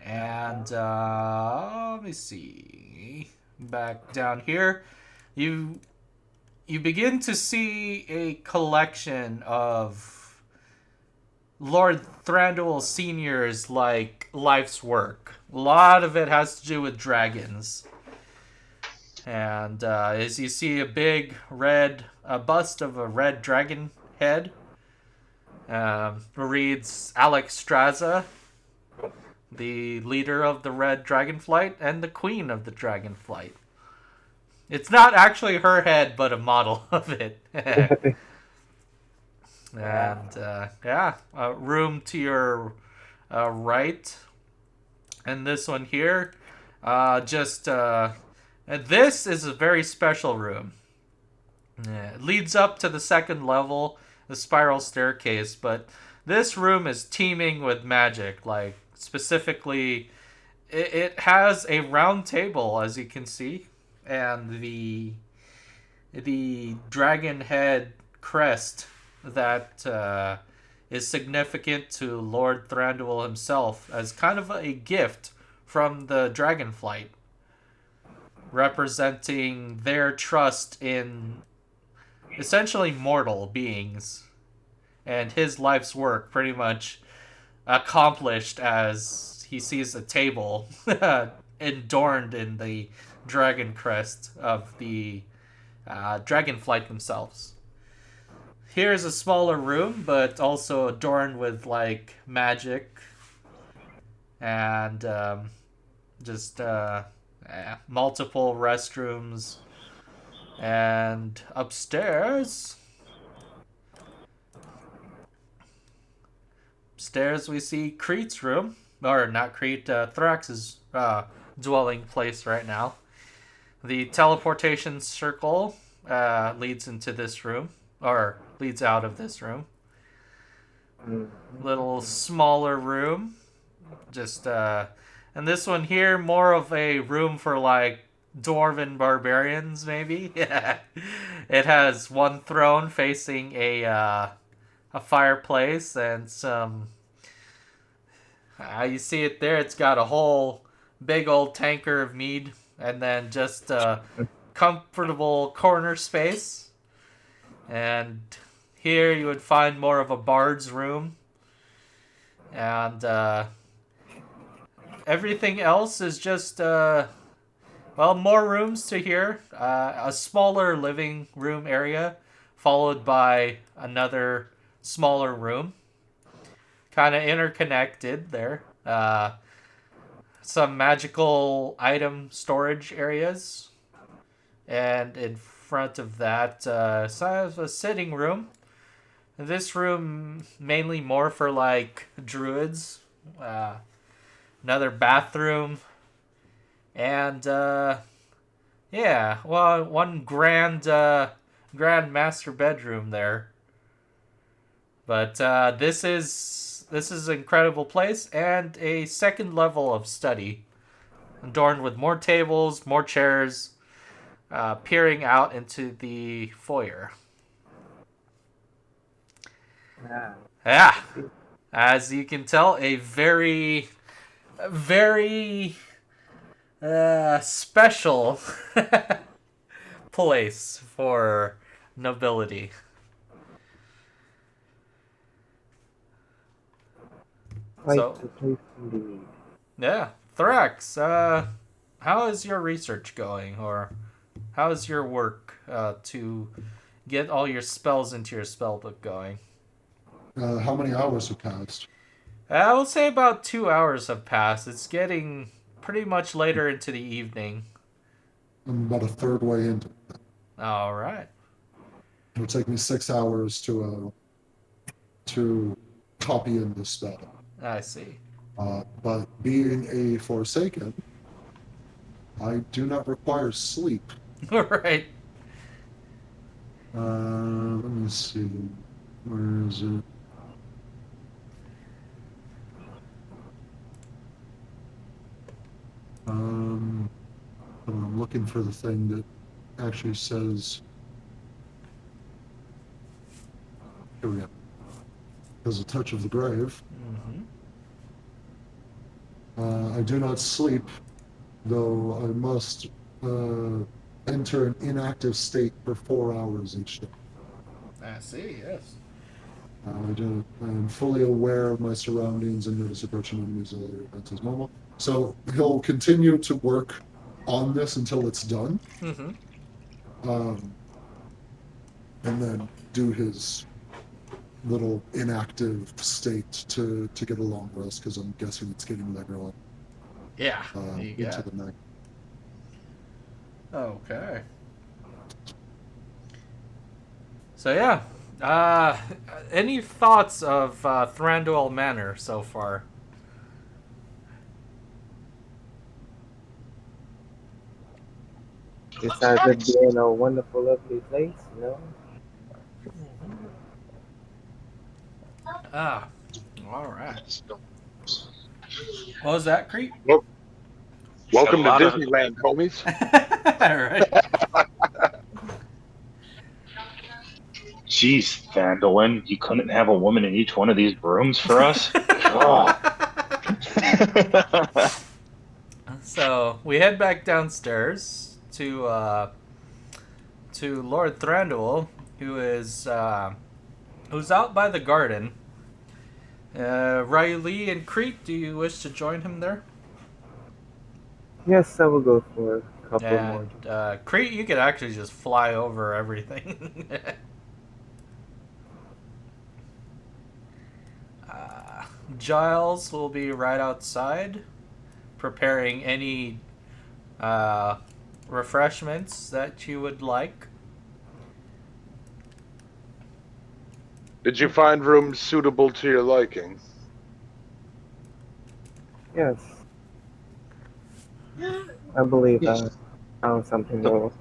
And let me see. Back down here, you begin to see a collection of Lord Thranduil Sr.'s like life's work. A lot of it has to do with dragons. And as you see a big a bust of a red dragon head, reads Alex Straza, the leader of the Red Dragonflight and the Queen of the Dragonflight. It's not actually her head, but a model of it. And room to your right, and this one here, and this is a very special room. Yeah, it leads up to the second level, the spiral staircase, but this room is teeming with magic. Like, specifically, it has a round table, as you can see, and the dragon head crest that is significant to Lord Thranduil himself as kind of a gift from the Dragonflight, representing their trust in essentially mortal beings and his life's work pretty much accomplished as he sees a table adorned in the dragon crest of the Dragonflight themselves. Here's a smaller room, but also adorned with like magic and multiple restrooms. And upstairs we see Kreet's room, or not Kreet, Thrax's dwelling place right now. The teleportation circle leads into this room, or leads out of this room. Little smaller room, and this one here more of a room for like dwarven barbarians, maybe. It has one throne facing a fireplace and some. You see it there. It's got a whole big old tanker of mead, and then just a comfortable corner space. And here you would find more of a bard's room, and everything else is just more rooms to here. A smaller living room area, followed by another smaller room. Kind of interconnected there. Some magical item storage areas. And in front of that, a sitting room. This room mainly more for like druids. Another bathroom. And one grand master bedroom there. But this is an incredible place, and a second level of study, adorned with more tables, more chairs, peering out into the foyer. Yeah, as you can tell, a very, very special place for nobility. Quite So, the place indeed. yeah, Thrax, how is your research going, or how is your work to get all your spells into your spellbook going? How many hours have passed? I will say about 2 hours have passed. It's getting pretty much later into the evening. I'm about a third way into it. All right. It'll take me 6 hours to copy in the spell. I see. But being a Forsaken, I do not require sleep. Right. Let me see. Where is it? I'm looking for the thing that actually says. Here we go. There's a touch of the grave. Mm-hmm. I do not sleep, though I must enter an inactive state for 4 hours each day. I see, yes. I am fully aware of my surroundings and notice approaching enemies and other events as normal. So he'll continue to work on this until it's done. Mm-hmm. And then do his little inactive state to get a long rest, because I'm guessing it's getting later on Yeah. You into got. the night. Okay. So yeah, any thoughts of Thranduil Manor so far? Besides it being a wonderful, lovely place, you know. Ah, all right. What was that, Kreet? Well, welcome to lot of- Disneyland, homies. All right. Jeez, Thranduil, you couldn't have a woman in each one of these rooms for us? Oh. So we head back downstairs to Lord Thranduil, who is who's out by the garden. Ryu-Lee and Kreet, do you wish to join him there? Yes, I will go for a couple more. And Kreet, you could actually just fly over everything. Jiles will be right outside, preparing any refreshments that you would like. Did you find rooms suitable to your liking? Yes. I believe I found something that will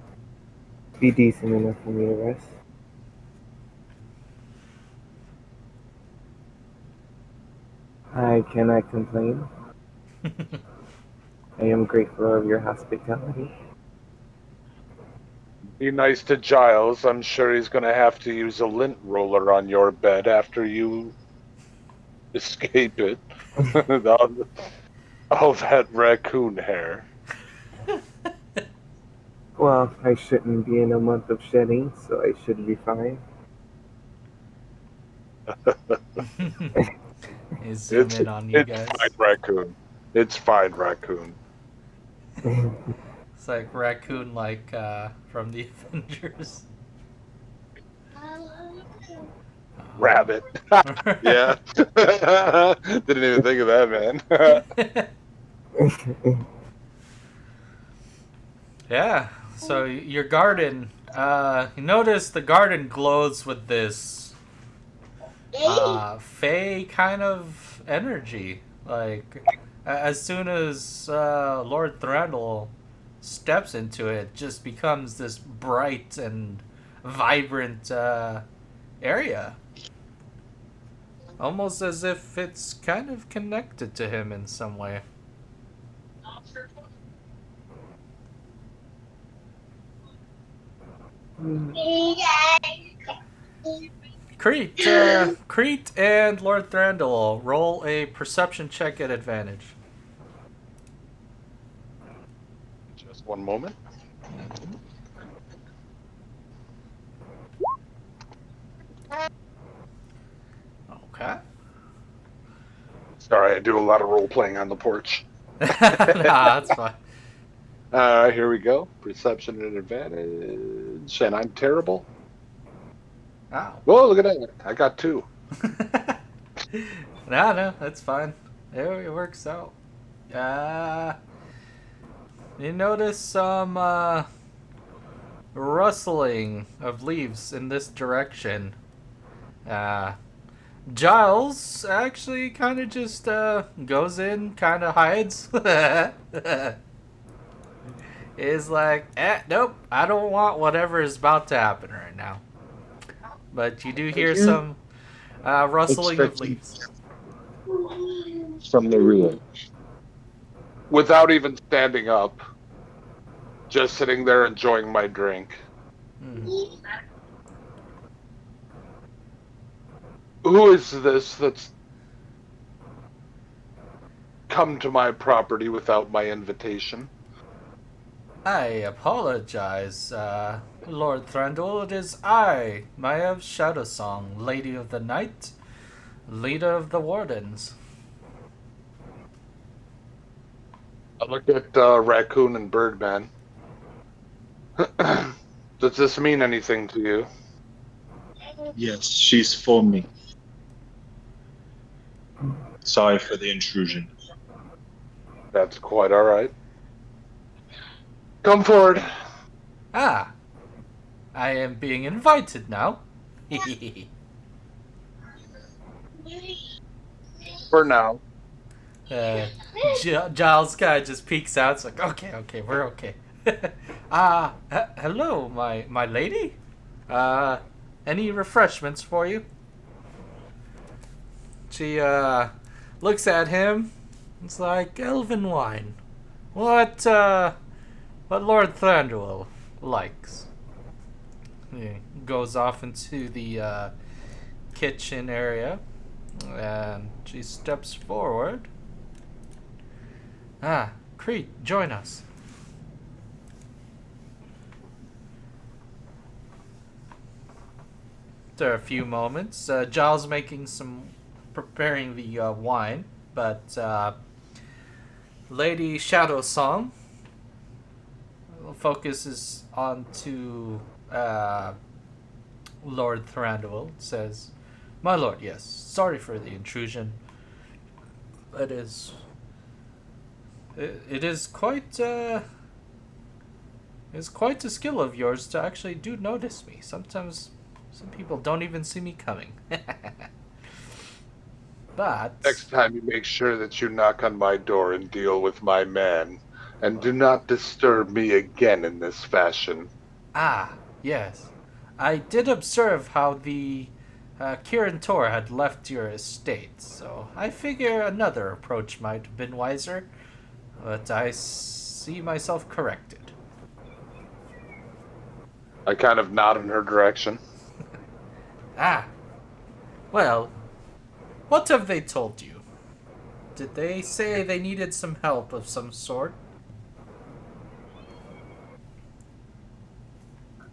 be decent enough for me to rest. I cannot complain. I am grateful of your hospitality. Be nice to Giles. I'm sure he's going to have to use a lint roller on your bed after you escape it. all that raccoon hair. Well, I shouldn't be in a month of shedding, so I should be fine. Zoom in on you guys. It's fine, raccoon. It's fine, raccoon. It's like raccoon, like from the Avengers. Rabbit. Yeah. Didn't even think of that, man. Yeah. So your garden, you notice the garden glows with this fey kind of energy. Like as soon as Lord Thranduil steps into it, it just becomes this bright and vibrant area. Almost as if it's kind of connected to him in some way. Kreet and Lord Thranduil, roll a perception check at advantage. Just one moment. Okay. Sorry, I do a lot of role playing on the porch. Nah, that's fine. Here we go. Perception at advantage, and I'm terrible. Oh. Whoa, look at that! I got 2. No, that's fine. It works out. You notice some rustling of leaves in this direction. Giles actually kind of just goes in, kind of hides. Is like, nope, I don't want whatever is about to happen right now. But you do hear some rustling of leaves. From the real. Without even standing up, just sitting there enjoying my drink. Mm. Who is this that's come to my property without my invitation? I apologize, Lord Thranduil. It is I, Maiev Shadowsong, Lady of the Night, leader of the Wardens. I look at Raccoon and Birdman. Does this mean anything to you? Yes, she's for me. Sorry for the intrusion. That's quite all right. Come forward. Ah, I am being invited now. For now. Giles kind of just peeks out. It's like, okay, we're okay. Hello, my lady. Any refreshments for you? She looks at him. It's like elven wine. What Lord Thranduil likes. He goes off into the kitchen area, and she steps forward. Kreet, join us. After a few moments, Giles preparing the wine, but Lady Shadowsong focuses on to Lord Thranduil. Says, "My lord, yes, sorry for the intrusion. It is quite it's quite a skill of yours to actually do notice me. Sometimes some people don't even see me coming." But Next time you make sure that you knock on my door and deal with my man, and do not disturb me again in this fashion. Yes, I did observe how the Kirin Tor had left your estate, so I figure another approach might have been wiser. But I see myself corrected. I kind of nod in her direction. Well, what have they told you? Did they say they needed some help of some sort?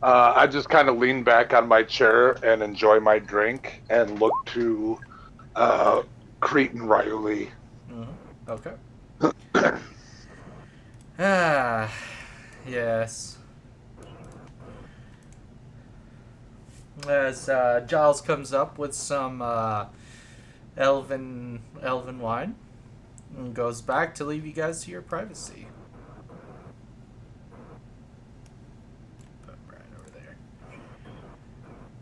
I just kind of lean back on my chair and enjoy my drink and look to Kreet and Ryu-Lee. Okay. Yes. As Giles comes up with some elven wine and goes back to leave you guys to your privacy. Put right over there.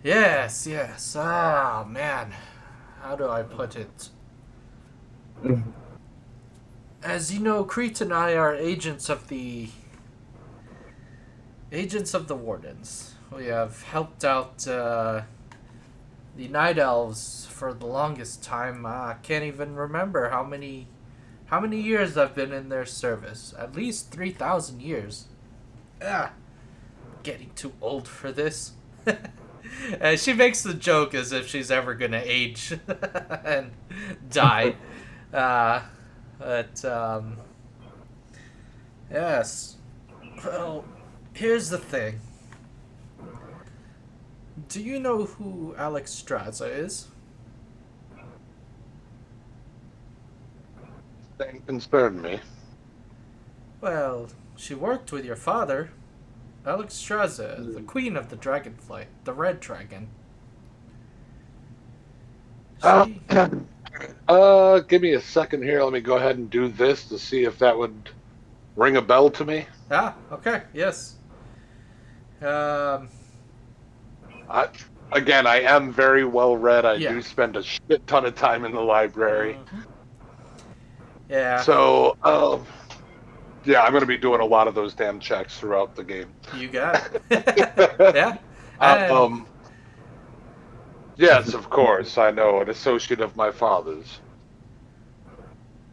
Yes. Oh man, how do I put it? As you know, Kreet and I are agents of the Wardens. We have helped out the Night Elves for the longest time. I can't even remember how many years I've been in their service. At least 3,000 years. Getting too old for this. And she makes the joke as if she's ever gonna age and die. But yes. Well, here's the thing. Do you know who Alexstrasza is? Thing concerned me. Well, she worked with your father. Alexstrasza, the queen of the Dragonflight, the red dragon. She... Give me a second here. Let me go ahead and do this to see if that would ring a bell to me. Okay, yes. I am very well read. I do spend a shit ton of time in the library. Mm-hmm. Yeah. So, I'm going to be doing a lot of those damn checks throughout the game. You got it. Yeah. Yes, of course. I know, an associate of my father's.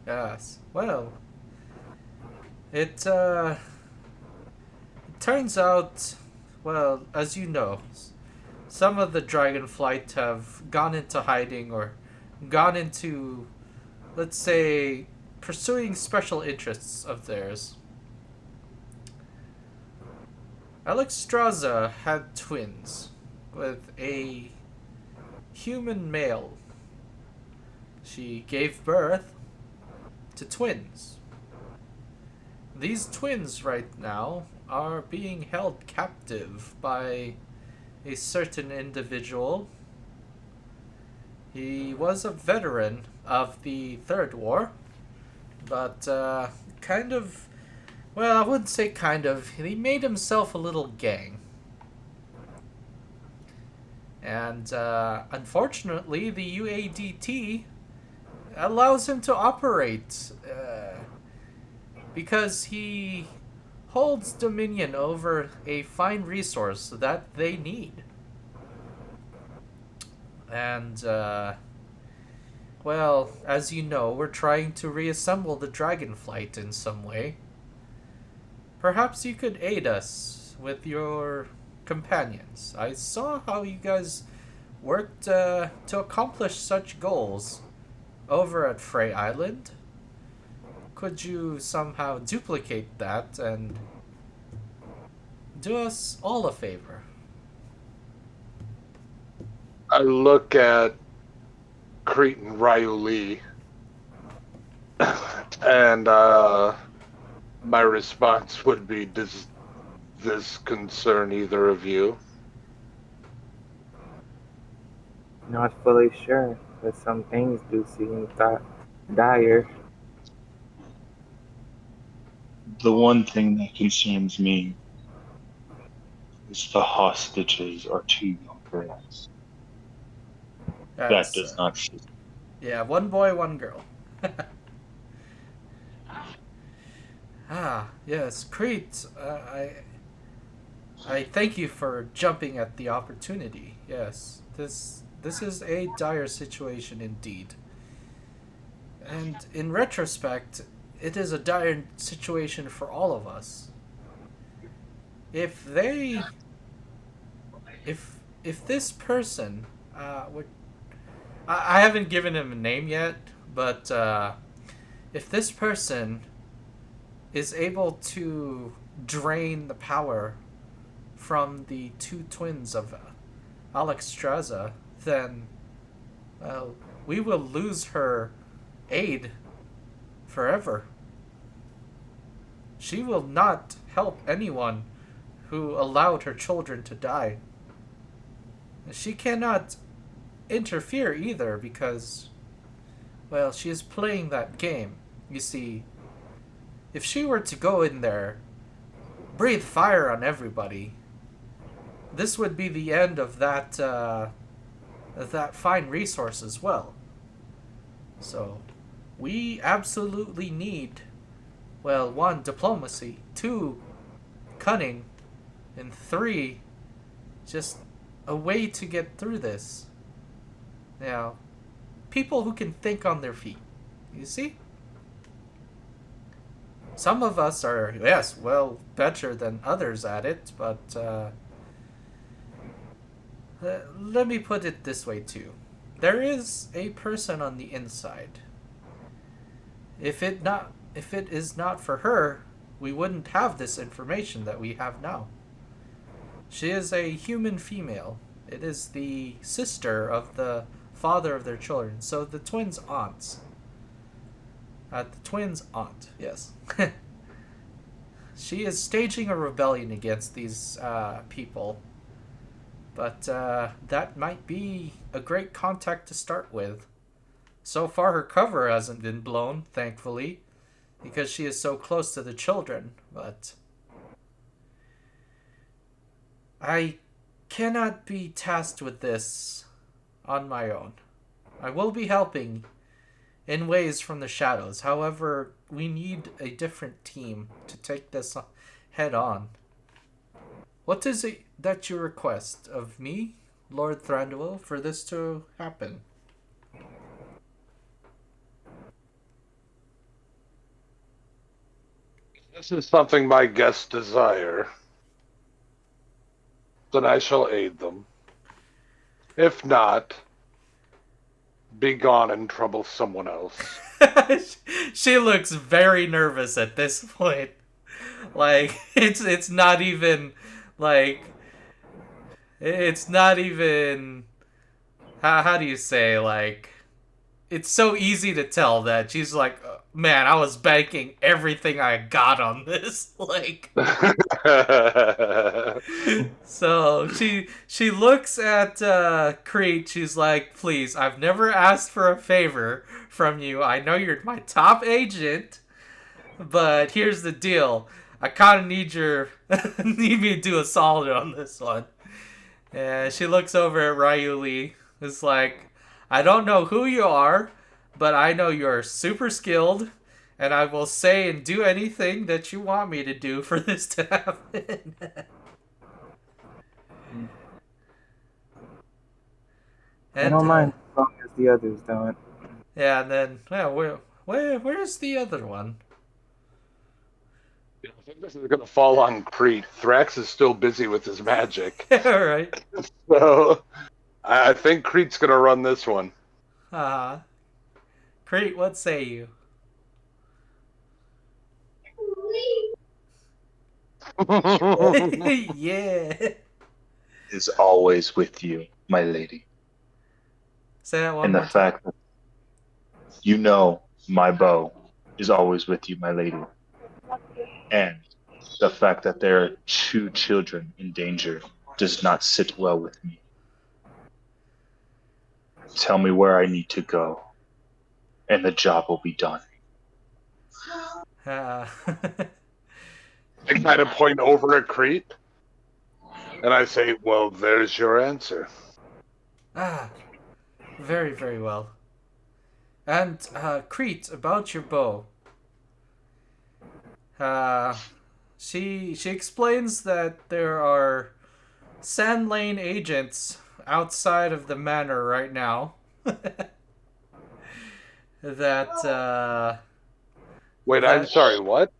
Yes. Well, it turns out, well, as you know, some of the Dragonflight have gone into hiding or gone into, let's say, pursuing special interests of theirs. Alexstrasza had twins with a human male. She gave birth to twins. These twins right now are being held captive by a certain individual. He was a veteran of the Third War, but I wouldn't say kind of. He made himself a little gang. And unfortunately, the UADT allows him to operate because he holds dominion over a fine resource that they need. And, well, as you know, we're trying to reassemble the Dragonflight in some way. Perhaps you could aid us with your companions. I saw how you guys worked to accomplish such goals over at Fray Island. Could you somehow duplicate that and do us all a favor? I look at Kreet and Ryu-Lee, and my response would be, does this concern either of you? Not fully sure, but some things do seem dire. The one thing that concerns me is the hostages are too young for us. That That's, does not fit. yeah, one boy, one girl. Yes, Kreet, I thank you for jumping at the opportunity. Yes, this is a dire situation indeed. And in retrospect, it is a dire situation for all of us. If this person would, I haven't given him a name yet, but if this person is able to drain the power from the two twins of Alexstrasza, then, well, we will lose her aid forever. She will not help anyone who allowed her children to die. She cannot interfere either because, well, she is playing that game. You see, if she were to go in there, breathe fire on everybody, this would be the end of that fine resource as well. So, we absolutely need, well, 1, diplomacy, 2, cunning, and 3, just a way to get through this. Now, people who can think on their feet. You see? Some of us are, yes, well, better than others at it, but let me put it this way too. There is a person on the inside. If it is not for her, we wouldn't have this information that we have now. She is a human female. It is the sister of the father of their children. So the twins' aunts. The twins' aunt, yes. She is staging a rebellion against these people. But that might be a great contact to start with. So far her cover hasn't been blown, thankfully, because she is so close to the children, but I cannot be tasked with this on my own. I will be helping in ways from the shadows. However, we need a different team to take this head on. What is it that you request of me, Lord Thranduil, for this to happen? This is something my guests desire. Then I shall aid them. If not, be gone and trouble someone else. She looks very nervous at this point. Like, it's not even, like, it's not even, how do you say, like, it's so easy to tell that she's like, man, I was banking everything I got on this. Like, so she looks at Kreet. She's like, please, I've never asked for a favor from you. I know you're my top agent, but here's the deal. I kind of need me to do a solid on this one. Yeah, she looks over at Ryu-Lee. It's like, I don't know who you are, but I know you're super skilled, and I will say and do anything that you want me to do for this to happen. I And don't mind as long as the others don't. yeah, and then yeah, where's the other one? I think this is going to fall on Kreet. Thrax is still busy with his magic. All right. So I think Kreet's going to run this one. Uh, Kreet, what say you? Yeah. Is always with you, my lady. Say that one And the more time. fact that you know my bow is always with you, my lady. And the fact that there are 2 children in danger does not sit well with me. Tell me where I need to go, and the job will be done. Uh, I kind of point over at Kreet, and I say, well, there's your answer. ah, very, very well. And, Kreet, about your bow. Uh, she explains that there are Sand Lane agents outside of the manor right now. that, Wait, I'm that, sorry, what?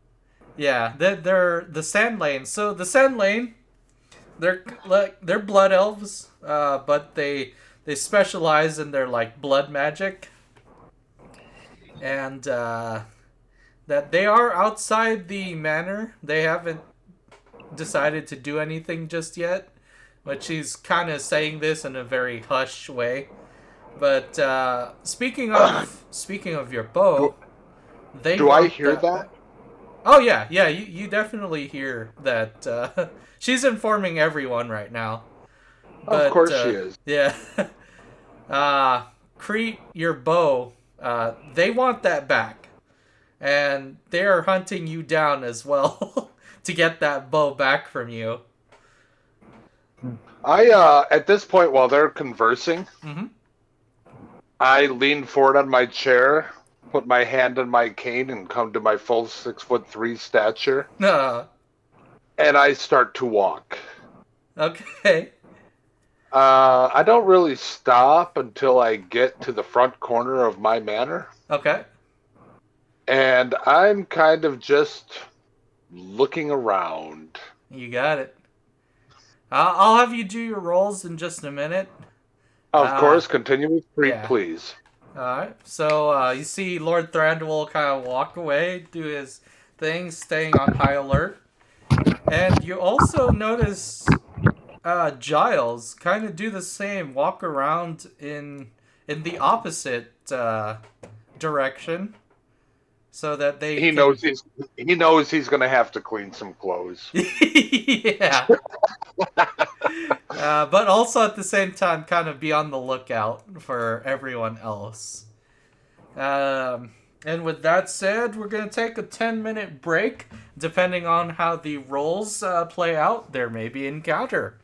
yeah, they're the Sand Lane. So the Sand Lane, they're blood elves, but they specialize in their like blood magic, and that they are outside the manor. They haven't decided to do anything just yet, but she's kind of saying this in a very hush way. But speaking of your Do, bow, they do I want hear that that? back. Oh yeah, yeah. You definitely hear that. She's informing everyone right now. Of But course she is. yeah, Kreet, your bow. They want that back, and they are hunting you down as well to get that bow back from you. At this point, while they're conversing, Mm-hmm. I lean forward on my chair, put my hand on my cane, and come to my full 6'3" stature, and I start to walk. Okay. I don't really stop until I get to the front corner of my manor, Okay. and I'm kind of just looking around. You got it. I'll have you do your rolls in just a minute. Of Uh, course, continue with Creed, yeah. please. Alright. So you see Lord Thranduil kind of walk away, do his thing, staying on high alert. And you also notice Jiles kind of do the same, walk around in the opposite direction, so that they He can. knows he's going to have to clean some clothes. Yeah. But also at the same time, kind of be on the lookout for everyone else. And with that said, we're going to take a 10-minute break. Depending on how the rolls play out, there may be encounter.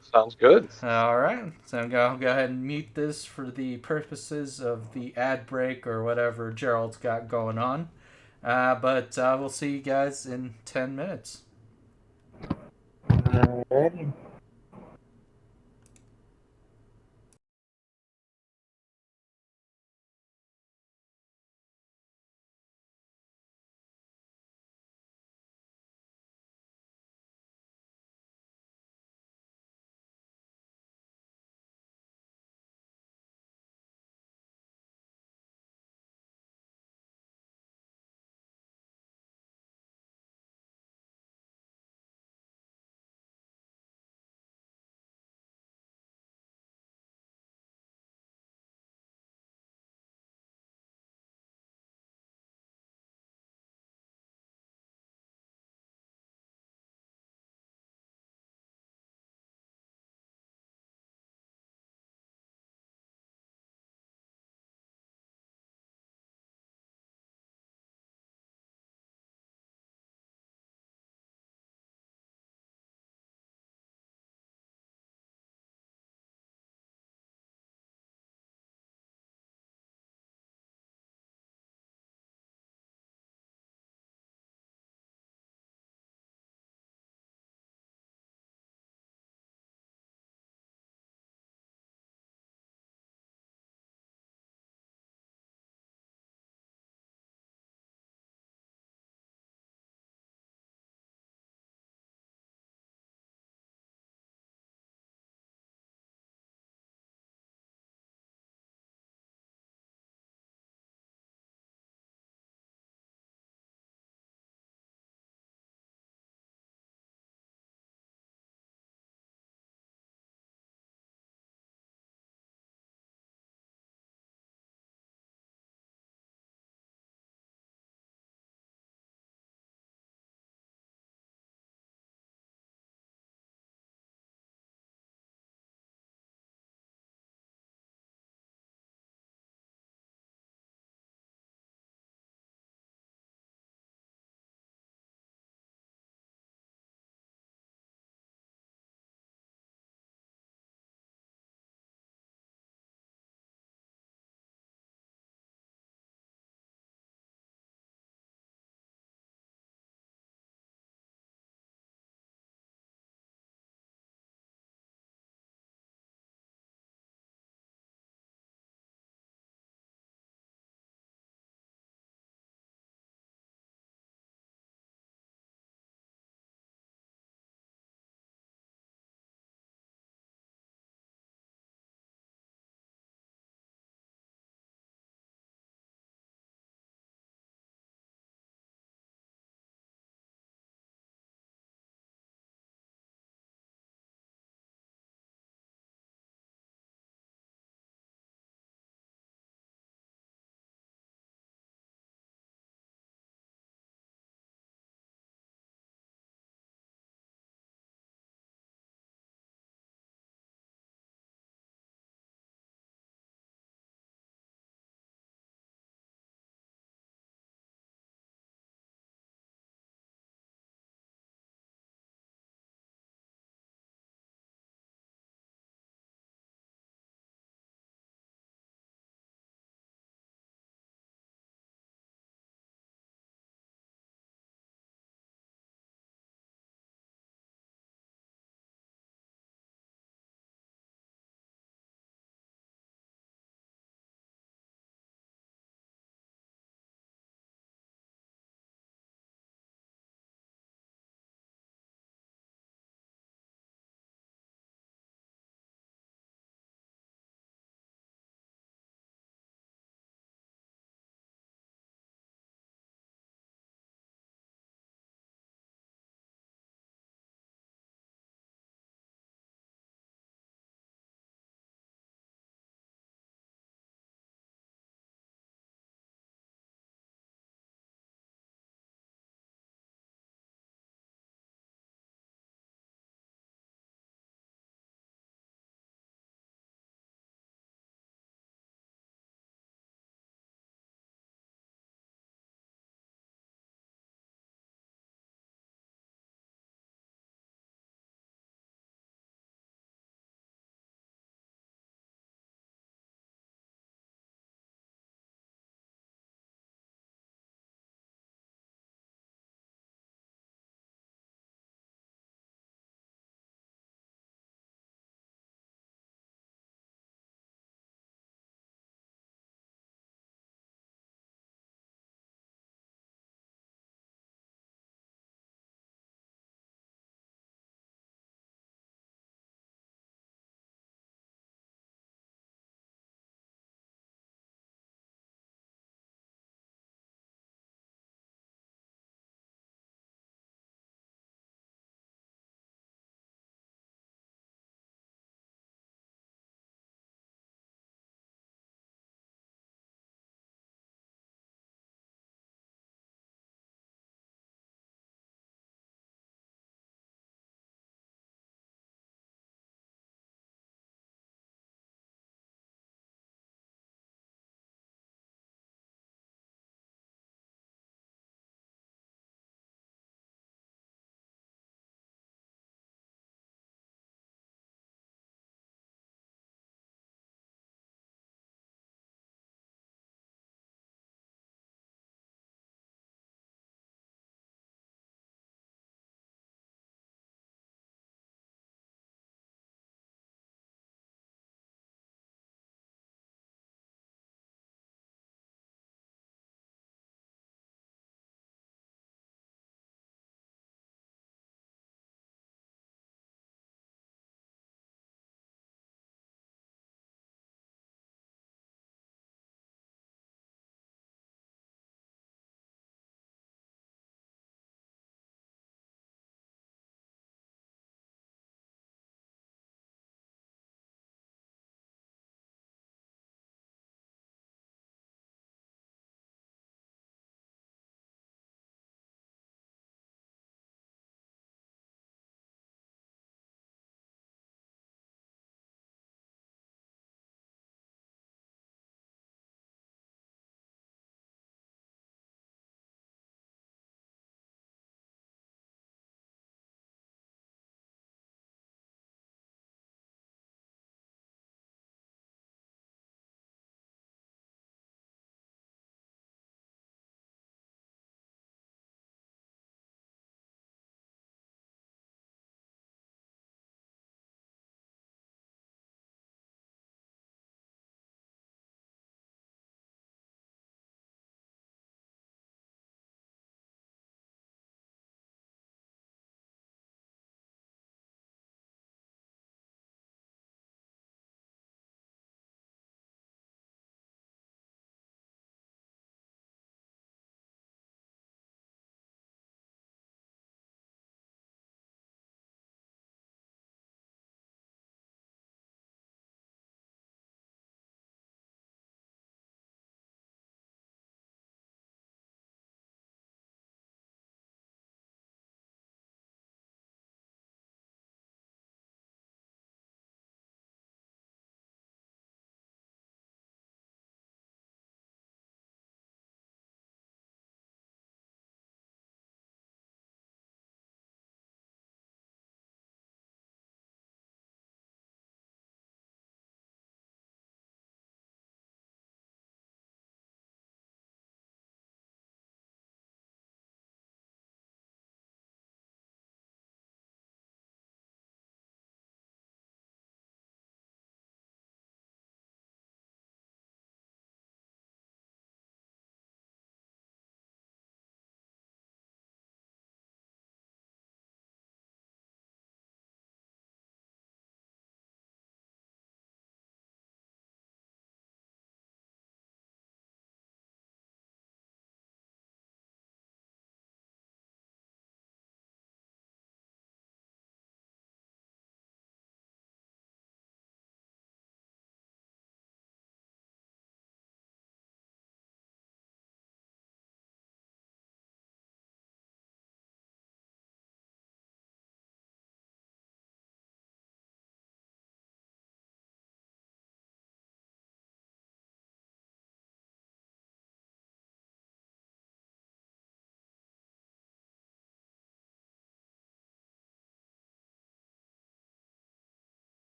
Sounds good. All right. So I'm going to go ahead and mute this for the purposes of the ad break or whatever Gerald's got going on. But we'll see you guys in 10 minutes. Alrighty.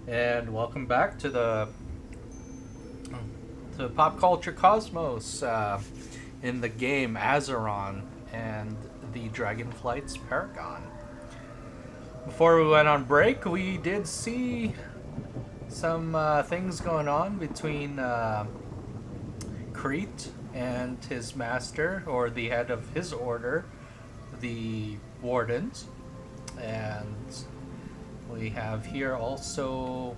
And welcome back to the pop culture cosmos in the game Azeron and the Dragonflight's Paragon. Before we went on break, we did see some things going on between Kreet and his master, or the head of his order, the Wardens. And we have here also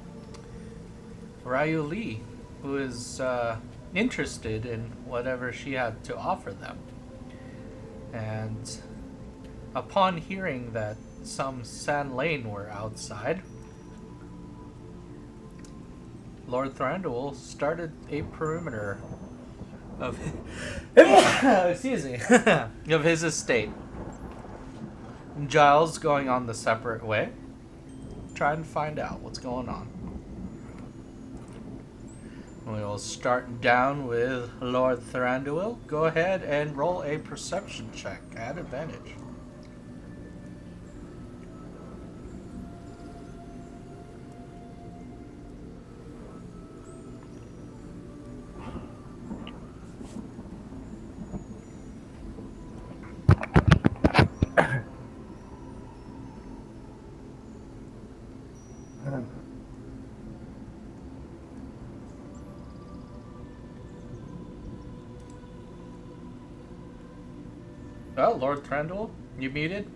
Ryu-Lee, who is interested in whatever she had to offer them. And upon hearing that some San Lane were outside, Lord Thranduil started a perimeter of excuse me of his estate. Jiles going on the separate way, trying to find out what's going on. We will start down with Lord Thranduil. Go ahead and roll a perception check at advantage. Well, Lord Thranduil, you muted?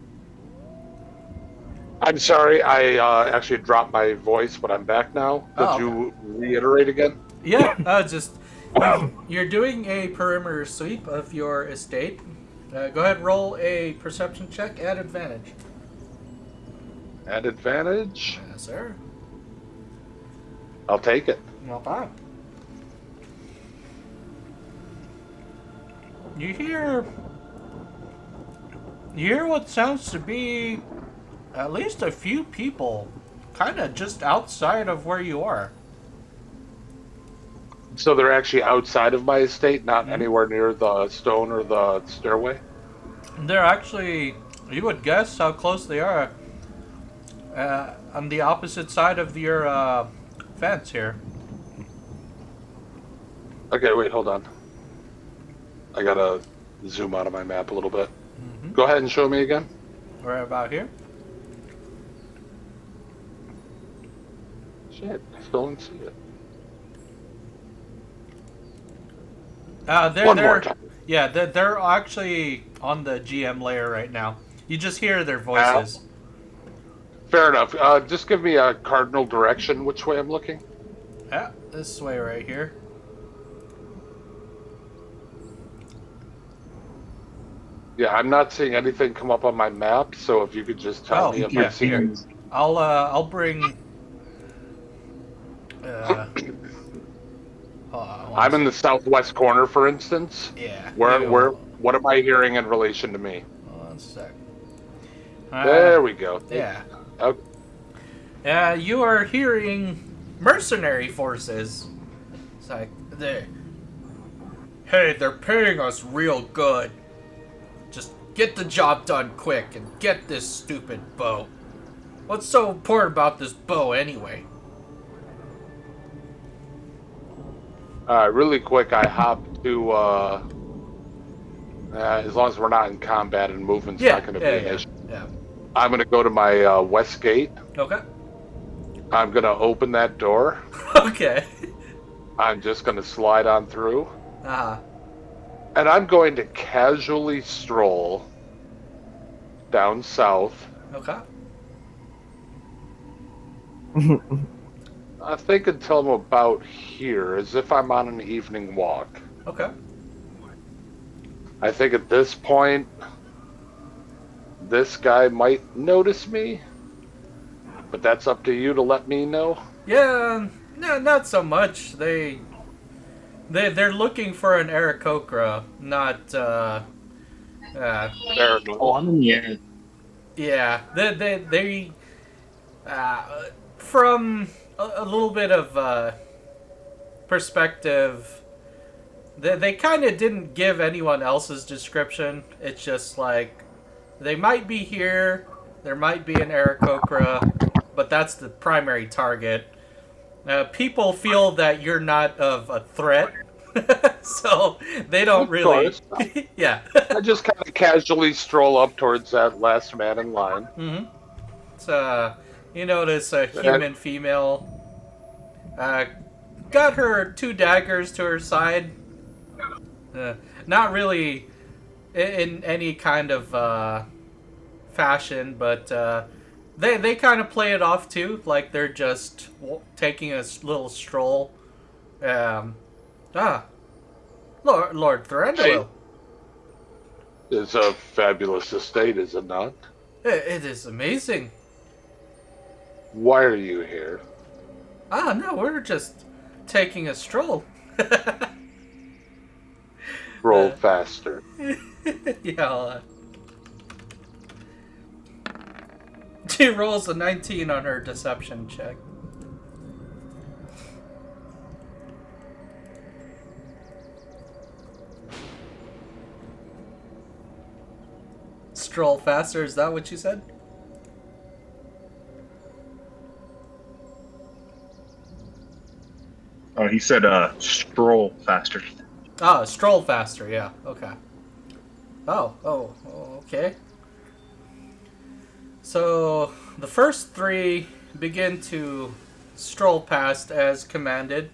I'm sorry, I actually dropped my voice, but I'm back now. Could Oh, you reiterate again? Yeah, you're doing a perimeter sweep of your estate. Go ahead and roll a perception check at advantage. At advantage? Yes, sir. I'll take it. Well done. You hear what sounds to be at least a few people kind of just outside of where you are. So they're actually outside of my estate, not anywhere near the stone or the stairway? They're actually, you would guess how close they are, on the opposite side of your fence here. Okay, wait, hold on. I gotta zoom out of my map a little bit. Mm-hmm. Go ahead and show me again. Right about here. Shit, I still don't see it. They're One more time. Yeah, they're actually on the GM layer right now. You just hear their voices. Fair enough. Just give me a cardinal direction which way I'm looking. Yeah, this way right here. Yeah, I'm not seeing anything come up on my map, so if you could just tell me if yeah, I'm seeing here. I'll bring. I'm in the southwest corner, for instance. Yeah. What am I hearing in relation to me? One sec. There we go. Yeah. Okay. You are hearing mercenary forces. It's like they're paying us real good. Just get the job done quick and get this stupid bow. What's so important about this bow anyway? Really quick, I hop to, as long as we're not in combat and movement's not going to be an issue. Yeah. I'm going to go to my west gate. Okay. I'm going to open that door. Okay. I'm just going to slide on through. Uh-huh. And I'm going to casually stroll down south. Okay. I think until I'm about here, as if I'm on an evening walk. Okay. I think at this point, this guy might notice me, but that's up to you to let me know. Yeah, no, not so much. They're looking for an Aarakocra, not Fair enough. Oh, I'm in the air. yeah. They from a little bit of perspective, they kind of didn't give anyone else's description. It's just like they might be here, there might be an Aarakocra, but that's the primary target. People feel that you're not of a threat, so they don't Of really. course. Yeah. I just kind of casually stroll up towards that last man in line. Mm-hmm. So, you notice a human female uh, got her 2 daggers to her side. Not really in any kind of fashion, but they kind of play it off too, like they're just taking a little stroll. Um, ah, Lord Thranduil. It's a fabulous estate, is it not? It is amazing. Why are you here? No, we're just taking a stroll. Roll faster. Yeah. She rolls a 19 on her deception check. Stroll faster, is that what you said? Oh, he said stroll faster. Oh, stroll faster, yeah, okay. Oh, okay. So, the first 3 begin to stroll past as commanded,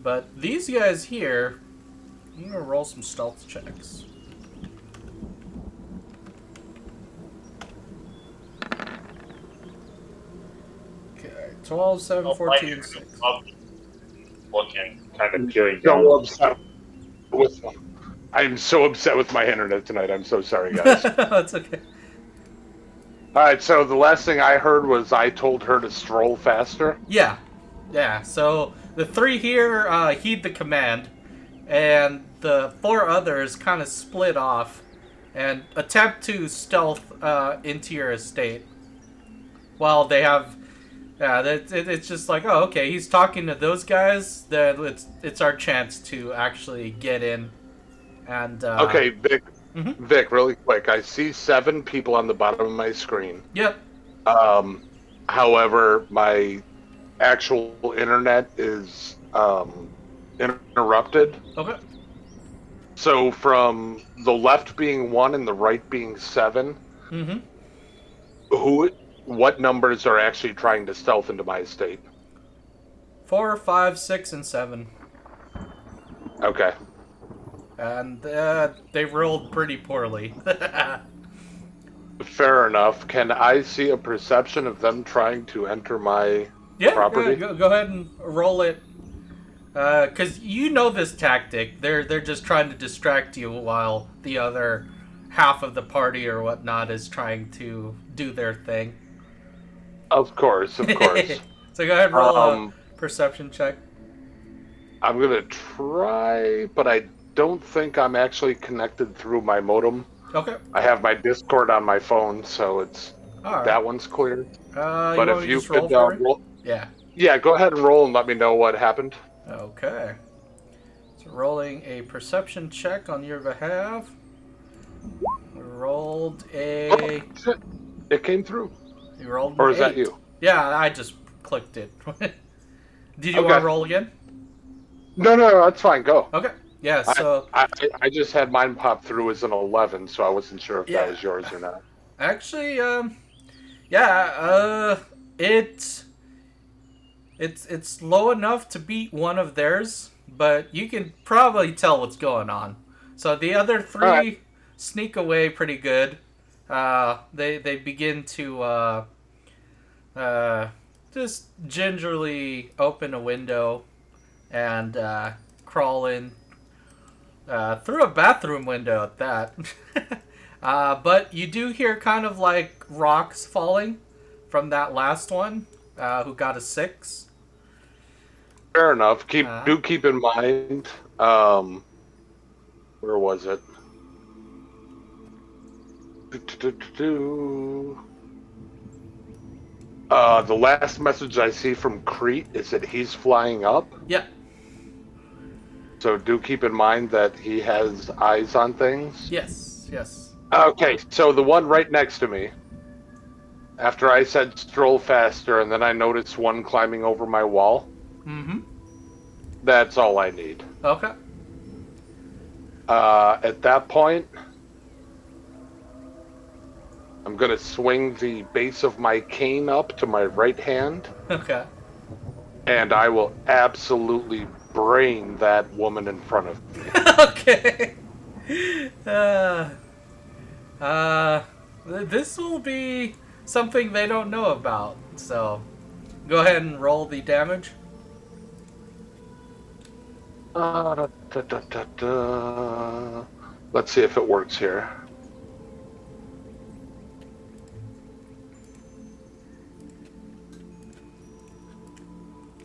but these guys here, I'm gonna roll some stealth checks. Okay, 12, 7, 14, 6. Looking, kind of feeling So upset with I'm so upset with my internet tonight. I'm so sorry, guys. That's okay. All right, so the last thing I heard was I told her to stroll faster. Yeah. So the 3 here heed the command, and the 4 others kind of split off and attempt to stealth into your estate. While they have, it's just like, oh, okay, he's talking to those guys. Then it's our chance to actually get in. And Okay, Vic. Mhm. Vic, really quick. I see 7 people on the bottom of my screen. Yep. However, my actual internet is interrupted. Okay. So from the left being 1 and the right being 7, Mm-hmm. what numbers are actually trying to stealth into my estate? 4, 5, 6, and 7. Okay. And they rolled pretty poorly. Fair enough. Can I see a perception of them trying to enter my property? Yeah, go ahead and roll it. Because you know this tactic. They're just trying to distract you while the other half of the party or whatnot is trying to do their thing. Of course. So go ahead and roll a perception check. I'm going to try, but I don't think I'm actually connected through my modem. Okay. I have my Discord on my phone, so it's All right. that one's clear. But if you could roll, roll, yeah. go ahead and roll and let me know what happened. Okay. So rolling a perception check on your behalf. We rolled a. Oh, shit. It came through. You rolled an Or is 8. that you? Yeah, I just clicked it. Did you Okay. want to roll again? No, that's fine. Go. Okay. Yeah, so I just had mine pop through as an 11, so I wasn't sure if that was yours or not. actually, it's low enough to beat one of theirs, but you can probably tell what's going on. So the other 3 right. sneak away pretty good. They begin to just gingerly open a window and crawl in through a bathroom window at that. But you do hear kind of like rocks falling from that last one who got a 6. Fair enough. Do keep in mind. Where was it? The last message I see from Kreet is that he's flying up. Yeah. So do keep in mind that he has eyes on things. Yes. Okay, so the one right next to me, After I said stroll faster, and then I noticed one climbing over my wall. Mm-hmm. That's all I need. Okay. At that point, I'm going to swing the base of my cane up to my right hand, Okay. and I will absolutely brain that woman in front of me. Okay. This will be something they don't know about. So, go ahead and roll the damage. Let's see if it works here.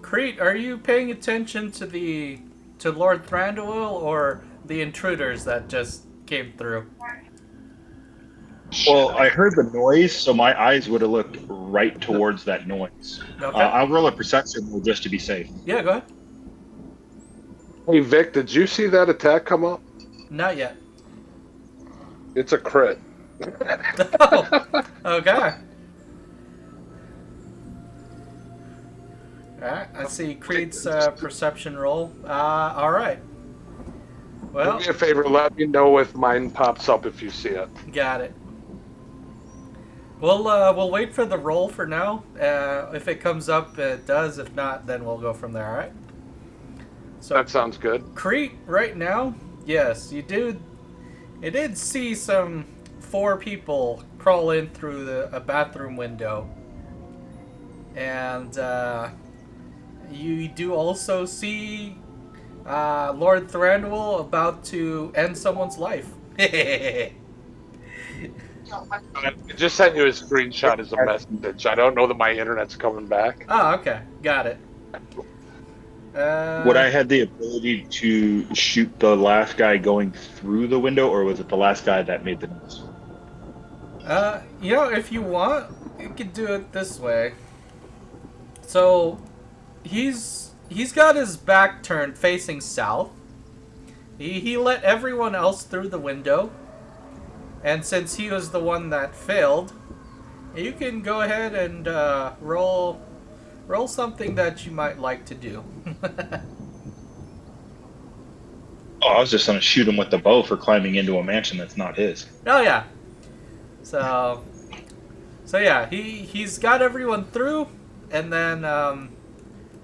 Kreet, are you paying attention to Lord Thranduil or the intruders that just came through? Well, I heard the noise, so my eyes would have looked right towards that noise. Okay. I'll roll a perception roll just to be safe. Yeah, go ahead. Hey Vic, did you see that attack come up? Not yet. It's a crit. Oh, okay. Alright, I see Kreet's perception roll. Alright. Well, Do me a favor, let me know if mine pops up if you see it. got it. We'll wait for the roll for now. If it comes up, it does. If not, then we'll go from there, alright? So, That sounds good. Kreet, right now, yes, you did see some 4 people crawl in through a bathroom window. And, you do also see Lord Thranduil about to end someone's life. I just sent you a screenshot as a message. I don't know that my internet's coming back. Oh, okay. Got it. Would I have the ability to shoot the last guy going through the window, or was it the last guy that made the noise? If you want, you could do it this way. So, he's got his back turned facing south. He let everyone else through the window. And since he was the one that failed, you can go ahead and roll something that you might like to do. Oh, I was just going to shoot him with the bow for climbing into a mansion that's not his. Oh yeah. So yeah, he's got everyone through, and then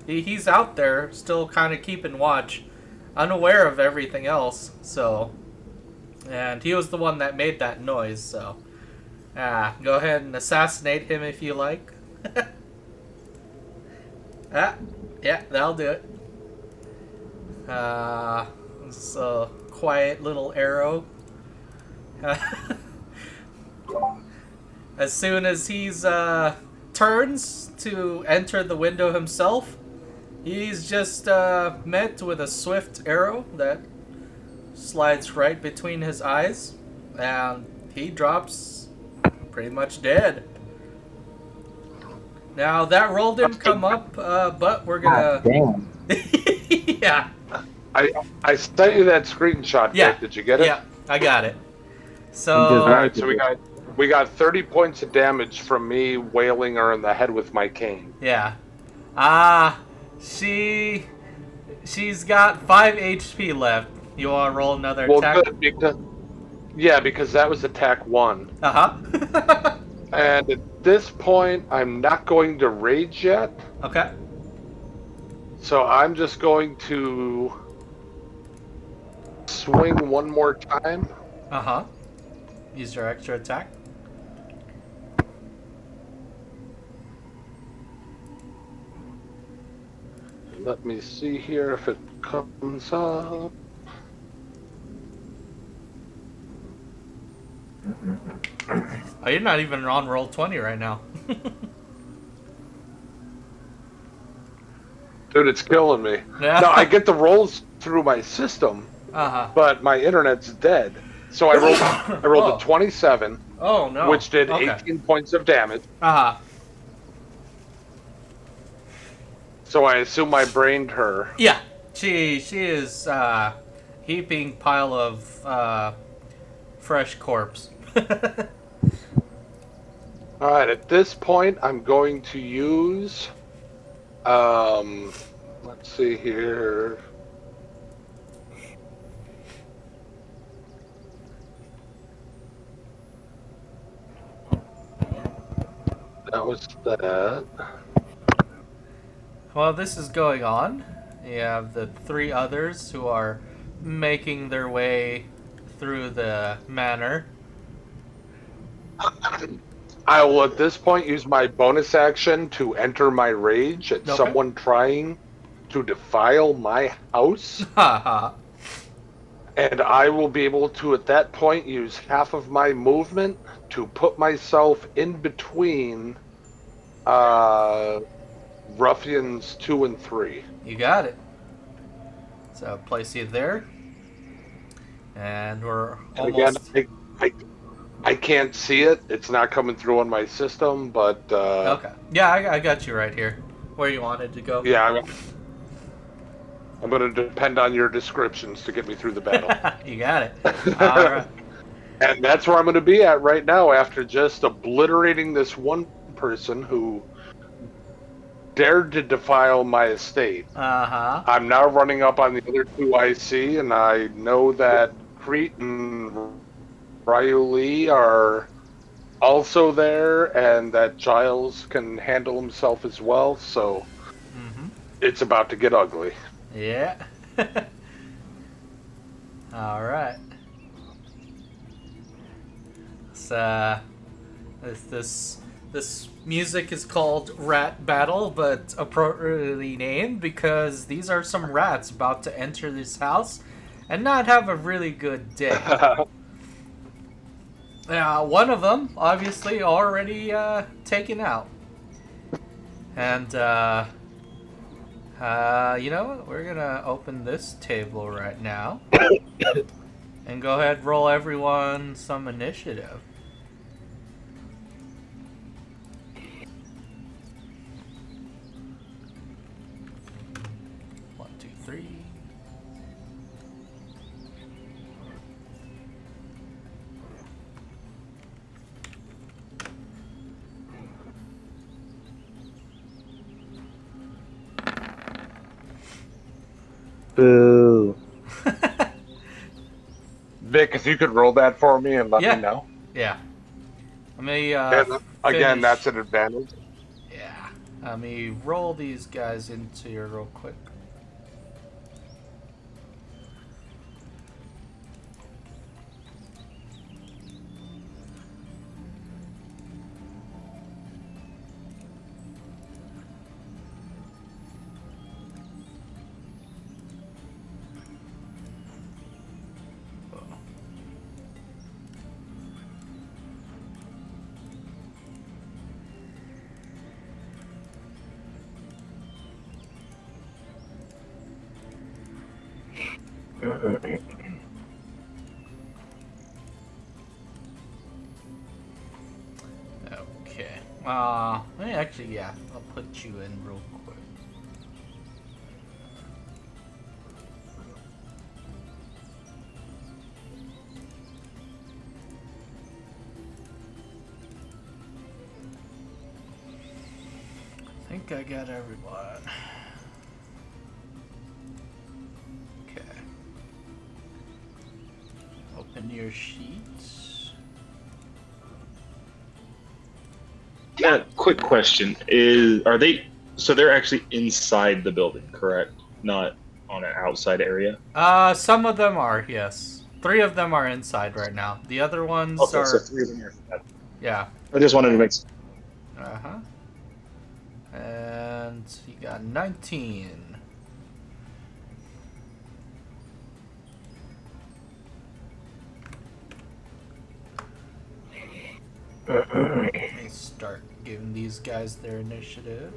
he's out there still kind of keeping watch, unaware of everything else. So, and he was the one that made that noise. So, go ahead and assassinate him if you like. Yeah, that'll do it. It's a quiet little arrow. As soon as he's turns to enter the window himself, he's just met with a swift arrow that slides right between his eyes, and he drops pretty much dead. Now that roll didn't come up, but we're gonna. Damn. Yeah. I sent you that screenshot. Yeah. Vic. Did you get it? Yeah, I got it. So. All right. So we got 30 points of damage from me wailing her in the head with my cane. Yeah. She's got 5 HP left. You want to roll another attack? Good, because that was attack 1. Uh-huh. And at this point, I'm not going to rage yet. Okay. So I'm just going to swing one more time. Uh-huh. Use your extra attack. Let me see here if it comes up. Oh, you're not even on roll 20 right now. Dude, it's killing me. Yeah. No, I get the rolls through my system, Uh-huh. but my internet's dead. So I rolled Oh. a 27, Oh, no. which did Okay. 18 points of damage. Uh-huh. So I assume I brained her. Yeah. She is heaping pile of fresh corpse. All right, at this point, I'm going to use. Let's see here. That was that. While this is going on, you have the three others who are making their way through the manor. I will at this point use my bonus action to enter my rage at Okay. someone trying to defile my house. Haha. And I will be able to, at that point, use half of my movement to put myself in between ruffians 2 and 3. You got it. So place you there. And we're And again, almost... I can't see it. It's not coming through on my system, but... Okay. Yeah, I got you right here. Where you wanted to go. Yeah, I'm going to depend on your descriptions to get me through the battle. You got it. All right. And that's where I'm going to be at right now after just obliterating this one person who dared to defile my estate. Uh-huh. I'm now running up on the other two I see, and I know that Kreet and Ryu-Lee are also there, and that Jiles can handle himself as well, so it's about to get ugly. Yeah. All right. So, this music is called Rat Battle, but appropriately named because these are some rats about to enter this house and not have a really good day. One of them, obviously, already taken out. And, you know what? We're gonna open this table right now. And go ahead, roll everyone some initiative. 1, 2, 3. Boo. Vic, if you could roll that for me and let me know. Yeah. Let me, And again, finish. that's an advantage. Yeah. Let me roll these guys into here real quick. Okay. Actually, yeah. I'll put you in real quick. I think I got everyone. Okay. Open your sheets. Yeah, quick question. Are they so they're actually inside the building, correct? Not on an outside area? Some of them are, yes. 3 of them are inside right now. The other ones Okay, are... so 3 of them are inside. Yeah. I just wanted to make Uh-huh. And you got 19. Let me start giving these guys their initiative.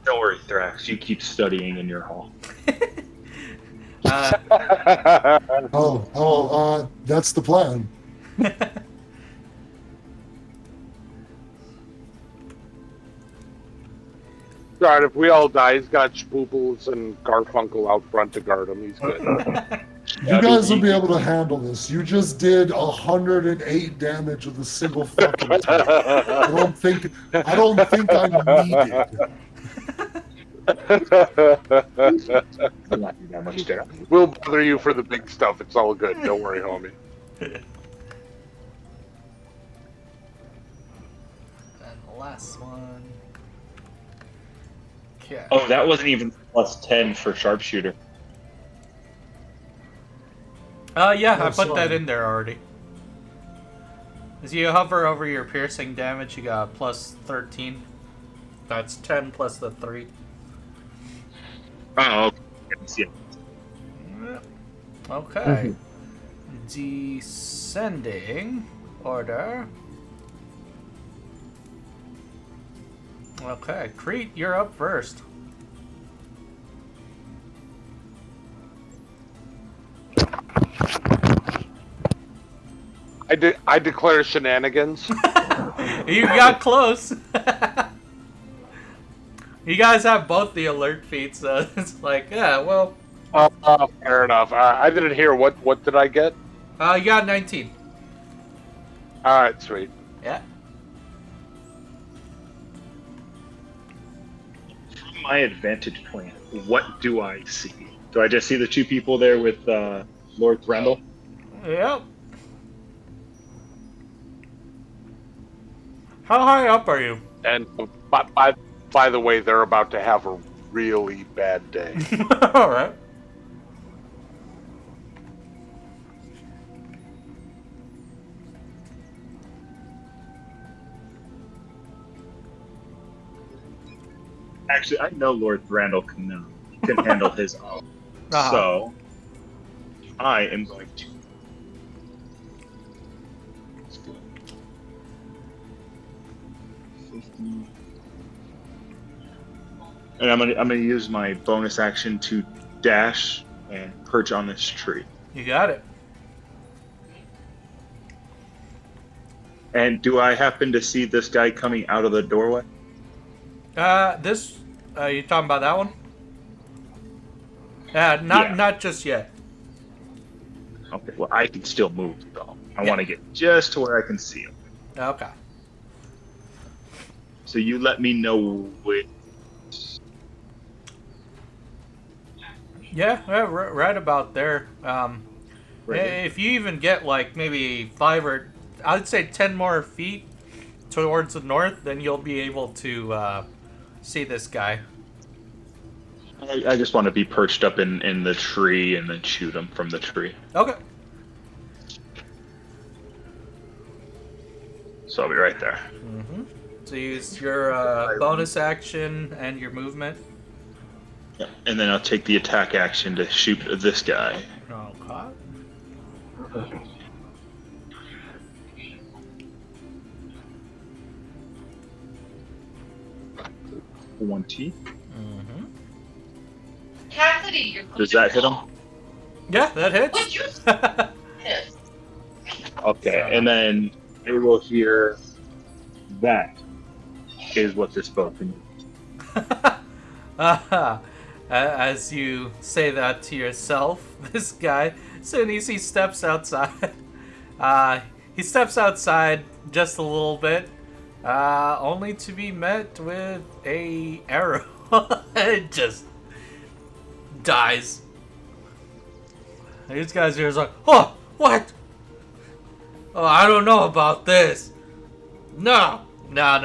Don't worry, Thrax. You keep studying in your hall. That's the plan. Alright, if we all die, he's got Spooples and Garfunkel out front to guard him. He's good. You guys will be able to handle this. You just did 108 damage with a single fucking attack. I don't think I needed. Not that much damage. We'll bother you for the big stuff. It's all good. Don't worry, homie. And the last one. Okay. Oh, that wasn't even plus 10 for sharpshooter. Yeah, I Oh, put sorry. that in there already. As you hover over your piercing damage, you got plus 13. That's 10 plus the 3. Oh, okay. I can see it. Okay. Descending order. Okay, Kreet, you're up first. I declare shenanigans. You got close. You guys have both the alert feats, so it's like, yeah, well, Fair enough. I didn't hear what did I get? you got 19. All right, sweet. Yeah. From my advantage point, what do I see? Do I just see the two people there with Lord Thranduil? Yep. How high up are you? And by the way, they're about to have a really bad day. All right. Actually, I know Lord Thranduil can handle his own. Uh-huh. So, I am going to. Let's go. 50. And I'm gonna use my bonus action to dash and perch on this tree. You got it. And do I happen to see this guy coming out of the doorway? You talking about that one? Yeah. Not just yet. Okay, well, I can still move, though. I Yeah. want to get just to where I can see him. Okay. So you let me know which. Yeah, right about there. Right. If you even get like maybe 5 or I'd say 10 more feet towards the north, then you'll be able to see this guy. I just want to be perched up in the tree and then shoot him from the tree. Okay. So I'll be right there. Mm-hmm. So use your bonus action and your movement. Yeah. And then I'll take the attack action to shoot this guy. Okay. Mm-hmm. Cassidy, you're Does that hit him? Yeah, that hits. Would you yes. Okay, and then they will hear that is what this bow can do. As you say that to yourself, this guy, as soon as he steps outside, he steps outside just a little bit, only to be met with a arrow. It just dies. These guys here is like, oh, what? Oh, I don't know about this. No. No,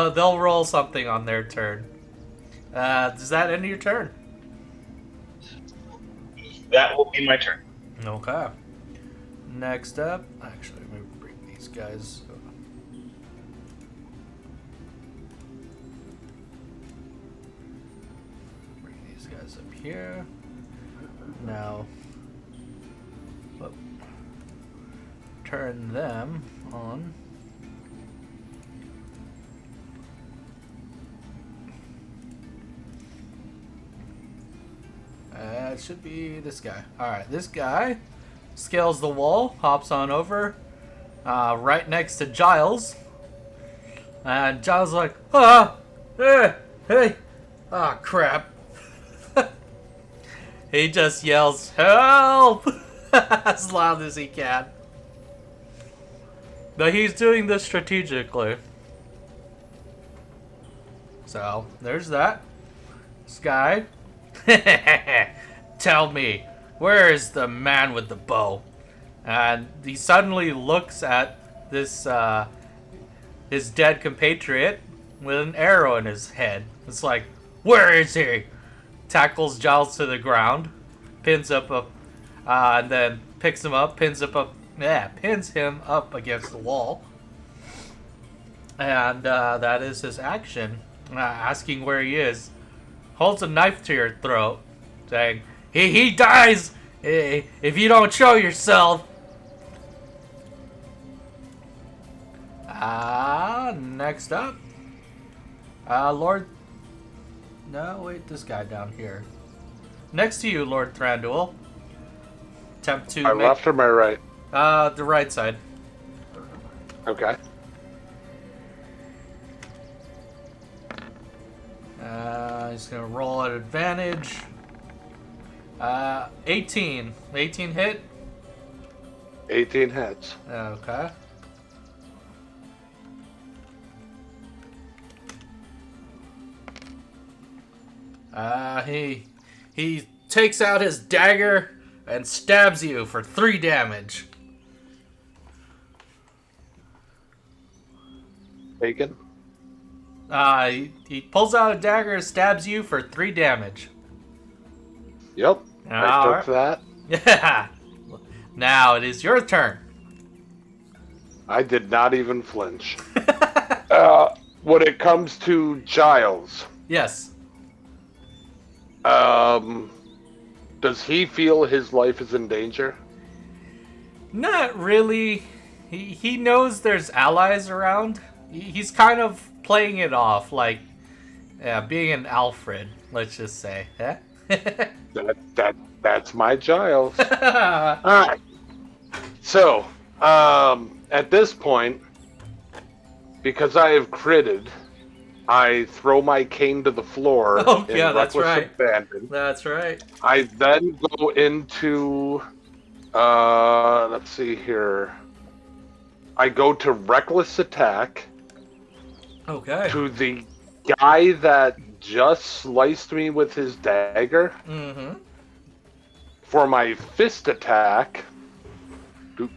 they'll roll something on their turn. Does that end your turn? That will be my turn. Okay. Next up, actually, let me bring these guys. Bring these guys up here. Now, turn them on. It should be this guy. Alright, this guy scales the wall, hops on over, right next to Jiles. And Giles is like, ah, hey, ah, crap. He just yells, help, as loud as he can. But he's doing this strategically. So, there's that. This guy. Tell me, where is the man with the bow? And he suddenly looks at this, his dead compatriot with an arrow in his head. It's like, where is he? Tackles Giles to the ground, pins up, and then picks him up, pins him up against the wall. And that is his action. Asking where he is. Holds a knife to your throat, saying, he dies if you don't show yourself. Next up, Lord. No, wait, this guy down here. Next to you, Lord Thranduil. Attempt to My left or my right? The right side. Okay. He's gonna roll at advantage. 18. 18 hit? 18 hits. Okay. He takes out his dagger and stabs you for 3 damage. Bacon? He pulls out a dagger and stabs you for 3 damage. Yep. I took that. Yeah. Now it is your turn. I did not even flinch. When it comes to Giles, Yes. does he feel his life is in danger? Not really. He knows there's allies around. He's kind of playing it off like being an Alfred, let's just say. Eh? That's my Giles. Alright. So, at this point, because I have critted, I throw my cane to the floor Oh, in yeah, that's reckless right. abandon. That's right. I then go into, let's see here. I go to reckless attack Okay. to the guy that just sliced me with his dagger. Mm-hmm. For my fist attack, here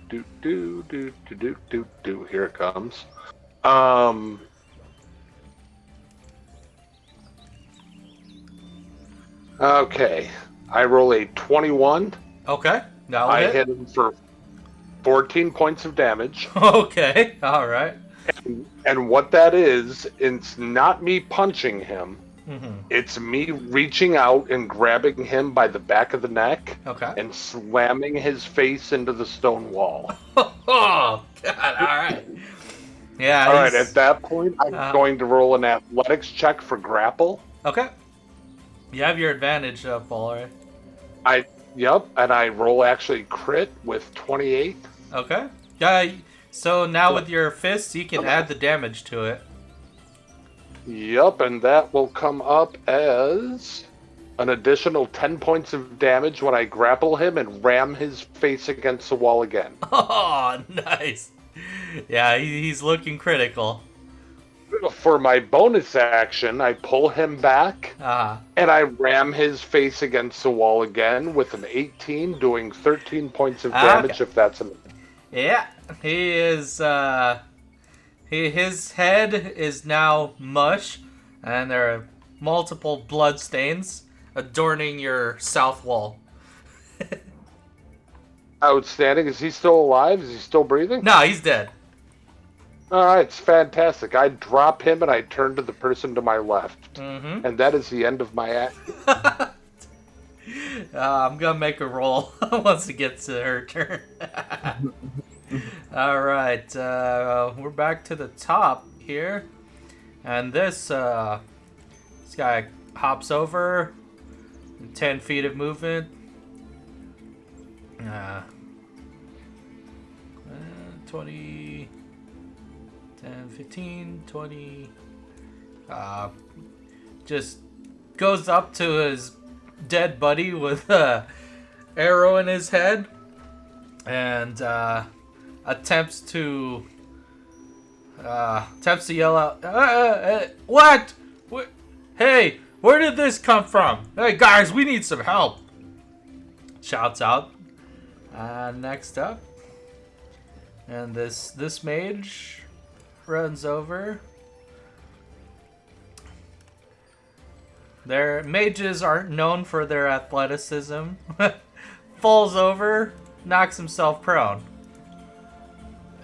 it comes. Okay, I roll a 21. Okay. Now I hit him for 14 points of damage. Okay. All right. And what that is, it's not me punching him. Mm-hmm. It's me reaching out and grabbing him by the back of the neck Okay. and slamming his face into the stone wall. Oh, God. All right. Yeah. All right, at that point, I'm Uh-huh. going to roll an athletics check for grapple. Okay. You have your advantage up, all right. Yep, and I roll actually crit with 28. Okay. Yeah. So now with your fists, you can add the damage to it. Yep, and that will come up as an additional 10 points of damage when I grapple him and ram his face against the wall again. Oh, nice. Yeah, he's looking critical. For my bonus action, I pull him back and I ram his face against the wall again with an 18, doing 13 points of damage Okay. if that's enough. Yeah, he is, his head is now mush, and there are multiple blood stains adorning your south wall. Outstanding. Is he still alive? Is he still breathing? No, he's dead. All right, it's fantastic. I drop him and I turn to the person to my left. Mm-hmm. And that is the end of my act. I'm gonna make a roll once it gets to her turn. All right, we're back to the top here, and this guy hops over, 10 feet of movement. 20, 10, 15, 20. Just goes up to his dead buddy with a arrow in his head and attempts to yell out, what? Hey, where did this come from? Hey guys, we need some help. Shouts out. Next up, and this mage runs over. Their mages aren't known for their athleticism. Falls over, knocks himself prone.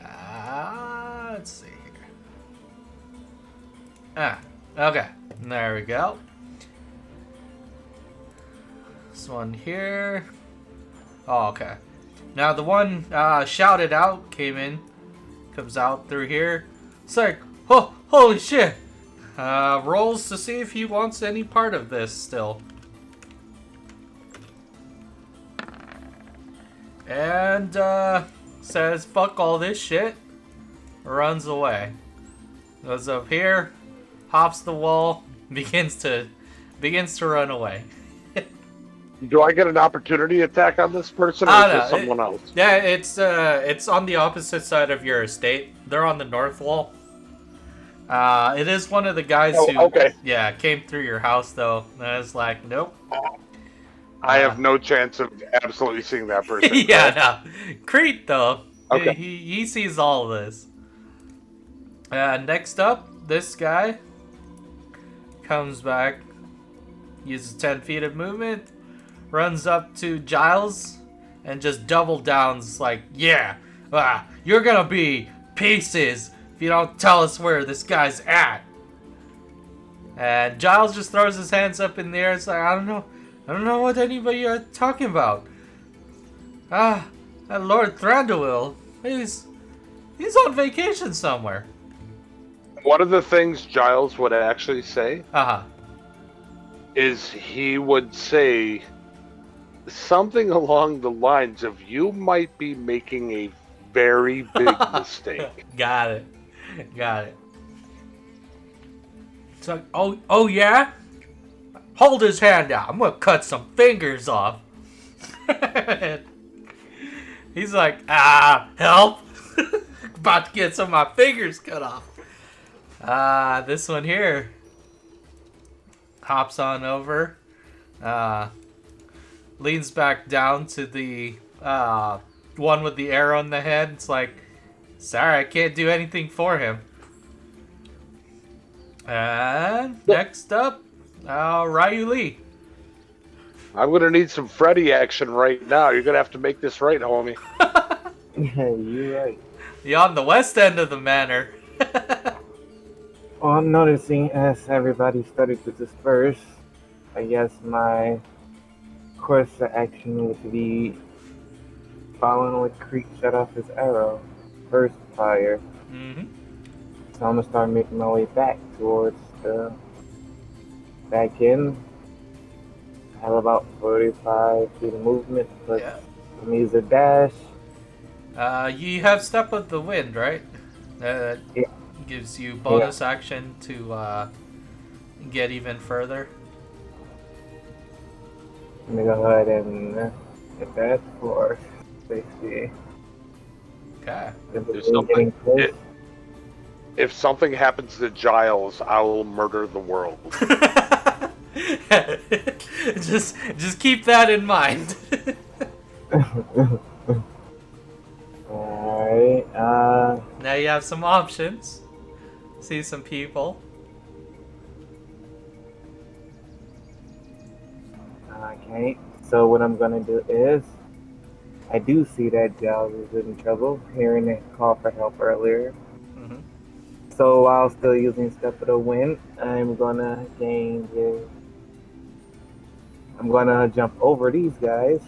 Let's see here. Okay. There we go. This one here. Oh, okay. Now the one shouted out comes out through here. It's like, oh, holy shit. Rolls to see if he wants any part of this still. And says, fuck all this shit. Runs away. Goes up here, hops the wall, begins to run away. Do I get an opportunity attack on this person, or is it someone else? Yeah, it's on the opposite side of your estate. They're on the north wall. It is one of the guys who came through your house though. And I was like, nope. I have no chance of absolutely seeing that person. Yeah, no. Kreet though. Okay. He sees all of this. Next up, this guy comes back, uses 10 feet of movement, runs up to Jiles, and just double downs like, yeah, you're gonna be pieces if you don't tell us where this guy's at. And Jiles just throws his hands up in the air. It's like, I don't know what anybody are talking about. That Lord Thranduil, he's on vacation somewhere. One of the things Jiles would actually say is he would say something along the lines of, you might be making a very big mistake. Got it. It's like, oh yeah? Hold his hand out. I'm gonna cut some fingers off. He's like, help. About to get some of my fingers cut off. This one here hops on over, leans back down to the one with the arrow in the head. It's like, sorry, I can't do anything for him. And next up, Ryu-Lee. I'm gonna need some Freddy action right now. You're gonna have to make this right, homie. Yeah, you're right. You're on the west end of the manor. Well, I'm noticing as everybody started to disperse, I guess my course of action would be following what Kreet shut off his arrow. First fire. Mm-hmm. So I'm gonna start making my way back towards the back end. I have about 45 feet of movement, but I'm use a dash. You have Step of the Wind, right? Yeah. Gives you bonus action to get even further. Let me go ahead and hit that for safety. Okay. If something happens to Jiles, I will murder the world. just keep that in mind. Alright, now you have some options. See some people. Okay, so what I'm gonna do is, I do see that Jiles is in trouble, hearing it call for help earlier. Mm-hmm. So while still using Step of the Wind, I'm gonna change it. I'm gonna jump over these guys.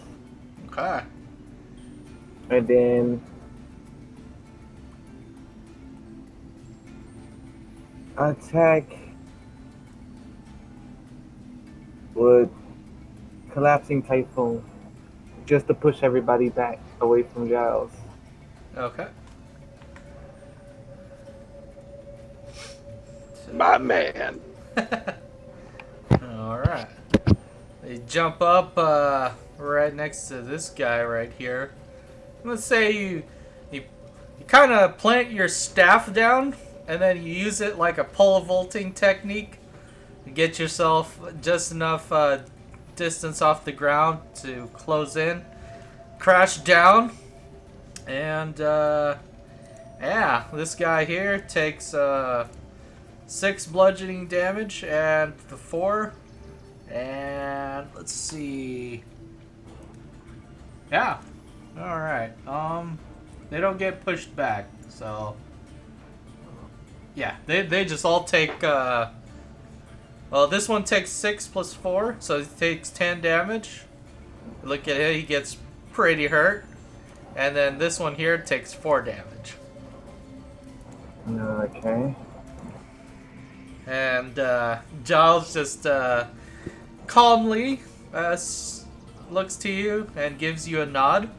Okay. And then attack with Collapsing Typhoon, just to push everybody back away from Jiles. Okay. My man. Alright. You jump up right next to this guy right here. Let's say you kind of plant your staff down, and then you use it like a pole vaulting technique to get yourself just enough distance off the ground to close in, crash down, and yeah, this guy here takes 6 bludgeoning damage and the 4, and let's see. Yeah, all right. They don't get pushed back, so yeah, they just all take. Well, this one takes 6 plus 4, so he takes 10 damage. Look at it, he gets pretty hurt, and then this one here takes 4 damage. Okay. And Jiles just calmly looks to you and gives you a nod.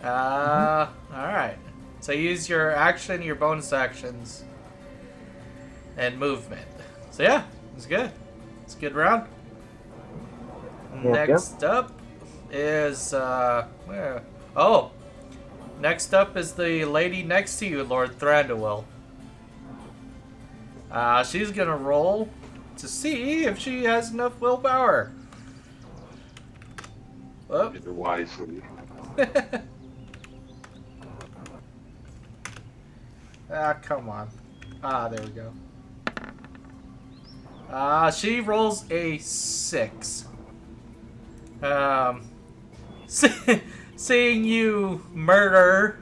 Alright. So use your action, your bonus actions, and movement. So yeah, it's good. It's a good round. Yep, Next up is where? Oh, next up is the lady next to you, Lord Thranduil. She's gonna roll to see if she has enough willpower. Oh. Either wisely. Come on. There we go. She rolls a 6. Seeing you murder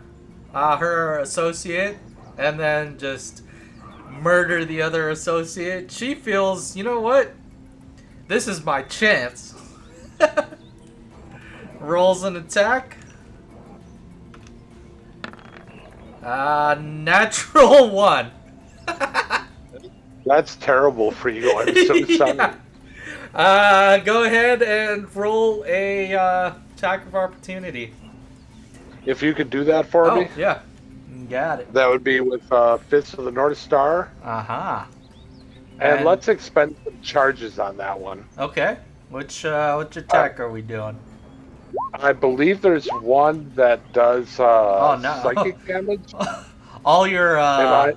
her associate and then just murder the other associate, she feels, you know what? This is my chance. Rolls an attack. Natural 1. That's terrible for you. I'm so sorry. Yeah. Go ahead and roll a attack of opportunity. If you could do that for me, Yeah. Got it. that would be with Fist of the North Star. Uh-huh. And let's expend some charges on that one. Okay. Which attack are we doing? I believe there's one that does psychic damage. All your Am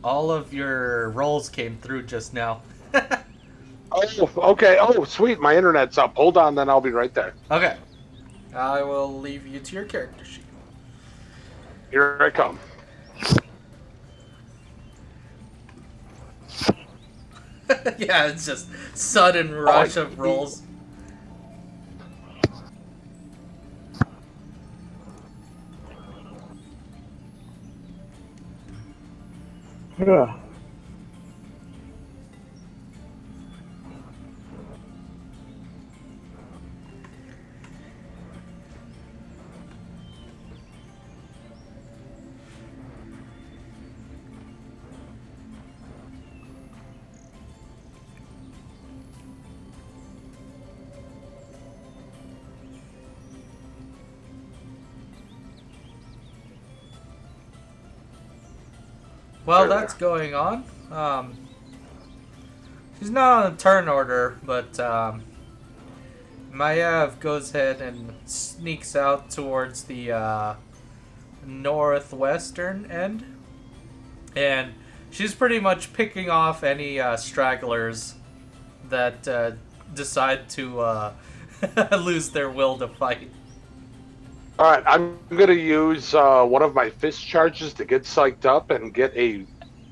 all of your rolls came through just now. Oh, okay. Oh, sweet. My internet's up. Hold on, then I'll be right there. Okay. I will leave you to your character sheet. Here I come. Yeah, it's just sudden rush of rolls. Yeah. While Sure. that's going on, she's not on a turn order, but Maiev goes ahead and sneaks out towards the northwestern end, and she's pretty much picking off any stragglers that decide to lose their will to fight. All right, I'm gonna use one of my fist charges to get psyched up and get a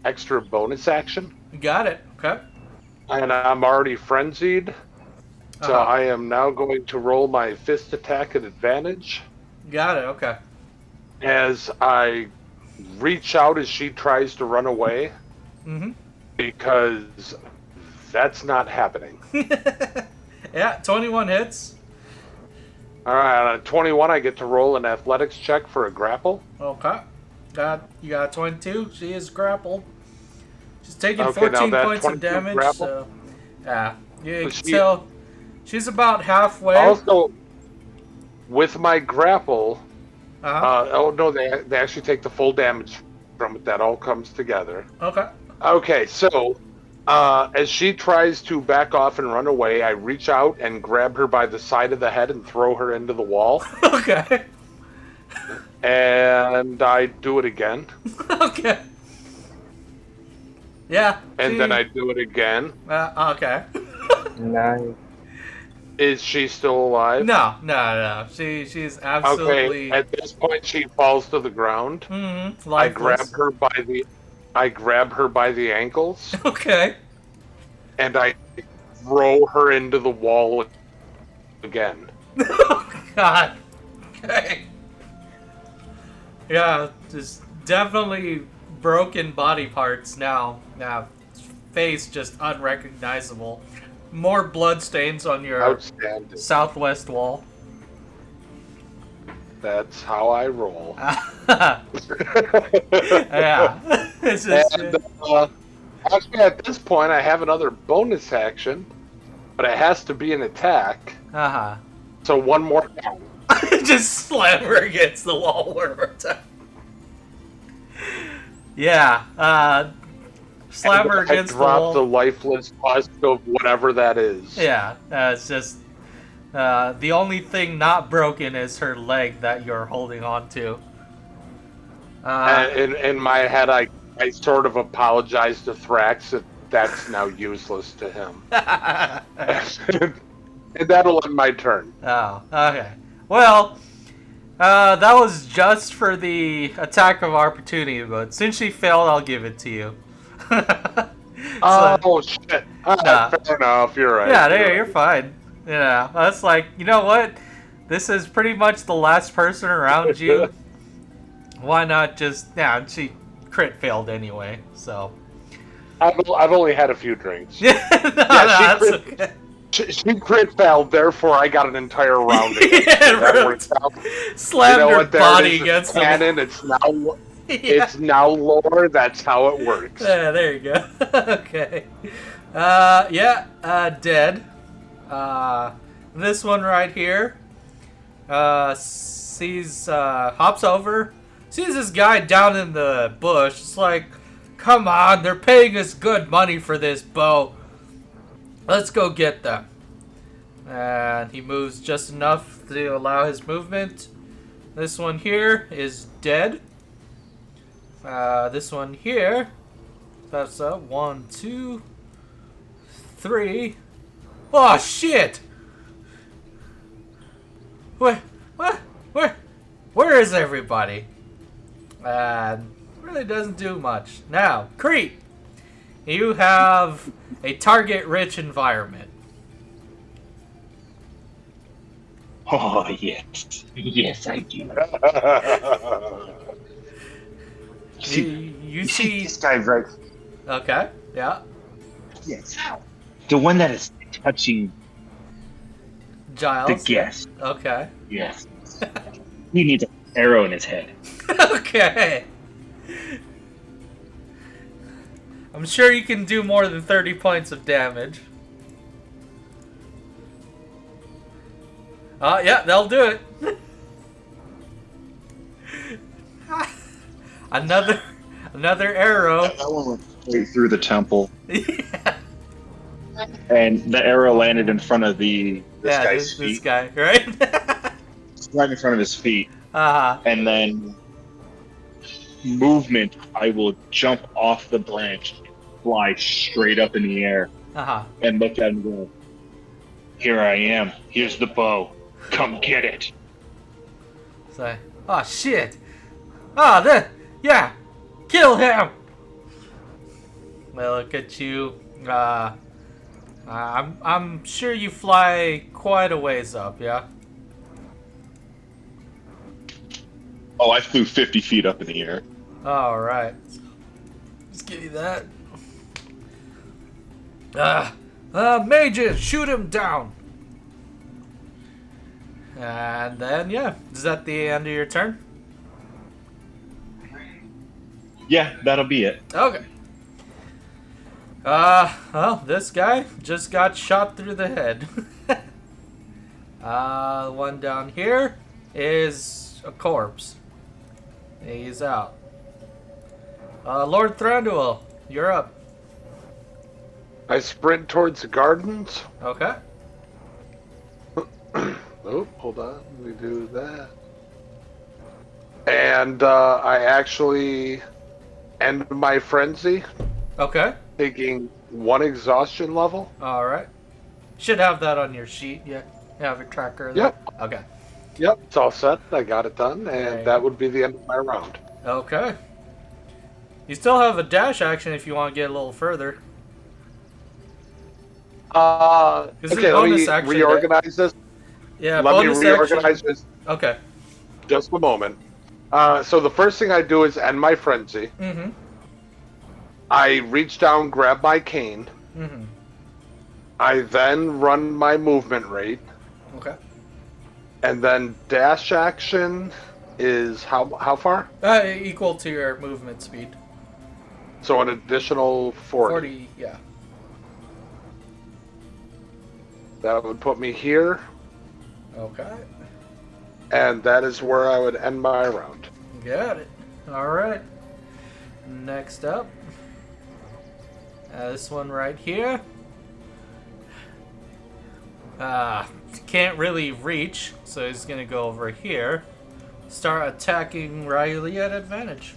extra bonus action. Got it. Okay. And I'm already frenzied, so Uh-huh. I am now going to roll my fist attack at advantage Got it. Okay. as I reach out as she tries to run away, Mm-hmm. because that's not happening. Yeah, 21 hits. All right, on a 21, I get to roll an athletics check for a grapple. Okay. You got 22. She is grappled. She's taking Okay, 14 now that points of 22 damage. grapple? So, yeah, you Was can she- tell she's about halfway. Also, with my grapple, Uh-huh. oh no, they actually take the full damage from it. That all comes together. Okay. Okay, so as she tries to back off and run away, I reach out and grab her by the side of the head and throw her into the wall. Okay. And I do it again. Okay. Yeah. And then I do it again. Okay. Nice. Is she still alive? No. She's absolutely. Okay. At this point, she falls to the ground. Mm-hmm. I grab her by the ankles. Okay. And I throw her into the wall again. Oh, God. Okay. Yeah, just definitely broken body parts now. Now, face just unrecognizable. More blood stains on your Outstanding. southwest wall. That's how I roll. Yeah. This is And, actually, at this point, I have another bonus action, but it has to be an attack. uh-huh. So one more time. Just slam her against the wall one more time. Yeah, slam her against I the drop wall. the lifeless husk of whatever that is. Yeah, it's just the only thing not broken is her leg that you're holding on to. And in my head, I sort of apologize to Thrax that that's now useless to him. And that'll end my turn. Oh, okay. Well, that was just for the attack of opportunity, but since she failed, I'll give it to you. Oh, shit. Fair enough, you're right. Yeah, you're fine. Yeah, that's like, you know what? This is pretty much the last person around you. Why not just... Yeah, she crit failed anyway, so... I've only had a few drinks. Yeah, that's okay. She crit failed, therefore I got an entire round. Yeah, That works out. Slammed her There body it is. against the canon. It's now Yeah. it's now lore. That's how it works. Yeah, there you go. Okay. Dead. This one right here. Hops over, sees this guy down in the bush. It's like, come on, they're paying us good money for this bow. Let's go get them. And he moves just enough to allow his movement. This one here is dead. This one here. That's 1, 2, 3. Oh shit! Where is everybody? Really doesn't do much. Now, Kreet, you have a target-rich environment. Oh, yes. Yes, I do. You see this guy right? Okay, yeah. Yes. The one that is touching Giles. the guest. Okay. Yes. He needs an arrow in his head. Okay. I'm sure you can do more than 30 points of damage. Yeah, they'll do it. Another arrow. That one went straight through the temple, Yeah. and the arrow landed in front of this guy's this feet. guy, right? Right in front of his feet. Uh-huh. And then movement, I will jump off the branch, fly straight up in the air, Uh-huh. and look at him and go, "Here I am. Here's the bow. Come get it." So, oh shit. Yeah. Kill him. Well, look at you. I'm sure you fly quite a ways up, yeah? Oh, I flew 50 feet up in the air. Alright. Let's give you that. Mages, shoot him down. And then, yeah. Is that the end of your turn? Yeah, that'll be it. Okay. Well, this guy just got shot through the head. One down here is a corpse. He's out. Lord Thranduil, you're up. I sprint towards the gardens. Okay. Oh, hold on. Let me do that. And I actually end my frenzy, Okay. taking 1 exhaustion level. All right. Should have that on your sheet. Yeah. You have a tracker there. Yep. Okay. Yep, it's all set. I got it done, There you and that go. would be the end of my round. Okay. You still have a dash action if you want to get a little further. Is it Okay, let bonus me action reorganize this. Yeah, Let me bonus reorganize action. this Okay. just a moment. So the first thing I do is end my frenzy. Mm-hmm. I reach down, grab my cane. Mm-hmm. I then run my movement rate. Okay. And then dash action is how far? Equal to your movement speed. So an additional 40. 40, yeah. That would put me here, Okay. and that is where I would end my round. Got it. Alright. Next up. This one right here. Can't really reach, so he's gonna go over here. Start attacking Ryu-Lee at advantage.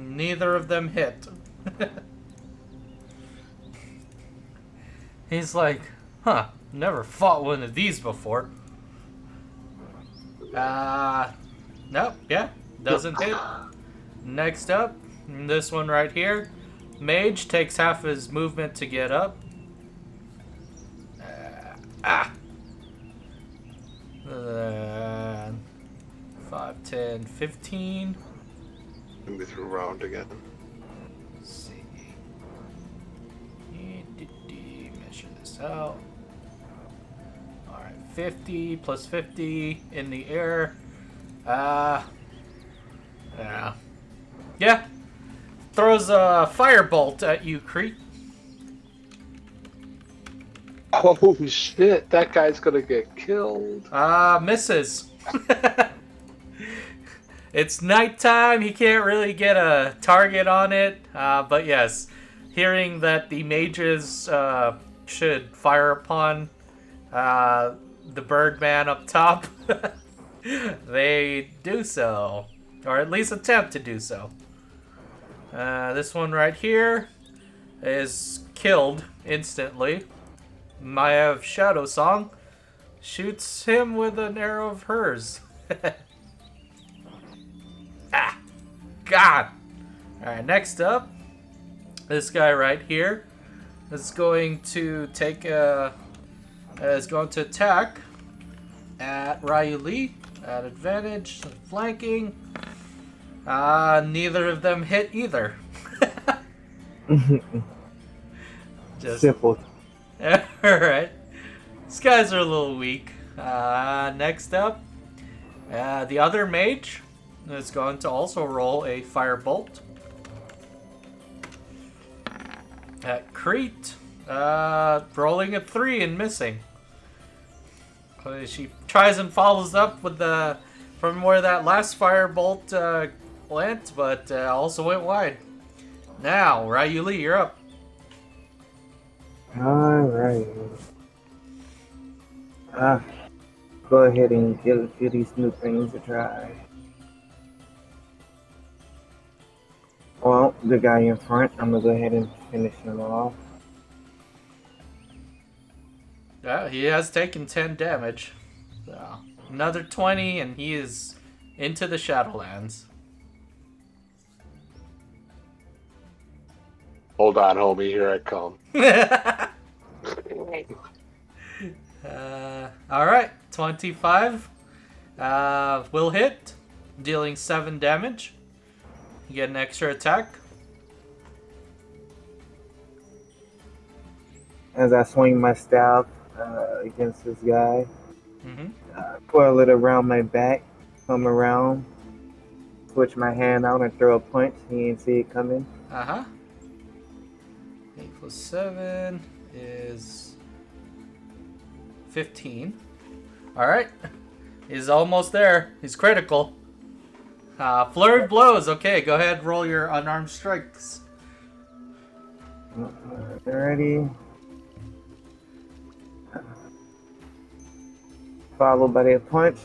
Neither of them hit. He's like, huh, never fought one of these before. Nope, yeah, doesn't hit. Next up, this one right here. Mage takes half his movement to get up. 5, 10, 15. Let me through round again. Let's see. Measure this out. Alright, 50 plus 50 in the air. Yeah. Yeah. Throws a firebolt at you, Kreet. Oh shit, that guy's gonna get killed. Misses. It's nighttime, he can't really get a target on it, but yes, hearing that the mages should fire upon the Birdman up top, they do so, or at least attempt to do so. This one right here is killed instantly. Maiev Shadowsong shoots him with an arrow of hers. God! Alright, next up, this guy right here is going to take is going to attack at Ryu-Lee at advantage, flanking. Neither of them hit either. Just Simple. alright. These guys are a little weak. Next up, the other mage is going to also roll a firebolt at Kreet. Rolling a 3 and missing. She tries and follows up with the from where that last firebolt went, but also went wide. Now, Ryu-Lee, you're up. Alright. Go ahead and give these new things a try. Well, the guy in front, I'm gonna go ahead and finish him off. Yeah, he has taken 10 damage. So, another 20 and he is into the Shadowlands. Hold on, homie, here I come. Alright, 25. Will hit, dealing 7 damage. You get an extra attack. As I swing my staff against this guy, coil it around my back, come around, switch my hand out and throw a punch. He didn't see it coming. 8 plus 7 is 15. Alright. He's almost there. He's critical. Flurry of blows. Okay, go ahead, roll your unarmed strikes. Alrighty. Followed by a punch.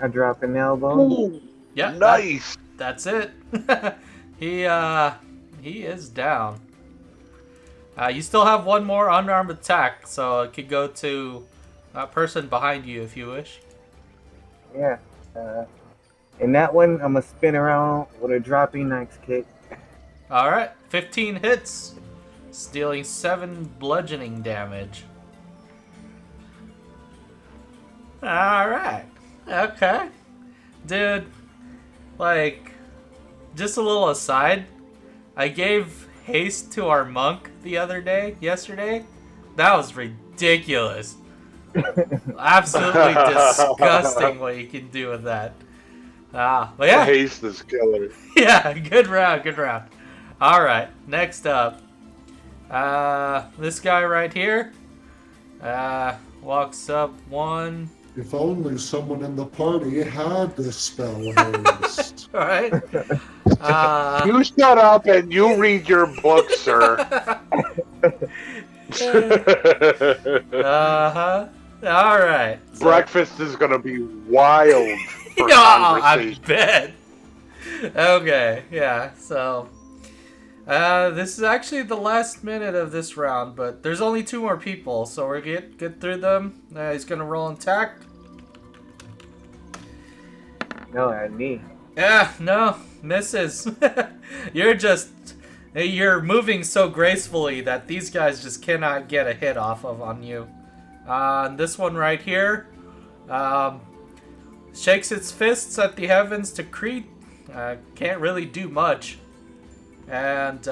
I drop an elbow. Yeah, Nice. that's it. He is down. You still have one more unarmed attack, so it could go to that person behind you if you wish. Yeah. In that one, I'm going to spin around with a dropping axe kick. Alright, 15 hits, dealing 7 bludgeoning damage. Alright, okay. Dude, like, just a little aside, I gave haste to our monk yesterday. That was ridiculous. Absolutely disgusting what you can do with that. But yeah. Haste is killer. Yeah, good round. Alright, next up. This guy right here. Walks up one. If only someone in the party had this spell haste. Alright. You shut up and you read your book, sir. Alright. So, Breakfast is gonna be wild for yeah, I conversation. bet. Okay, yeah, so this is actually the last minute of this round, but there's only 2 more people, so we're get through them. He's gonna roll an attack. No, at me. Yeah, no, misses. You're moving so gracefully that these guys just cannot get a hit off of on you. This one right here shakes its fists at the heavens to Kreet. Can't really do much. And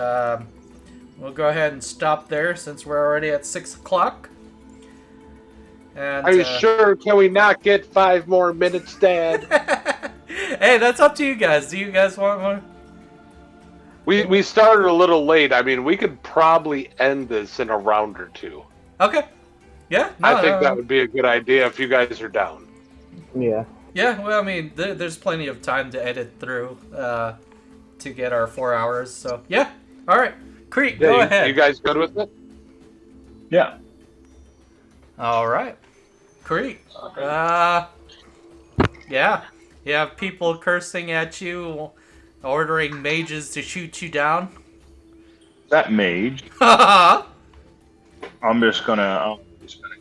we'll go ahead and stop there since we're already at 6 o'clock. And, Are you sure? Can we not get 5 more minutes, Dad? Hey, that's up to you guys. Do you guys want more? We started a little late. I mean, we could probably end this in a round or 2. Okay. Yeah. No, I think that would be a good idea if you guys are down. Yeah. Yeah. Well, I mean, there's plenty of time to edit through to get our 4 hours. So yeah. All right. Kreet, go ahead. You guys good with it? Yeah. All right. Kreet. Yeah. You have people cursing at you, ordering mages to shoot you down. That mage. Uh-huh. I'm just gonna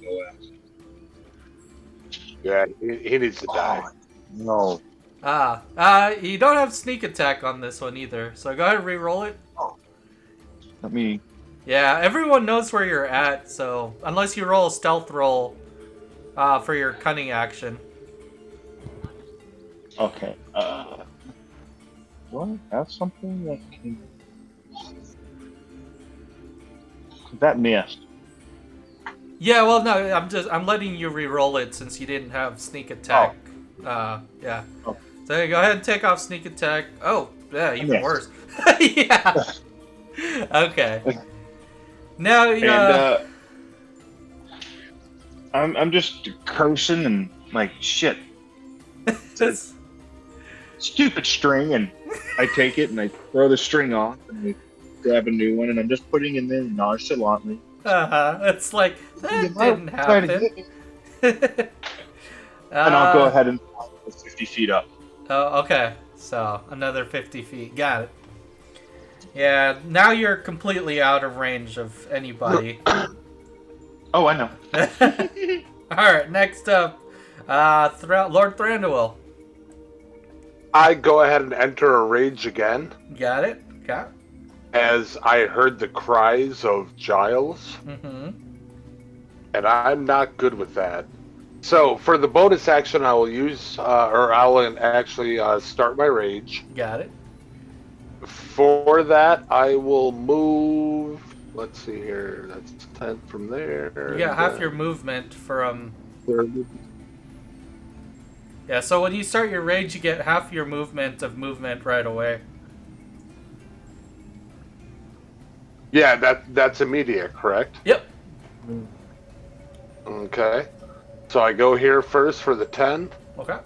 go after. Yeah, he needs to die. No. You don't have sneak attack on this one either, so go ahead and re-roll it. Let me. Yeah, everyone knows where you're at, so unless you roll a stealth roll for your cunning action. Okay. Do I have something that can? That missed. Yeah, well, no, I'm letting you re-roll it since you didn't have sneak attack. Yeah. Oh. So go ahead and take off sneak attack. Oh, yeah, even Yes. worse. Yeah. Okay. Now, And I'm just cursing and like shit. this, Stupid string, and I take it and I throw the string off and I grab a new one and I'm just putting it in there nonchalantly. it's like that You might didn't try to happen. hit me. And I'll go ahead and fly 50 feet up. Oh, okay. So another 50 feet. Got it. Yeah. Now you're completely out of range of anybody. Oh, I know. All right. Next up, Lord Thranduil. I go ahead and enter a rage again Got it. Got. as I heard the cries of Jiles, Mm-hmm. and I'm not good with that. So for the bonus action, I will use, or I'll actually start my rage. Got it. For that, I will move. Let's see here. That's 10 from there. You got half your movement from. 30. Yeah. So when you start your rage, you get half your movement right away. Yeah, that's immediate, correct? Yep. Okay. So I go here first for the 10. Okay.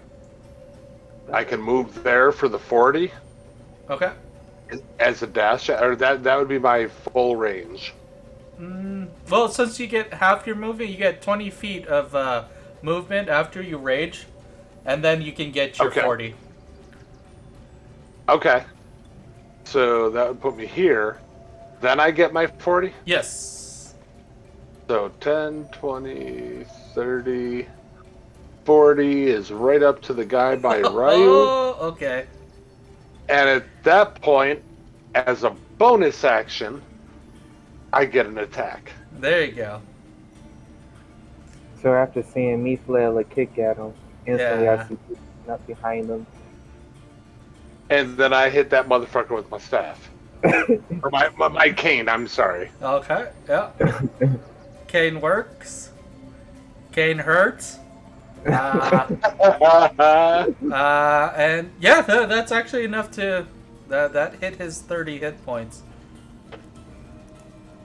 I can move there for the 40 Okay. as a dash, or that would be my full range. Well, since you get half your movement, you get 20 feet of movement after you rage, and then you can get your 40. Okay. So that would put me here. Then I get my 40? Yes. So 10, 20, 30, 40 is right up to the guy by Ryu. Oh, okay. And at that point, as a bonus action, I get an attack. There you go. So after seeing me flail a kick at him, instantly Yeah. I see people up behind him. And then I hit that motherfucker with my staff. Or my cane, I'm sorry. Okay, yeah. Cane works. Cane hurts. And yeah, that's actually enough to... That hit his 30 hit points.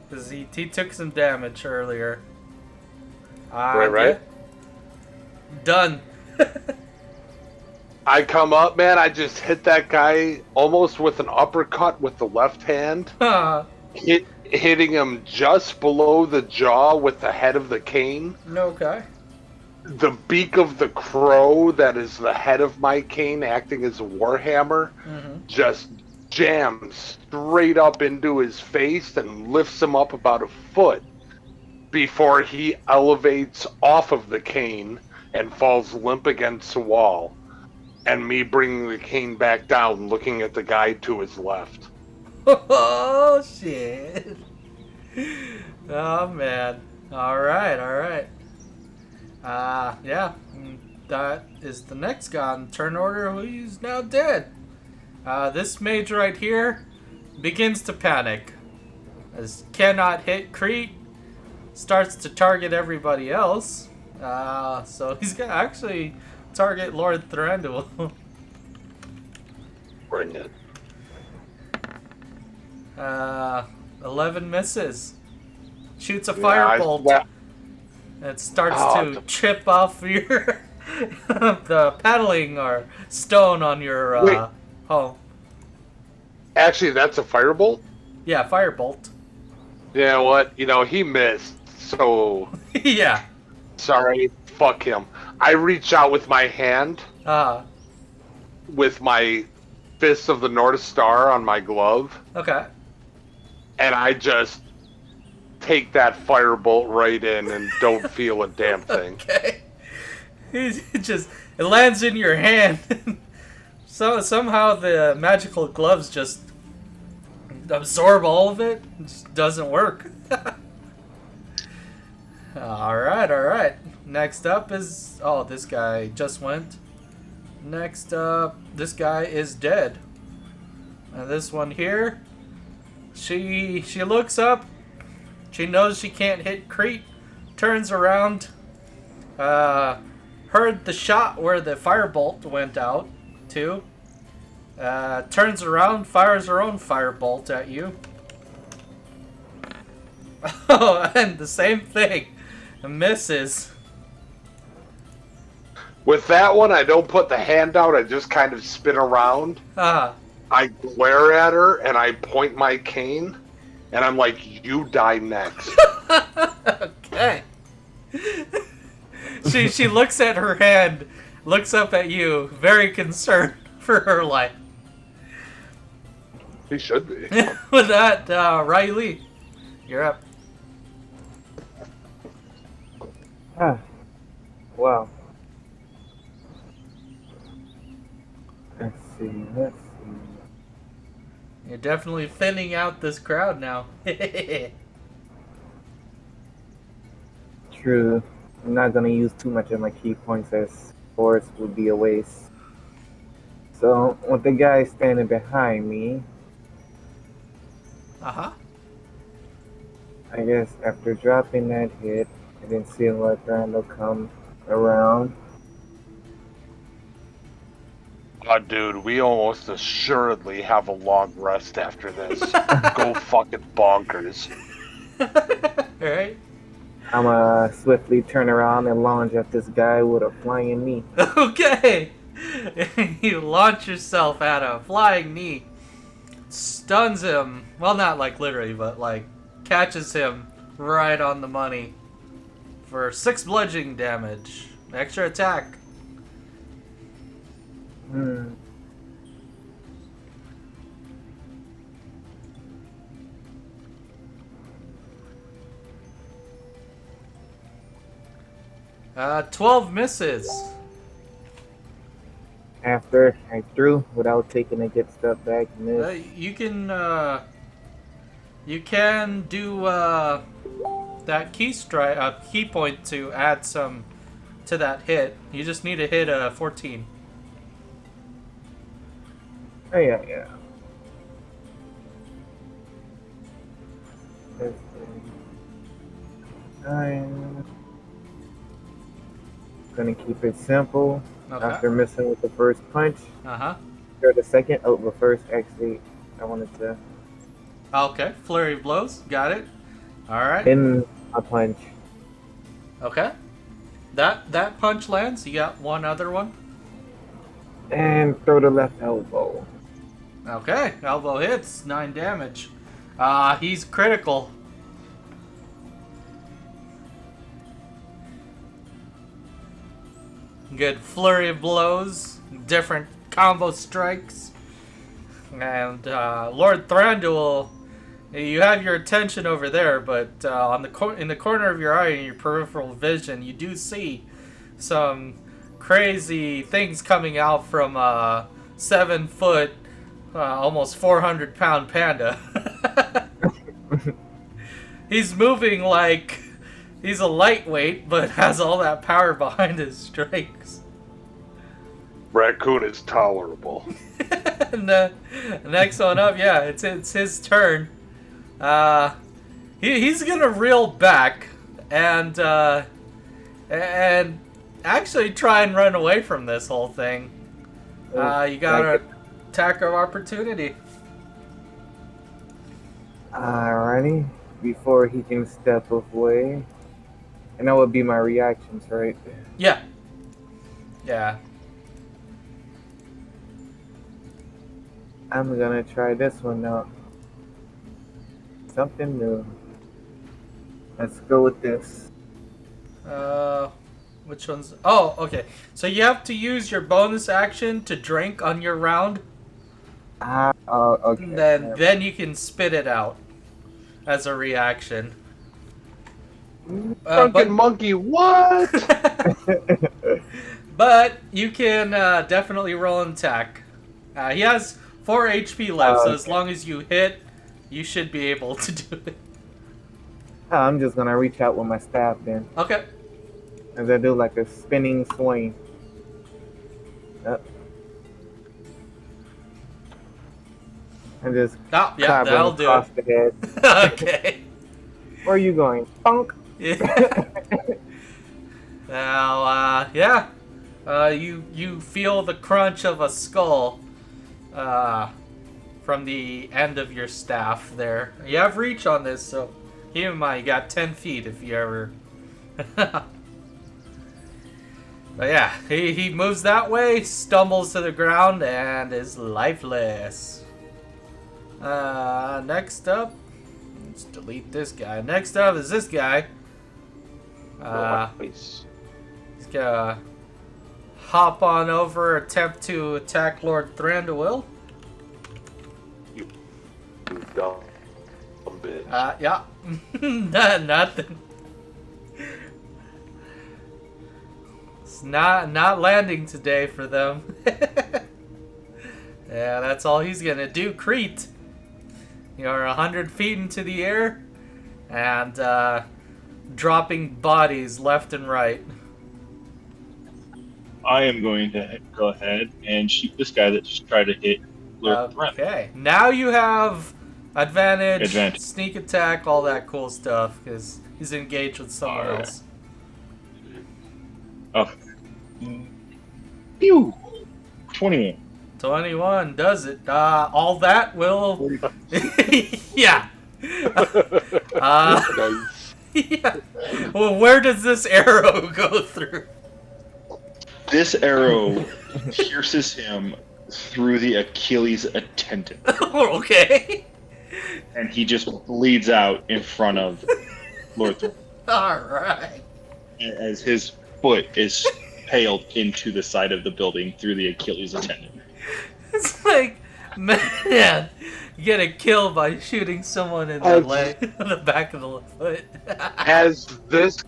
Because he took some damage earlier. Right. Yeah. Done. I come up, man, I just hit that guy almost with an uppercut with the left hand. Hitting him just below the jaw with the head of the cane. Okay. The beak of the crow that is the head of my cane acting as a warhammer just jams straight up into his face and lifts him up about a foot before he elevates off of the cane and falls limp against the wall. And me bringing the cane back down, looking at the guy to his left. Oh, shit. Oh, man. Alright. Yeah. That is the next guy on turn order who's now dead. This mage right here begins to panic. As cannot hit Kreet, starts to target everybody else. So he's gonna actually target Lord Thranduil. Bring it. 11 misses. Shoots a firebolt. It starts to chip off your the paddling or stone on your home. Actually, that's a firebolt? Yeah, firebolt. Yeah, what? He missed. So Yeah. sorry. Fuck him. I reach out with my hand, with my fist of the North Star on my glove, Okay. and I just take that firebolt right in and don't feel a damn thing. Okay. It lands in your hand. So somehow the magical gloves just absorb all of it. It just doesn't work. Alright. Next up is... Oh, this guy just went. Next up, this guy is dead. And this one here, she looks up. She knows she can't hit Kreet. Turns around. Heard the shot where the firebolt went out, too. Turns around, fires her own firebolt at you. Oh, and the same thing. Misses. With that one, I don't put the hand out, I just kind of spin around. I glare at her, and I point my cane, and I'm like, you die next. Okay. She looks at her hand, looks up at you, very concerned for her life. He should be. With that, Ryu-Lee, you're up. Wow. Let's see. You're definitely thinning out this crowd now. True. I'm not gonna use too much of my key points as force would be a waste. So with the guy standing behind me, I guess after dropping that hit, I didn't see Lord Thranduil come around. Oh, dude, we almost assuredly have a long rest after this. Go fucking bonkers. Alright. I'ma swiftly turn around and launch at this guy with a flying knee. Okay. You launch yourself at a flying knee, stuns him. Well, not like literally, but like catches him right on the money for 6 bludgeoning damage. Extra attack. Hmm. 12 misses. After I threw without taking a good step back, miss. You can do that key point to add some to that hit. You just need to hit a 14. Oh yeah. Let's see. I'm gonna keep it simple. Okay. After missing with the first punch, Uh-huh. or the second. Oh, the first actually. I wanted to Okay. Flurry of blows. Got it. All right. in a punch. Okay. That punch lands. You got one other one. And throw the left elbow. Okay. Elbow hits. 9 damage. He's critical. Good flurry of blows, different combo strikes, and Lord Thranduil, you have your attention over there, but in the corner of your eye, in your peripheral vision, you do see some crazy things coming out from a 7-foot, almost 400-pound panda. He's moving like he's a lightweight, but has all that power behind his strikes. Raccoon is tolerable. And the next one up, yeah, it's his turn. He's gonna reel back and actually try and run away from this whole thing. You got an attack of opportunity. Alrighty. Before he can step away. And that would be my reactions, right? Yeah. Yeah. I'm gonna try this one out. Something new. Let's go with this. Which one's... Oh, okay. So you have to use your bonus action to drink on your round. Okay. And then you can spit it out as a reaction. Drunken monkey, what? But you can definitely roll an attack. He has 4 HP left, so as long as you hit, you should be able to do it. I'm just gonna reach out with my staff then. Okay. As I do like a spinning swing. And just Oh, yeah, clap him that'll do across it. the head. Okay. Where are you going? Funk! Yeah. Now, you feel the crunch of a skull from the end of your staff there. You have reach on this, so keep in mind you got 10 feet if you ever... But yeah, he moves that way, stumbles to the ground, and is lifeless. Next up, let's delete this guy. Next up is this guy. Nice. He's gonna hop on over, attempt to attack Lord Thranduil. You dumb bitch. Yeah. Nothing. It's not landing today for them. Yeah, that's all he's gonna do. Kreet. You're 100 feet into the air and dropping bodies left and right. I am going to go ahead and shoot this guy that just tried to hit Lord Thranduil. Okay. Now you have advantage, Advantage. sneak attack, all that cool stuff because he's engaged with someone Alright. else. Oh. Pew! 21. 21 does it. All that will... Yeah. Nice. Yeah. Well, where does this arrow go through? This arrow pierces him through the Achilles tendon, Okay. and he just bleeds out in front of Lord Thor All right. as his foot is paled into the side of the building through the Achilles tendon. It's like, man, you get a kill by shooting someone in the leg, on the back of the foot. As this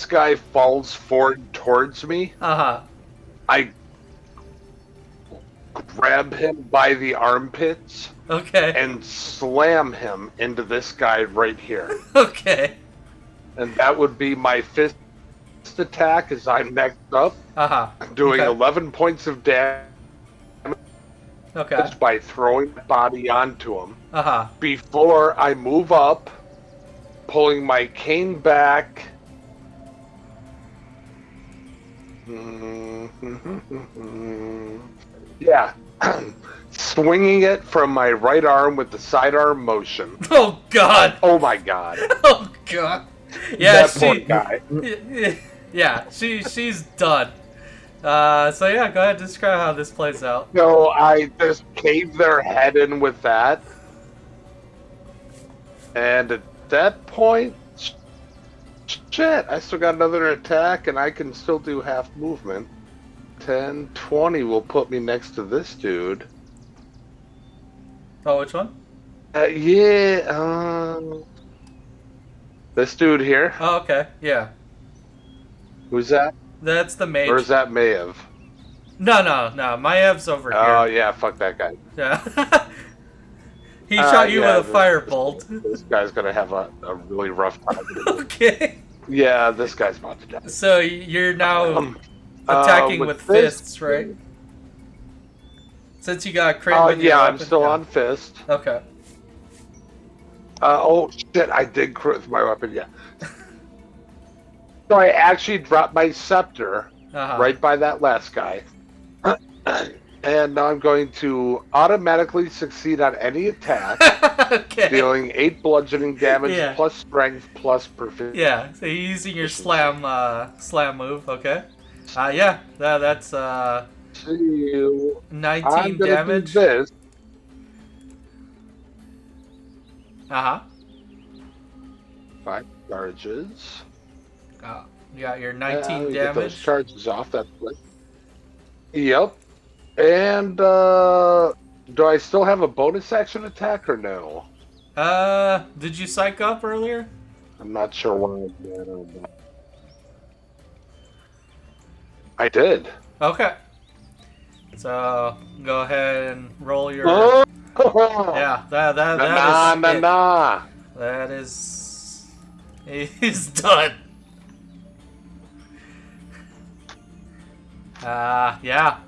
guy falls forward towards me, Uh-huh. I grab him by the armpits Okay. and slam him into this guy right here. Okay. And that would be my fist attack as I'm next up, Uh-huh. doing Okay. 11 points of damage Okay. by throwing the body onto him. Uh-huh. Before I move up, pulling my cane back. Yeah. Swinging it from my right arm with the sidearm motion. Oh, God. Oh my god. Oh, God. Yeah, That poor guy. Yeah, she's done. So yeah, go ahead and describe how this plays out. So I just caved their head in with that. And at that point, shit, I still got another attack and I can still do half movement. 10, 20 will put me next to this dude. Oh, which one? This dude here. Oh, okay. Yeah. Who's that? That's the mage. Or is that Maiev? No. Maev's over Oh, here. yeah, fuck that guy. Yeah. He shot you yeah, with a firebolt. This guy's gonna have a really rough time. Okay. Yeah, this guy's about to die. So you're now attacking with this- fists, right? Since you got Kreet with your yeah, I'm weapon? still Yeah. on fist. Okay. Oh shit, I did crit with my weapon, yeah. So I actually dropped my scepter Uh-huh. right by that last guy. And now I'm going to automatically succeed on any attack, Okay. dealing 8 bludgeoning damage Yeah. plus strength plus proficiency. Yeah, so you're using your slam move, okay? Yeah, that's See you. 19 I'm gonna damage. do this. Uh-huh. 5 charges. You got your Let 19 me get those damage. charges off. That's good. Yep. And do I still have a bonus action attack or no? Did you psych up earlier? I'm not sure why I did. Or not. I did. Okay. So go ahead and roll your. Oh! Yeah, that Nah, is nah, it. nah. That is. He's done. Yeah.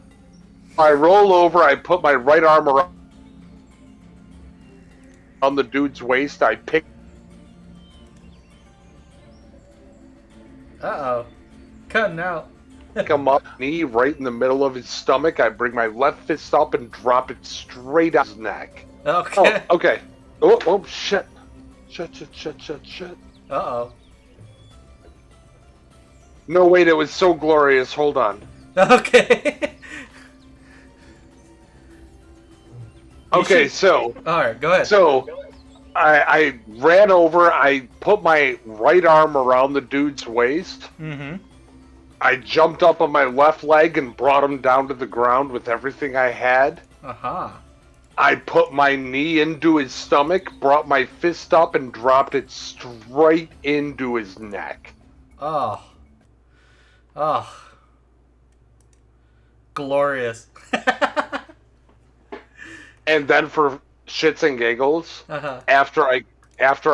I roll over. I put my right arm around on the dude's waist. I pick Uh-oh. Cutting out. him up, knee right in the middle of his stomach. I bring my left fist up and drop it straight on his neck. Okay. Oh, okay. Oh, shit. Shit. Uh-oh. No, wait, it was so glorious. Hold on. Okay. Okay, should- so Alright, go ahead. I ran over. I put my right arm around the dude's waist. Mm-hmm. I jumped up on my left leg and brought him down to the ground with everything I had. Uh-huh. I put my knee into his stomach, brought my fist up, and dropped it straight into his neck. Oh. Glorious. And then for shits and giggles, Uh-huh. after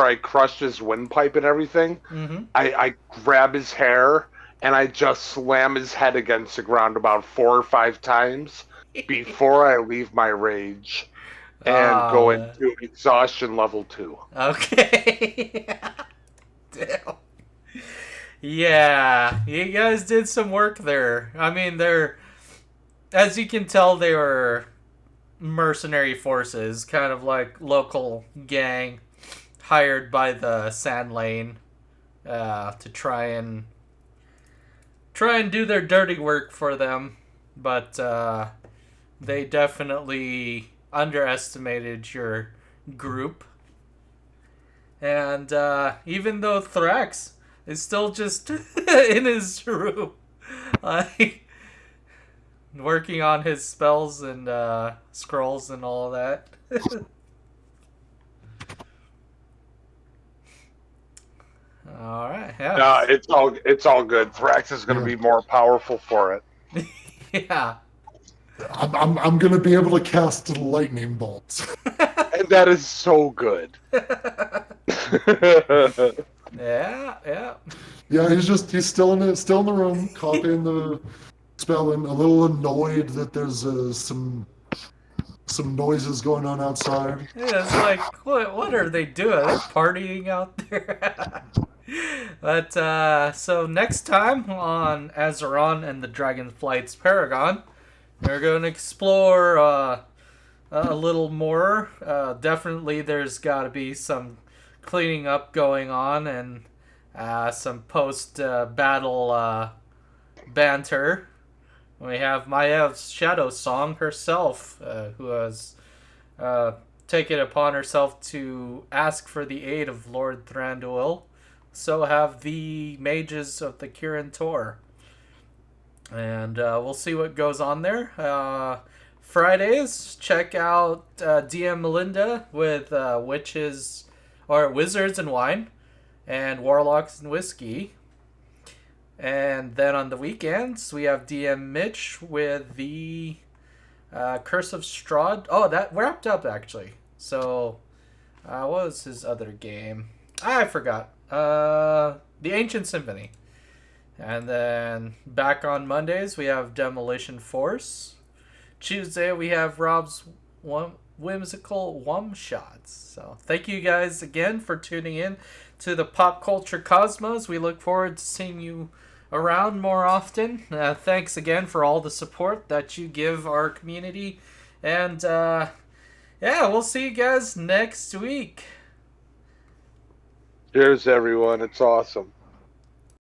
I crushed his windpipe and everything, Mm-hmm. I grab his hair and I just slam his head against the ground about 4 or 5 times before I leave my rage and go into exhaustion level 2. Okay. Damn. Yeah, you guys did some work there. I mean, as you can tell, they were mercenary forces, kind of like local gang hired by the Sand Lane to try and do their dirty work for them, but they definitely underestimated your group. And even though Thrax is still just in his room, working on his spells and scrolls and all that. All right, yeah. No, it's all good. Thrax is going to be more powerful for it. Yeah. I'm gonna be able to cast lightning bolts. And that is so good. Yeah. Yeah, he's still in the room, copying the spell, and a little annoyed that there's some noises going on outside. Yeah, it's like, what are they doing? They're partying out there. But so next time on Azeron and the Dragonflight's Paragon, we're going to explore a little more. Definitely, there's got to be some cleaning up going on and some post-battle banter. We have Maiev Shadowsong herself, who has taken it upon herself to ask for the aid of Lord Thranduil. So have the mages of the Kirin Tor. And we'll see what goes on there. Fridays, check out DM Melinda with Wizards and Wine and Warlocks and Whiskey. And then on the weekends, we have DM Mitch with the Curse of Strahd. Oh, that wrapped up, actually. So, what was his other game? I forgot. The Ancient Symphony. And then back on Mondays, we have Demolition Force. Tuesday, we have Rob's whimsical one-shots. So thank you guys again for tuning in to the Pop Culture Cosmos. We look forward to seeing you around more often. Thanks again for all the support that you give our community. And yeah, we'll see you guys next week. Cheers, everyone. It's awesome.